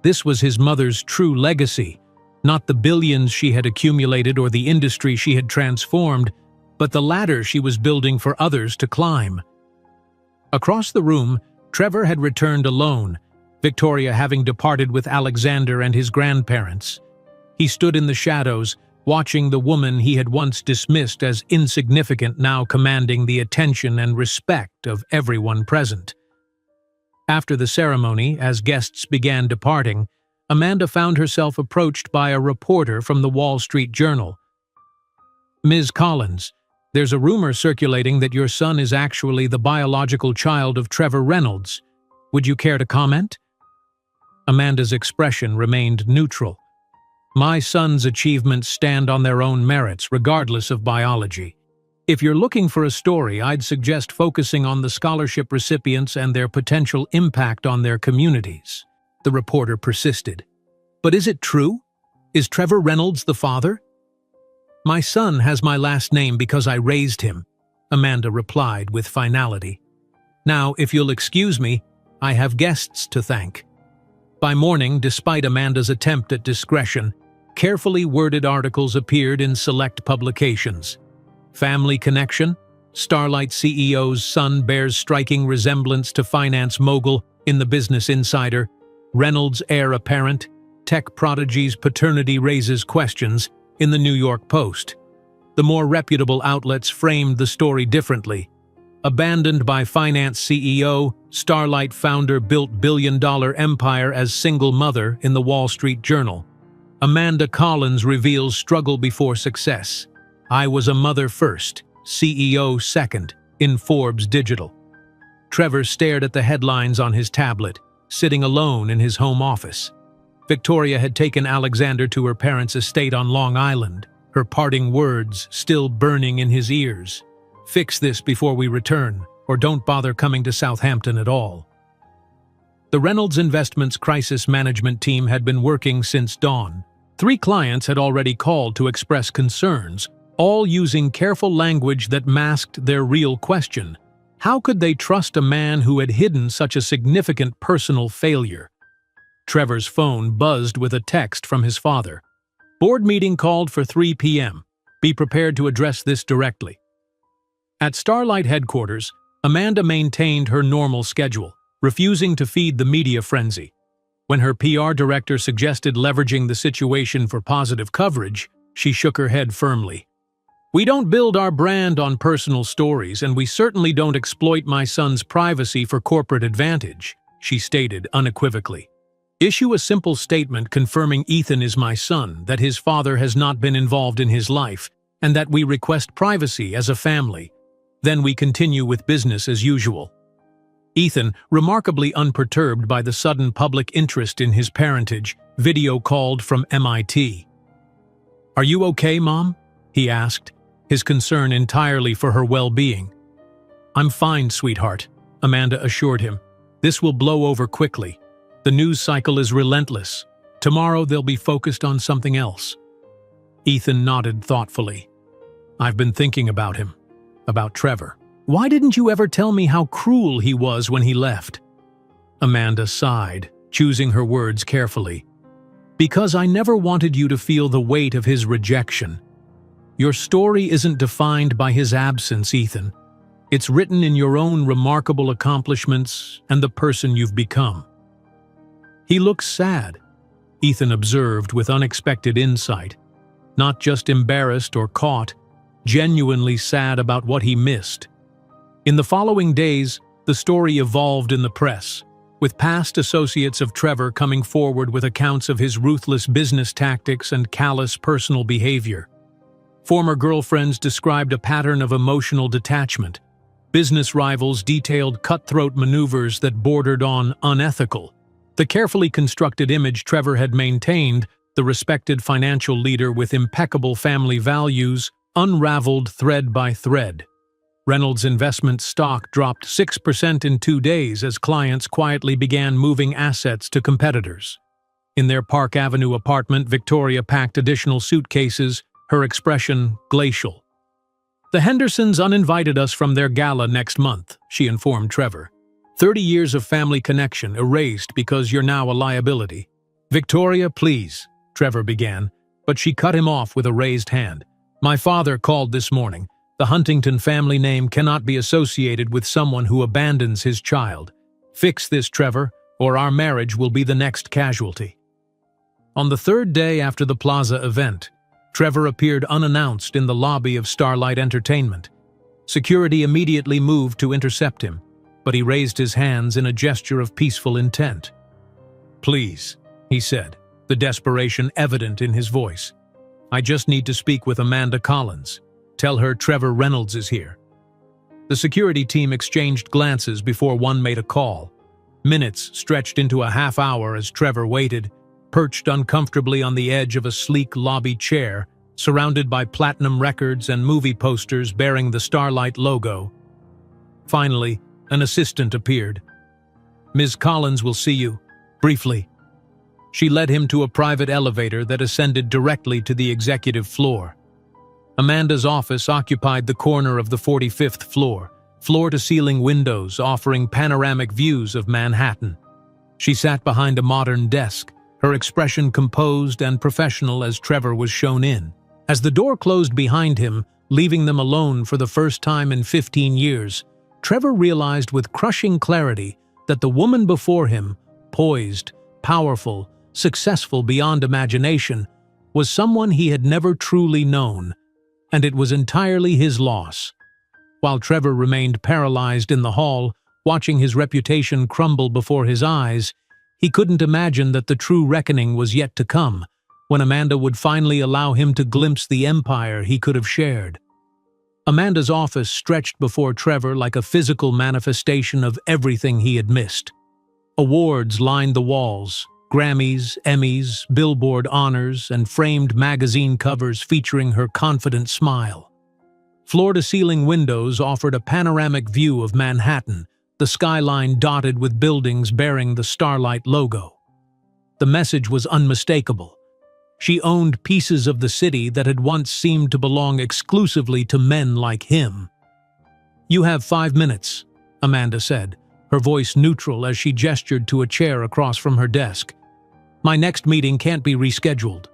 This was his mother's true legacy, not the billions she had accumulated or the industry she had transformed, but the ladder she was building for others to climb. Across the room, Trevor had returned alone, Victoria having departed with Alexander and his grandparents. He stood in the shadows, watching the woman he had once dismissed as insignificant now commanding the attention and respect of everyone present. After the ceremony, as guests began departing, Amanda found herself approached by a reporter from the Wall Street Journal. "Ms. Collins, there's a rumor circulating that your son is actually the biological child of Trevor Reynolds. Would you care to comment?" Amanda's expression remained neutral. "My son's achievements stand on their own merits, regardless of biology. If you're looking for a story, I'd suggest focusing on the scholarship recipients and their potential impact on their communities," the reporter persisted. "But is it true? Is Trevor Reynolds the father?" "My son has my last name because I raised him," Amanda replied with finality. "Now, if you'll excuse me, I have guests to thank." By morning, despite Amanda's attempt at discretion, carefully worded articles appeared in select publications. Family Connection, Starlight CEO's son bears striking resemblance to finance mogul in the Business Insider, Reynolds heir apparent, tech prodigy's paternity raises questions in the New York Post. The more reputable outlets framed the story differently. Abandoned by finance CEO, Starlight founder built billion-dollar empire as single mother in the Wall Street Journal. Amanda Collins reveals struggle before success. I was a mother first, CEO second, in Forbes Digital. Trevor stared at the headlines on his tablet, sitting alone in his home office. Victoria had taken Alexander to her parents' estate on Long Island, her parting words still burning in his ears. "Fix this before we return, or don't bother coming to Southampton at all." The Reynolds Investments crisis management team had been working since dawn. 3 clients had already called to express concerns, all using careful language that masked their real question. How could they trust a man who had hidden such a significant personal failure? Trevor's phone buzzed with a text from his father. Board meeting called for 3 p.m. Be prepared to address this directly. At Starlight headquarters, Amanda maintained her normal schedule, refusing to feed the media frenzy. When her PR director suggested leveraging the situation for positive coverage, she shook her head firmly. "We don't build our brand on personal stories, and we certainly don't exploit my son's privacy for corporate advantage," she stated unequivocally. "Issue a simple statement confirming Ethan is my son, that his father has not been involved in his life, and that we request privacy as a family. Then we continue with business as usual." Ethan, remarkably unperturbed by the sudden public interest in his parentage, video called from MIT. "Are you okay, Mom?" he asked, his concern entirely for her well-being. "I'm fine, sweetheart," Amanda assured him. "This will blow over quickly. The news cycle is relentless. Tomorrow they'll be focused on something else." Ethan nodded thoughtfully. "I've been thinking about him, about Trevor. Why didn't you ever tell me how cruel he was when he left?" Amanda sighed, choosing her words carefully. "Because I never wanted you to feel the weight of his rejection. Your story isn't defined by his absence, Ethan. It's written in your own remarkable accomplishments and the person you've become." "He looks sad," Ethan observed with unexpected insight. Not just embarrassed or caught, genuinely sad about what he missed. In the following days, the story evolved in the press, with past associates of Trevor coming forward with accounts of his ruthless business tactics and callous personal behavior. Former girlfriends described a pattern of emotional detachment. Business rivals detailed cutthroat maneuvers that bordered on unethical. The carefully constructed image Trevor had maintained, the respected financial leader with impeccable family values, unraveled thread by thread. Reynolds' investment stock dropped 6% in 2 days as clients quietly began moving assets to competitors. In their Park Avenue apartment, Victoria packed additional suitcases, her expression glacial. "The Hendersons uninvited us from their gala next month," she informed Trevor. 30 years of family connection erased because you're now a liability." "Victoria, please," Trevor began, but she cut him off with a raised hand. "My father called this morning. The Huntington family name cannot be associated with someone who abandons his child. Fix this, Trevor, or our marriage will be the next casualty." On the 3rd day after the Plaza event, Trevor appeared unannounced in the lobby of Starlight Entertainment. Security immediately moved to intercept him, but he raised his hands in a gesture of peaceful intent. "Please," he said, the desperation evident in his voice. "I just need to speak with Amanda Collins. Tell her Trevor Reynolds is here." The security team exchanged glances before one made a call. Minutes stretched into a half hour as Trevor waited, perched uncomfortably on the edge of a sleek lobby chair, surrounded by platinum records and movie posters bearing the Starlight logo. Finally, an assistant appeared. "Ms. Collins will see you, briefly." She led him to a private elevator that ascended directly to the executive floor. Amanda's office occupied the corner of the 45th floor, floor-to-ceiling windows offering panoramic views of Manhattan. She sat behind a modern desk, her expression composed and professional as Trevor was shown in. As the door closed behind him, leaving them alone for the first time in 15 years, Trevor realized with crushing clarity that the woman before him, poised, powerful, successful beyond imagination, was someone he had never truly known, and it was entirely his loss. While Trevor remained paralyzed in the hall, watching his reputation crumble before his eyes, he couldn't imagine that the true reckoning was yet to come, when Amanda would finally allow him to glimpse the empire he could have shared. Amanda's office stretched before Trevor like a physical manifestation of everything he had missed. Awards lined the walls, Grammys, Emmys, Billboard honors, and framed magazine covers featuring her confident smile. Floor-to-ceiling windows offered a panoramic view of Manhattan, the skyline dotted with buildings bearing the Starlight logo. The message was unmistakable. She owned pieces of the city that had once seemed to belong exclusively to men like him. "You have 5 minutes," Amanda said, her voice neutral as she gestured to a chair across from her desk. "My next meeting can't be rescheduled."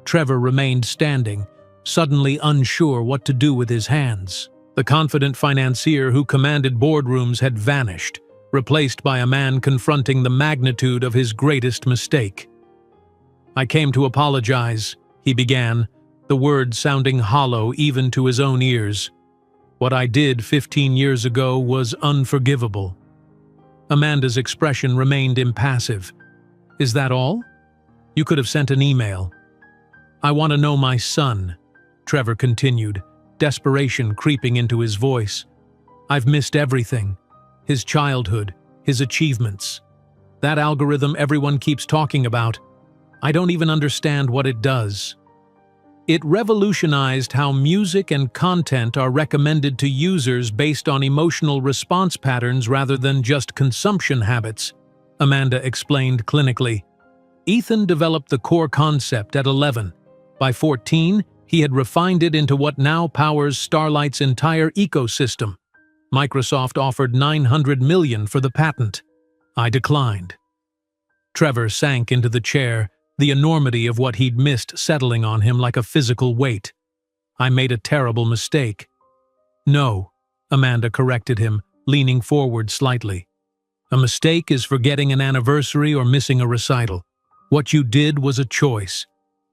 Trevor remained standing, suddenly unsure what to do with his hands. The confident financier who commanded boardrooms had vanished, replaced by a man confronting the magnitude of his greatest mistake. "I came to apologize," he began, the words sounding hollow even to his own ears. "What I did 15 years ago was unforgivable." Amanda's expression remained impassive. "Is that all? You could have sent an email." "I want to know my son," Trevor continued, desperation creeping into his voice. "I've missed everything. His childhood, his achievements. That algorithm everyone keeps talking about. I don't even understand what it does." It revolutionized how music and content are recommended to users based on emotional response patterns rather than just consumption habits, Amanda explained clinically. Ethan developed the core concept at 11. By 14, he had refined it into what now powers Starlight's entire ecosystem. Microsoft offered $900 million for the patent. I declined. Trevor sank into the chair, the enormity of what he'd missed settling on him like a physical weight. "I made a terrible mistake." "No," Amanda corrected him, leaning forward slightly. "A mistake is forgetting an anniversary or missing a recital. What you did was a choice.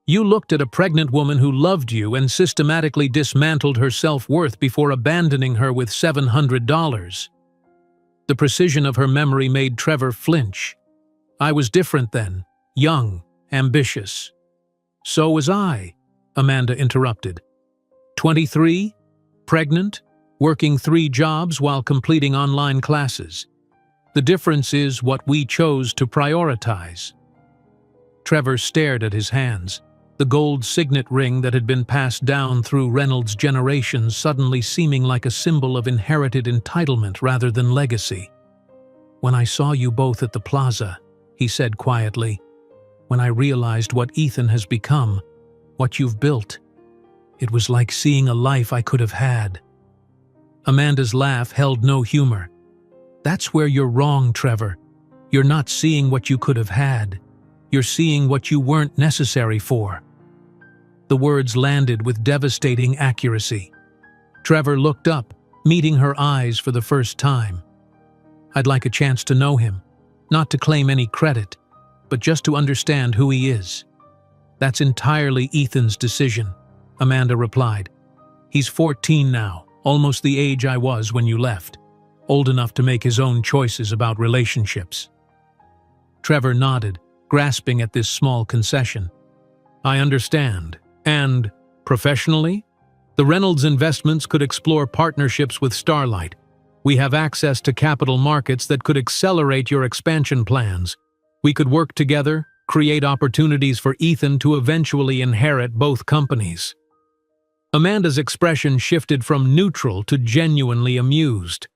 You looked at a pregnant woman who loved you and systematically dismantled her self-worth before abandoning her with $700. The precision of her memory made Trevor flinch. "I was different then, young, ambitious." "So was I," Amanda interrupted. 23, pregnant, working 3 jobs while completing online classes. The difference is what we chose to prioritize." Trevor stared at his hands, the gold signet ring that had been passed down through Reynolds' generations suddenly seeming like a symbol of inherited entitlement rather than legacy. "When I saw you both at the plaza," he said quietly, "when I realized what Ethan has become, what you've built, it was like seeing a life I could have had." Amanda's laugh held no humor. "That's where you're wrong, Trevor. You're not seeing what you could have had. You're seeing what you weren't necessary for." The words landed with devastating accuracy. Trevor looked up, meeting her eyes for the first time. "I'd like a chance to know him, not to claim any credit, but just to understand who he is." "That's entirely Ethan's decision," Amanda replied. "He's 14 now, almost the age I was when you left, old enough to make his own choices about relationships." Trevor nodded, grasping at this small concession. "I understand. And, professionally? The Reynolds investments could explore partnerships with Starlight. We have access to capital markets that could accelerate your expansion plans. We could work together, create opportunities for Ethan to eventually inherit both companies." Amanda's expression shifted from neutral to genuinely amused.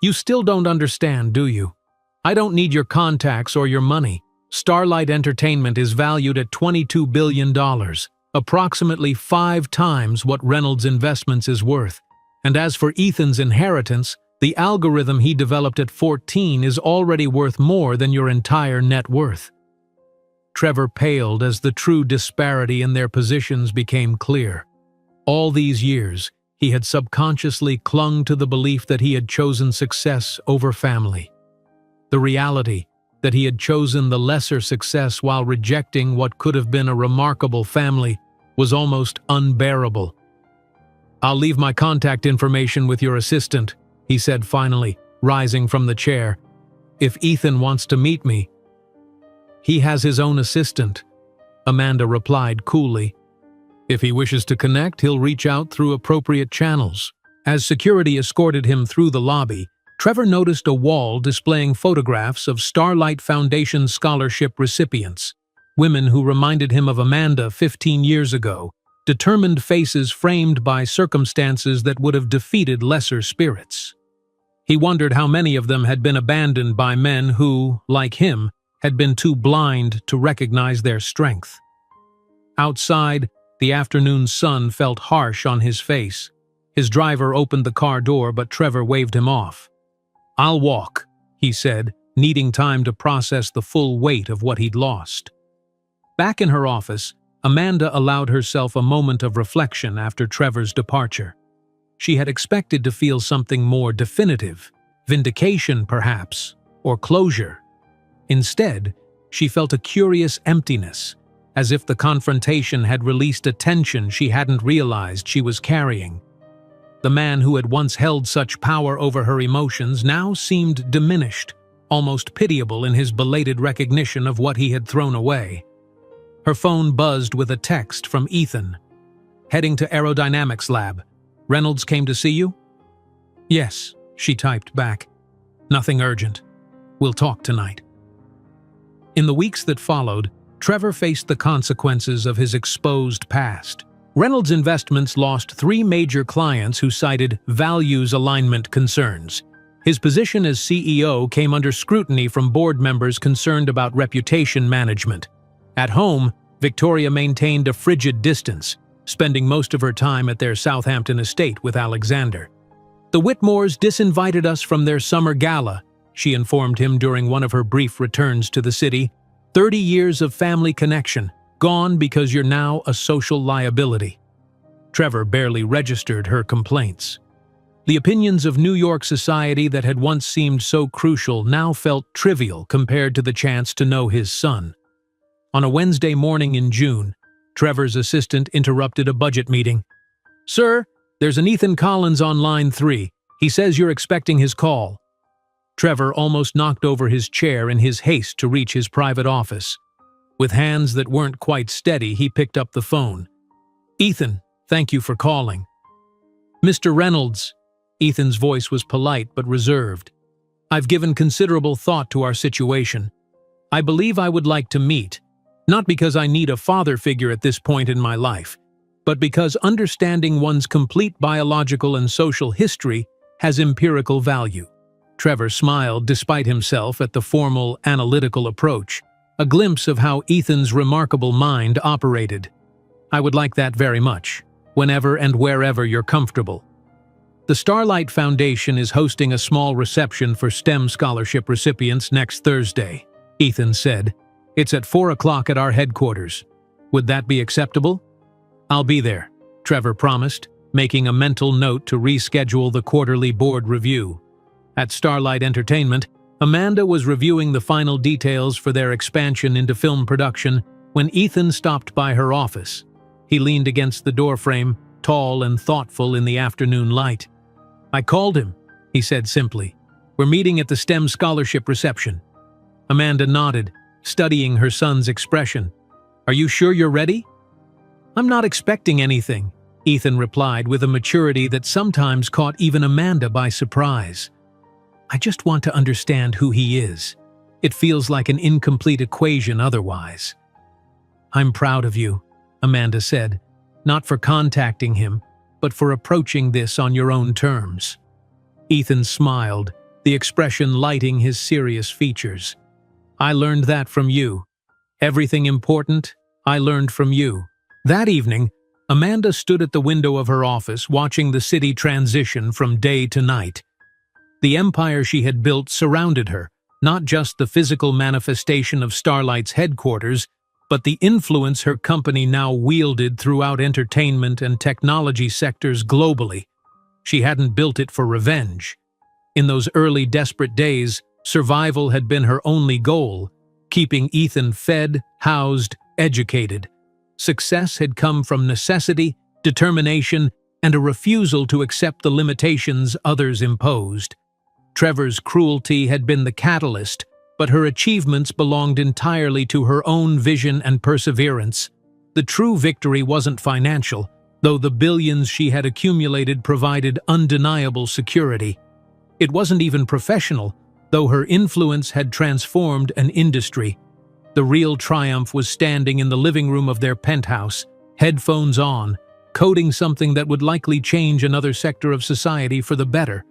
"You still don't understand, do you? I don't need your contacts or your money. Starlight Entertainment is valued at $22 billion, approximately 5 times what Reynolds Investments is worth. And as for Ethan's inheritance, the algorithm he developed at 14 is already worth more than your entire net worth." Trevor paled as the true disparity in their positions became clear. All these years, he had subconsciously clung to the belief that he had chosen success over family. The reality that he had chosen the lesser success while rejecting what could have been a remarkable family was almost unbearable. "I'll leave my contact information with your assistant," he said finally, rising from the chair. "If Ethan wants to meet me." "He has his own assistant," Amanda replied coolly. "If he wishes to connect, he'll reach out through appropriate channels." As security escorted him through the lobby, Trevor noticed a wall displaying photographs of Starlight Foundation scholarship recipients, women who reminded him of Amanda 15 years ago, determined faces framed by circumstances that would have defeated lesser spirits. He wondered how many of them had been abandoned by men who, like him, had been too blind to recognize their strength. Outside, the afternoon sun felt harsh on his face. His driver opened the car door, but Trevor waved him off. "I'll walk," he said, needing time to process the full weight of what he'd lost. Back in her office, Amanda allowed herself a moment of reflection after Trevor's departure. She had expected to feel something more definitive, vindication perhaps, or closure. Instead, she felt a curious emptiness, as if the confrontation had released a tension she hadn't realized she was carrying. The man who had once held such power over her emotions now seemed diminished, almost pitiable in his belated recognition of what he had thrown away. Her phone buzzed with a text from Ethan. "Heading to Aerodynamics Lab. Reynolds came to see you?" "Yes," she typed back. "Nothing urgent. We'll talk tonight." In the weeks that followed, Trevor faced the consequences of his exposed past. Reynolds Investments lost 3 major clients who cited values alignment concerns. His position as CEO came under scrutiny from board members concerned about reputation management. At home, Victoria maintained a frigid distance, spending most of her time at their Southampton estate with Alexander. "The Whitmores disinvited us from their summer gala," she informed him during one of her brief returns to the city. 30 years of family connection, gone because you're now a social liability." Trevor barely registered her complaints. The opinions of New York society that had once seemed so crucial now felt trivial compared to the chance to know his son. On a Wednesday morning in June, Trevor's assistant interrupted a budget meeting. "Sir, there's an Ethan Collins on line 3. He says you're expecting his call." Trevor almost knocked over his chair in his haste to reach his private office. With hands that weren't quite steady, he picked up the phone. "Ethan, thank you for calling." "Mr. Reynolds." Ethan's voice was polite but reserved. "I've given considerable thought to our situation. I believe I would like to meet, not because I need a father figure at this point in my life, but because understanding one's complete biological and social history has empirical value." Trevor smiled despite himself at the formal, analytical approach, a glimpse of how Ethan's remarkable mind operated. "I would like that very much, whenever and wherever you're comfortable." The Starlight Foundation is hosting a small reception for STEM scholarship recipients next Thursday, Ethan said. "It's at 4 o'clock at our headquarters. Would that be acceptable?" "I'll be there," Trevor promised, making a mental note to reschedule the quarterly board review. At Starlight Entertainment, Amanda was reviewing the final details for their expansion into film production when Ethan stopped by her office. He leaned against the doorframe, tall and thoughtful in the afternoon light. "I called him," he said simply. "We're meeting at the STEM scholarship reception." Amanda nodded, studying her son's expression. "Are you sure you're ready?" "I'm not expecting anything," Ethan replied with a maturity that sometimes caught even Amanda by surprise. "I just want to understand who he is. It feels like an incomplete equation otherwise." "I'm proud of you," Amanda said, "not for contacting him, but for approaching this on your own terms." Ethan smiled, the expression lighting his serious features. "I learned that from you. Everything important, I learned from you." That evening, Amanda stood at the window of her office watching the city transition from day to night. The empire she had built surrounded her, not just the physical manifestation of Starlight's headquarters, but the influence her company now wielded throughout entertainment and technology sectors globally. She hadn't built it for revenge. In those early desperate days, survival had been her only goal, keeping Ethan fed, housed, educated. Success had come from necessity, determination, and a refusal to accept the limitations others imposed. Trevor's cruelty had been the catalyst, but her achievements belonged entirely to her own vision and perseverance. The true victory wasn't financial, though the billions she had accumulated provided undeniable security. It wasn't even professional, though her influence had transformed an industry. The real triumph was standing in the living room of their penthouse, headphones on, coding something that would likely change another sector of society for the better.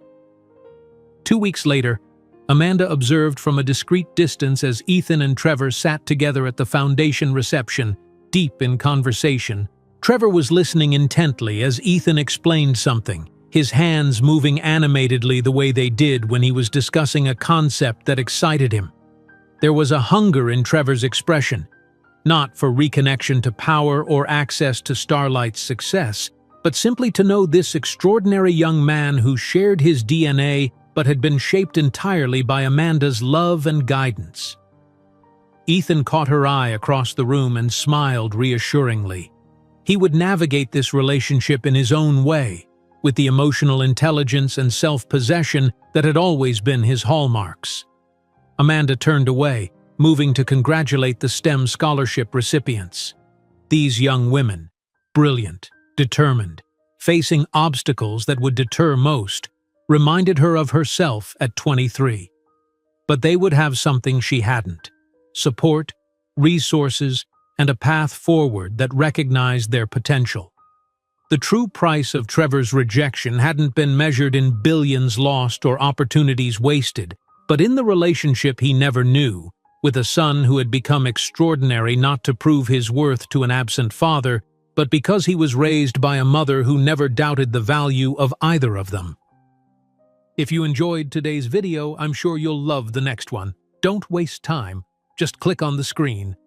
2 weeks later, Amanda observed from a discreet distance as Ethan and Trevor sat together at the foundation reception, deep in conversation. Trevor was listening intently as Ethan explained something, his hands moving animatedly the way they did when he was discussing a concept that excited him. There was a hunger in Trevor's expression. not for reconnection to power or access to Starlight's success, but simply to know this extraordinary young man who shared his DNA but had been shaped entirely by Amanda's love and guidance. Ethan caught her eye across the room and smiled reassuringly. He would navigate this relationship in his own way, with the emotional intelligence and self-possession that had always been his hallmarks. Amanda turned away, moving to congratulate the STEM scholarship recipients. These young women, brilliant, determined, facing obstacles that would deter most, reminded her of herself at 23. But they would have something she hadn't: support, resources, and a path forward that recognized their potential. The true price of Trevor's rejection hadn't been measured in billions lost or opportunities wasted, but in the relationship he never knew, with a son who had become extraordinary not to prove his worth to an absent father, but because he was raised by a mother who never doubted the value of either of them. If you enjoyed today's video, I'm sure you'll love the next one. Don't waste time. Just click on the screen